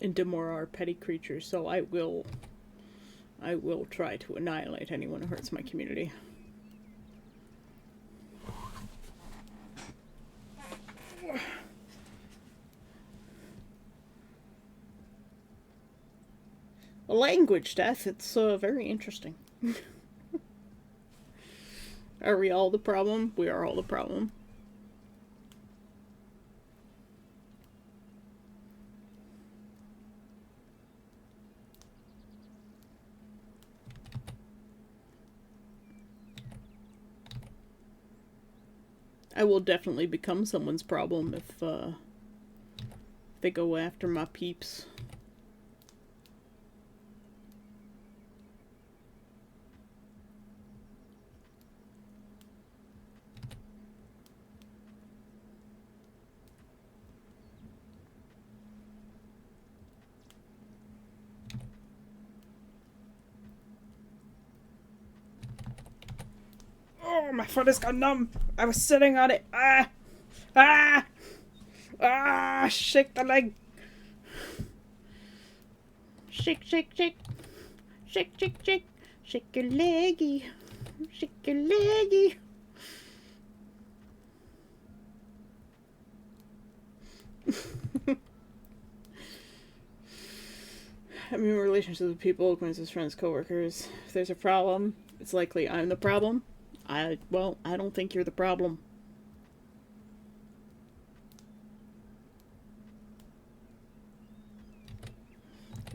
And Demora are petty creatures, so I will try to annihilate anyone who hurts my community. a language death. It's very interesting. Are we all the problem? We are all the problem. I will definitely become someone's problem if they go after my peeps. Oh, my foot has gone numb. I was sitting on it. Ah! Ah! Ah! Shake the leg. Shake, shake, shake. Shake, shake, shake. Shake your leggy. Shake your leggy. I mean, relationships with people, acquaintances, friends, coworkers. If there's a problem, it's likely I'm the problem. I don't think you're the problem.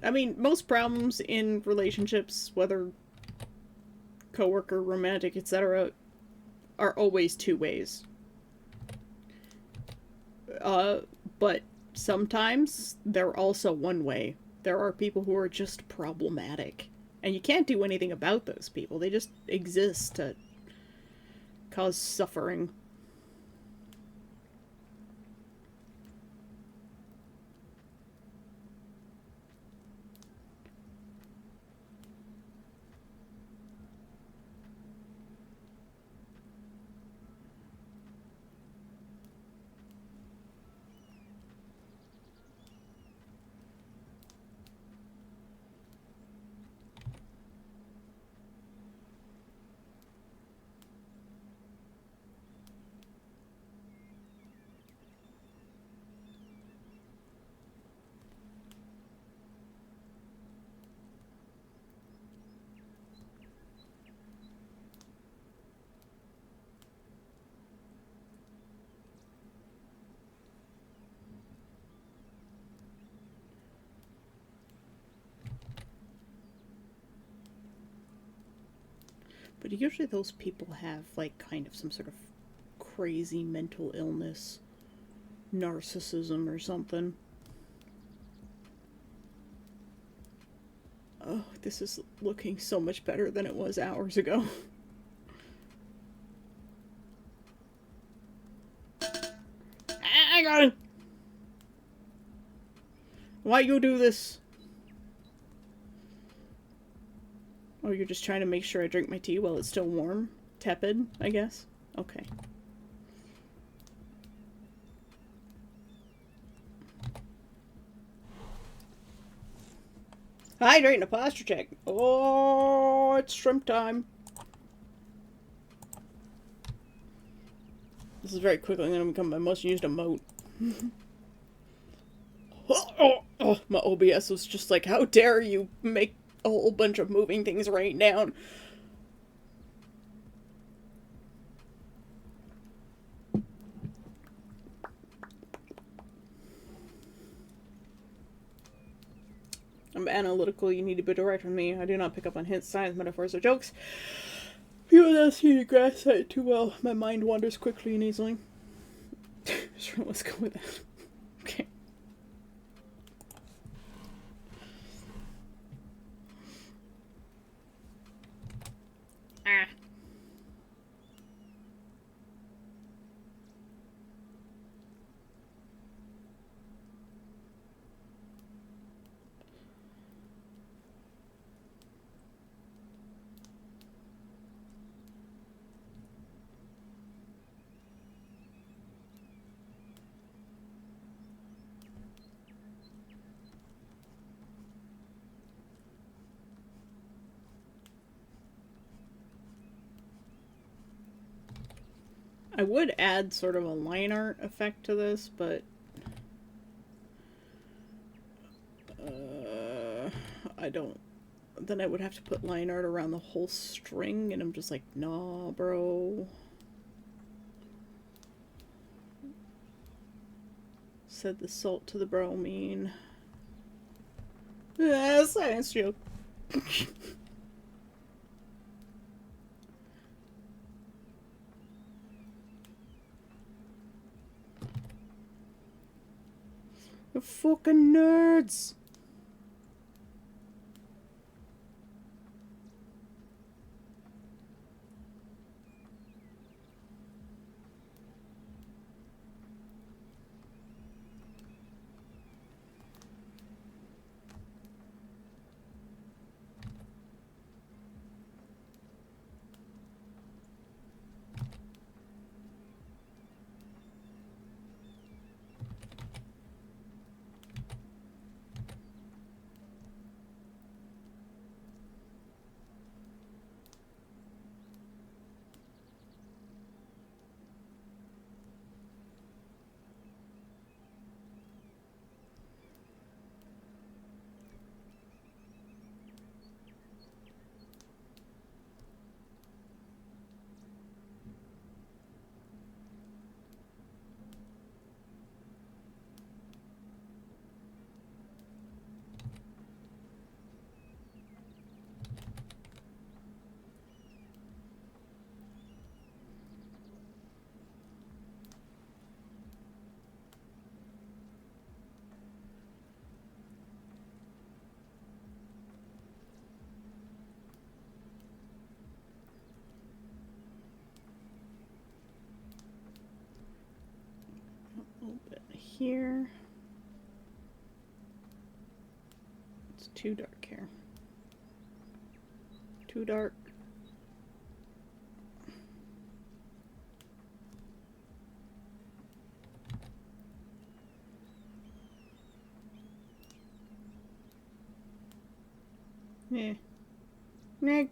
I mean, most problems in relationships, whether coworker, romantic, etc., are always two ways. But sometimes they're also one way. There are people who are just problematic. And you can't do anything about those people. They just exist to cause suffering. But usually those people have, like, kind of some sort of crazy mental illness, narcissism or something. Oh, this is looking so much better than it was hours ago. Hang on! Why you do this? Oh, you're just trying to make sure I drink my tea while it's still warm? Tepid, I guess? Okay. Hydrate and a posture check. Oh, it's shrimp time. This is very quickly going to become my most used emote. Oh, my OBS was just like, how dare you make a whole bunch of moving things rain down. I'm analytical, you need to be direct with me. I do not pick up on hints, signs, metaphors, or jokes. People don't see the grass side too well. My mind wanders quickly and easily. Sure, let's go with that. Okay. Ah. I would add sort of a line art effect to this, but I don't. Then I would have to put line art around the whole string, and I'm just like, nah, bro. Said the salt to the bromine. Science joke. You fucking nerds. A little bit here. It's too dark here. Too dark. Yeah. Nick.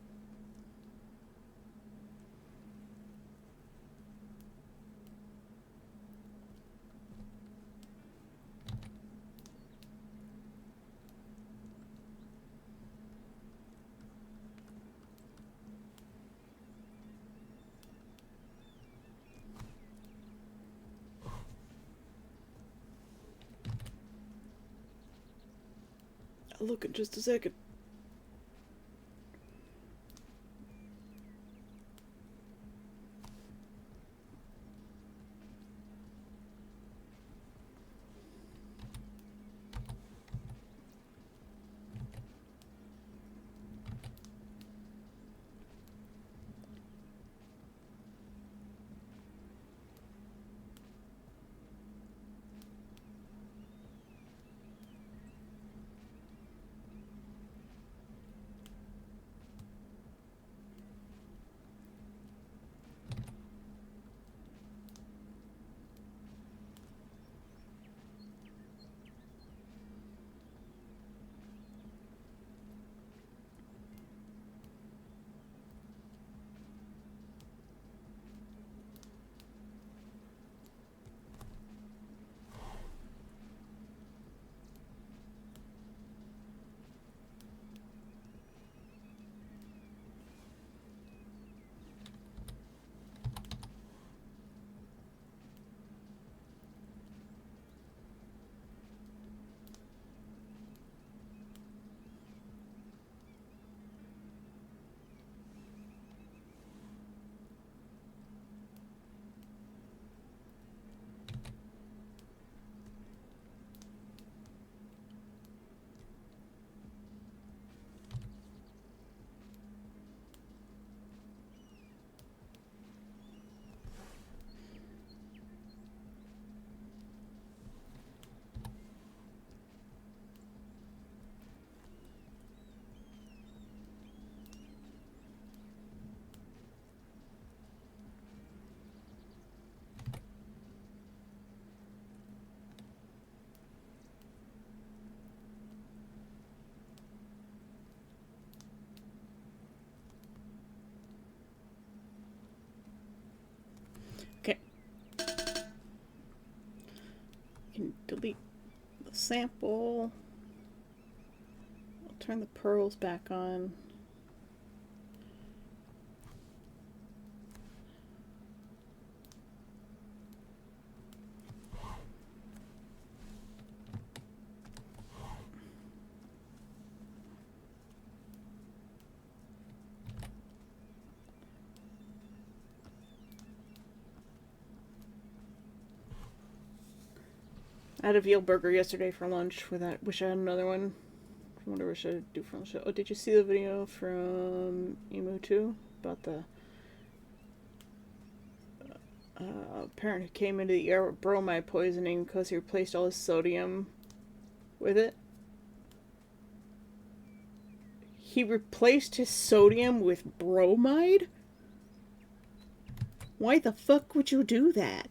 I'll look in just a second. Okay. You can delete the sample. I'll turn the pearls back on. I had a veal burger yesterday for lunch. With that, wish I had another one. I wonder what I should do for lunch. Oh, did you see the video from Emu2 about the parent who came into the ER with bromide poisoning because he replaced all his sodium with it? He replaced his sodium with bromide? Why the fuck would you do that?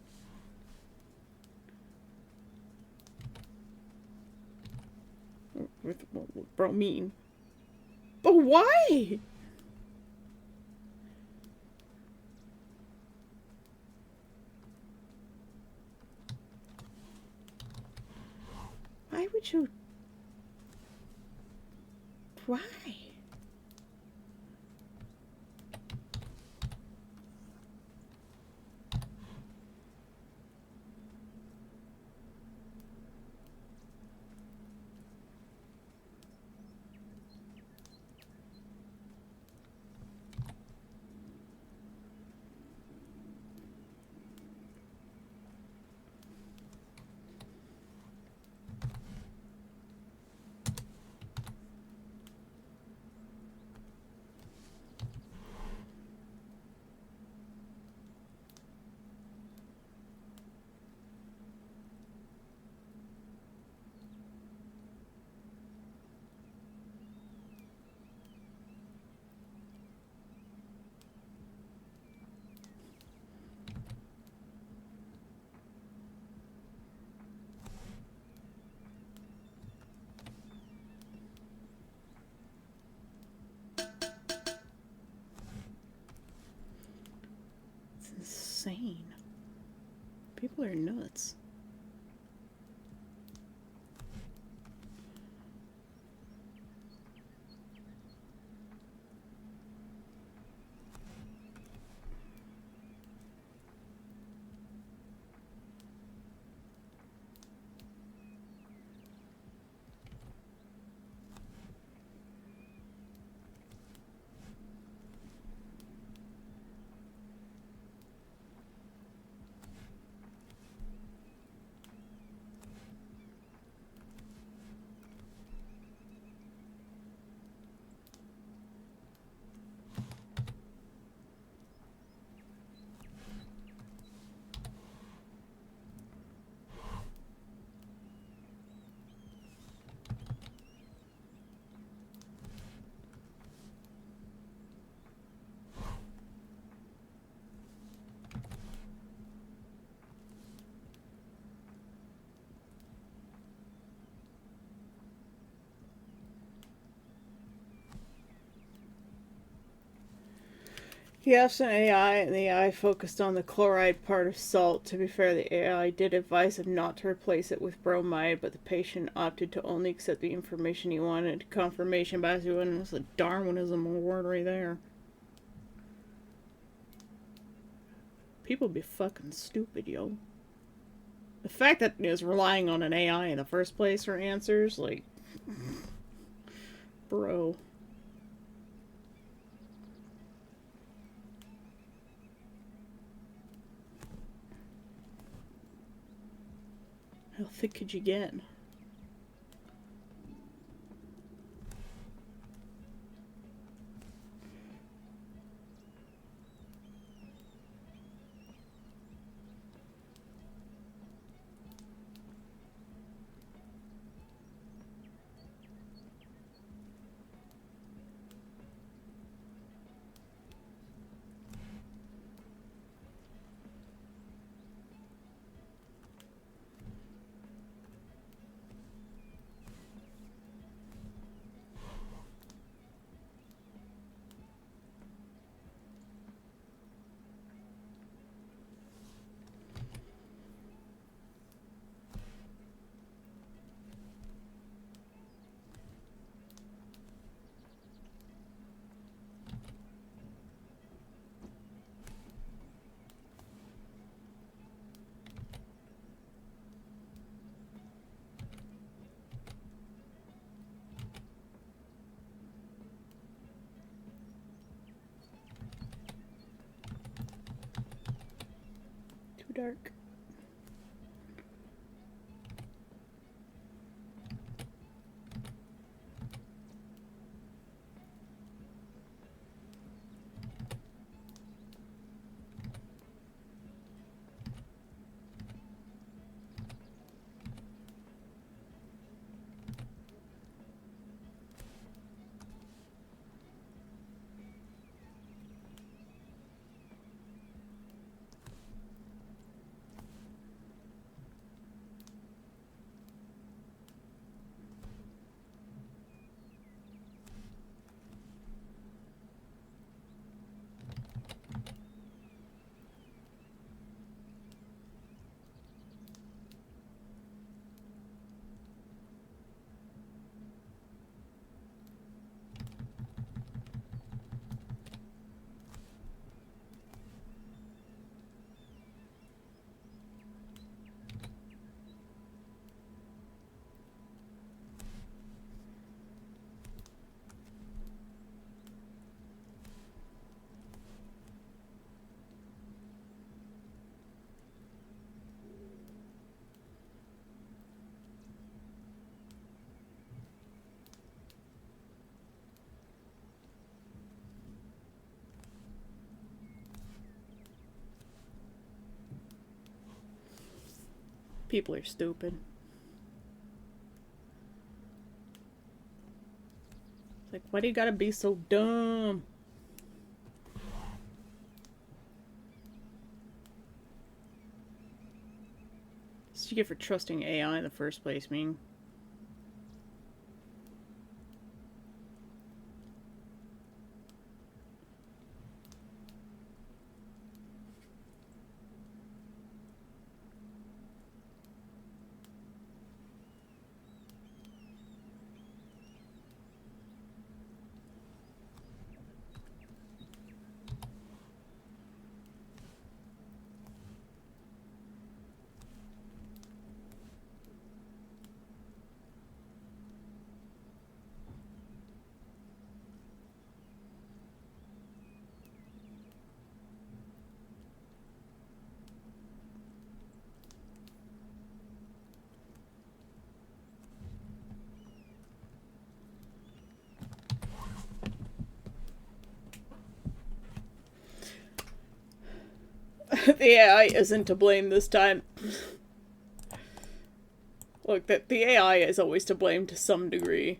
With bromine. But why? Why would you? Why? Insane. People are nuts. He asked an AI, and the AI focused on the chloride part of salt. To be fair, the AI did advise him not to replace it with bromide, but the patient opted to only accept the information he wanted. Confirmation bias, it's a Darwinism award right there. People be fucking stupid, yo. The fact that he was relying on an AI in the first place for answers, like... Bro. How thick could you get? too dark. People are stupid. It's like, why do you gotta be so dumb? What did you get for trusting AI in the first place, Ming? The AI isn't to blame this time. Look, the AI is always to blame to some degree.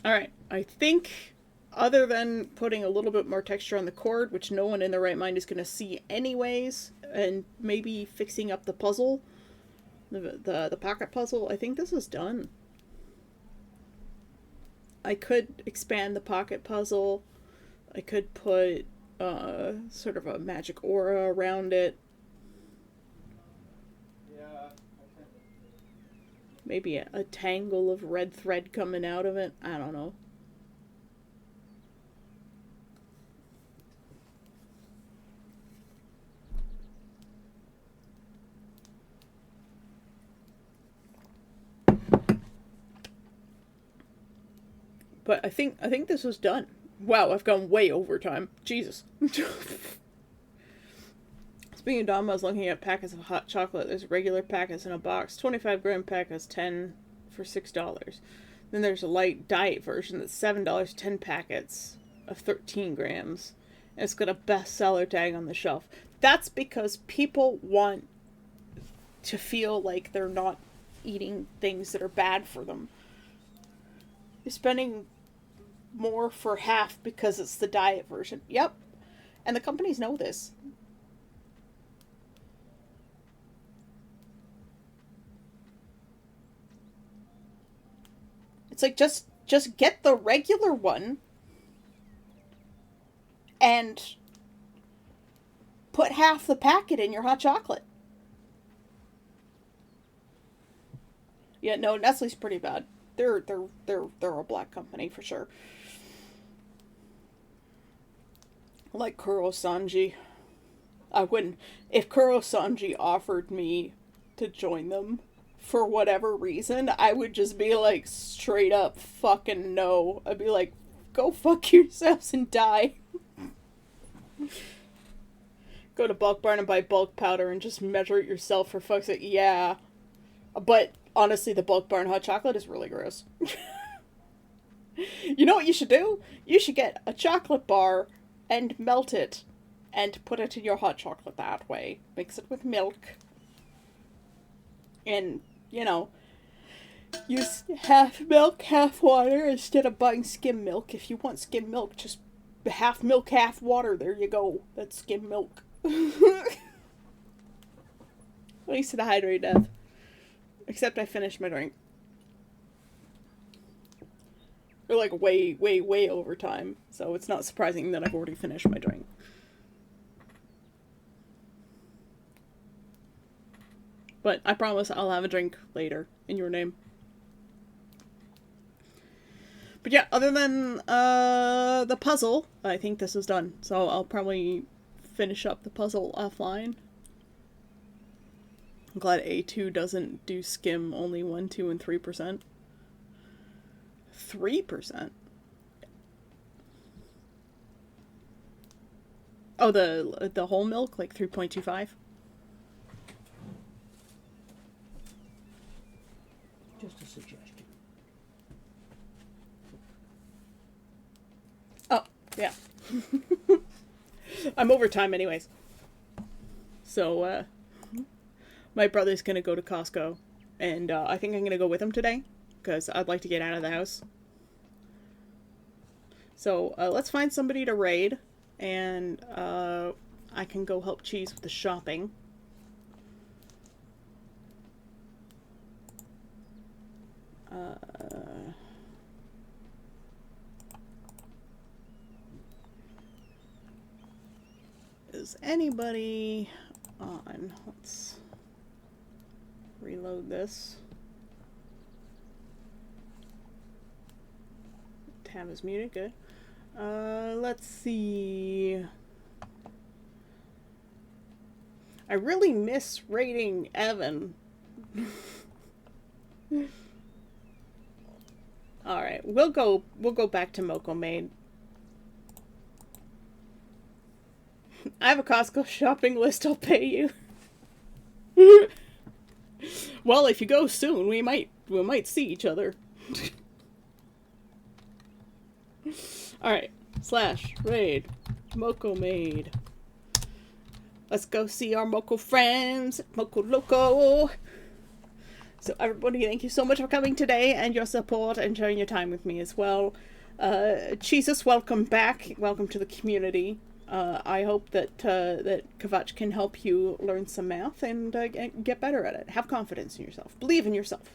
Alright, I think, other than putting a little bit more texture on the cord, which no one in their right mind is going to see anyways, and maybe fixing up the puzzle, the pocket puzzle, I think this is done. I could expand the pocket puzzle. I could put sort of a magic aura around it. Maybe a tangle of red thread coming out of it. I don't know. But I think this was done. Wow, I've gone way over time. Jesus. Speaking of Dom, I was looking at packets of hot chocolate. There's regular packets in a box. 25-gram pack is 10 for $6. Then there's a light diet version that's $7, 10 packets of 13 grams. And it's got a bestseller tag on the shelf. That's because people want to feel like they're not eating things that are bad for them. You're spending more for half because it's the diet version. Yep. And the companies know this. It's like, just get the regular one and put half the packet in your hot chocolate. Yeah, no, Nestle's pretty bad. They're a black company for sure. Like Kurosanji. I wouldn't. If Kurosanji offered me to join them for whatever reason, I would just be like, straight up fucking no. I'd be like, go fuck yourselves and die. Go to Bulk Barn and buy bulk powder and just measure it yourself for fuck's sake. Yeah. But honestly, the Bulk Barn hot chocolate is really gross. You know what you should do? You should get a chocolate bar and melt it and put it in your hot chocolate that way. Mix it with milk. And, you know, use half milk, half water instead of buying skim milk. If you want skim milk, just half milk, half water. There you go. That's skim milk. At least to hydrate death. Except I finished my drink. Or like way, way, way over time. So it's not surprising that I've already finished my drink. But I promise I'll have a drink later in your name. But yeah, other than the puzzle, I think this is done. So I'll probably finish up the puzzle offline. I'm glad A2 doesn't do skim only 1, 2, and 3%. 3%? Oh, the whole milk, like 3.25? Just a suggestion. Oh, yeah. I'm over time anyways. So, my brother's gonna go to Costco, and I think I'm gonna go with him today, because I'd like to get out of the house. So, let's find somebody to raid, and I can go help Cheese with the shopping. Is anybody on? Let's reload this. Tab is muted, good. Let's see. I really miss raiding Evan. Alright, we'll go back to Moko Maid. I have a Costco shopping list, I'll pay you. Well, if you go soon, we might see each other. Alright, /raid Moko Maid. Let's go see our Moko friends, Moko Loco. So everybody, thank you so much for coming today and your support and sharing your time with me as well. Jesus, welcome back. Welcome to the community. I hope that that Kvatch can help you learn some math and get better at it. Have confidence in yourself. Believe in yourself.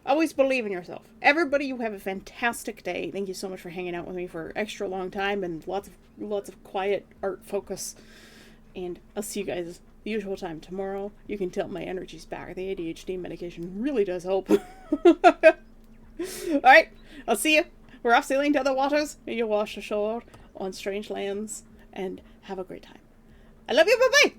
Always believe in yourself. Everybody, you have a fantastic day. Thank you so much for hanging out with me for extra long time and lots of quiet art focus. And I'll see you guys the usual time tomorrow. You can tell my energy's back. The ADHD medication really does help. Alright, I'll see you. We're off sailing to other waters. May you wash ashore on strange lands and have a great time. I love you. Bye-bye.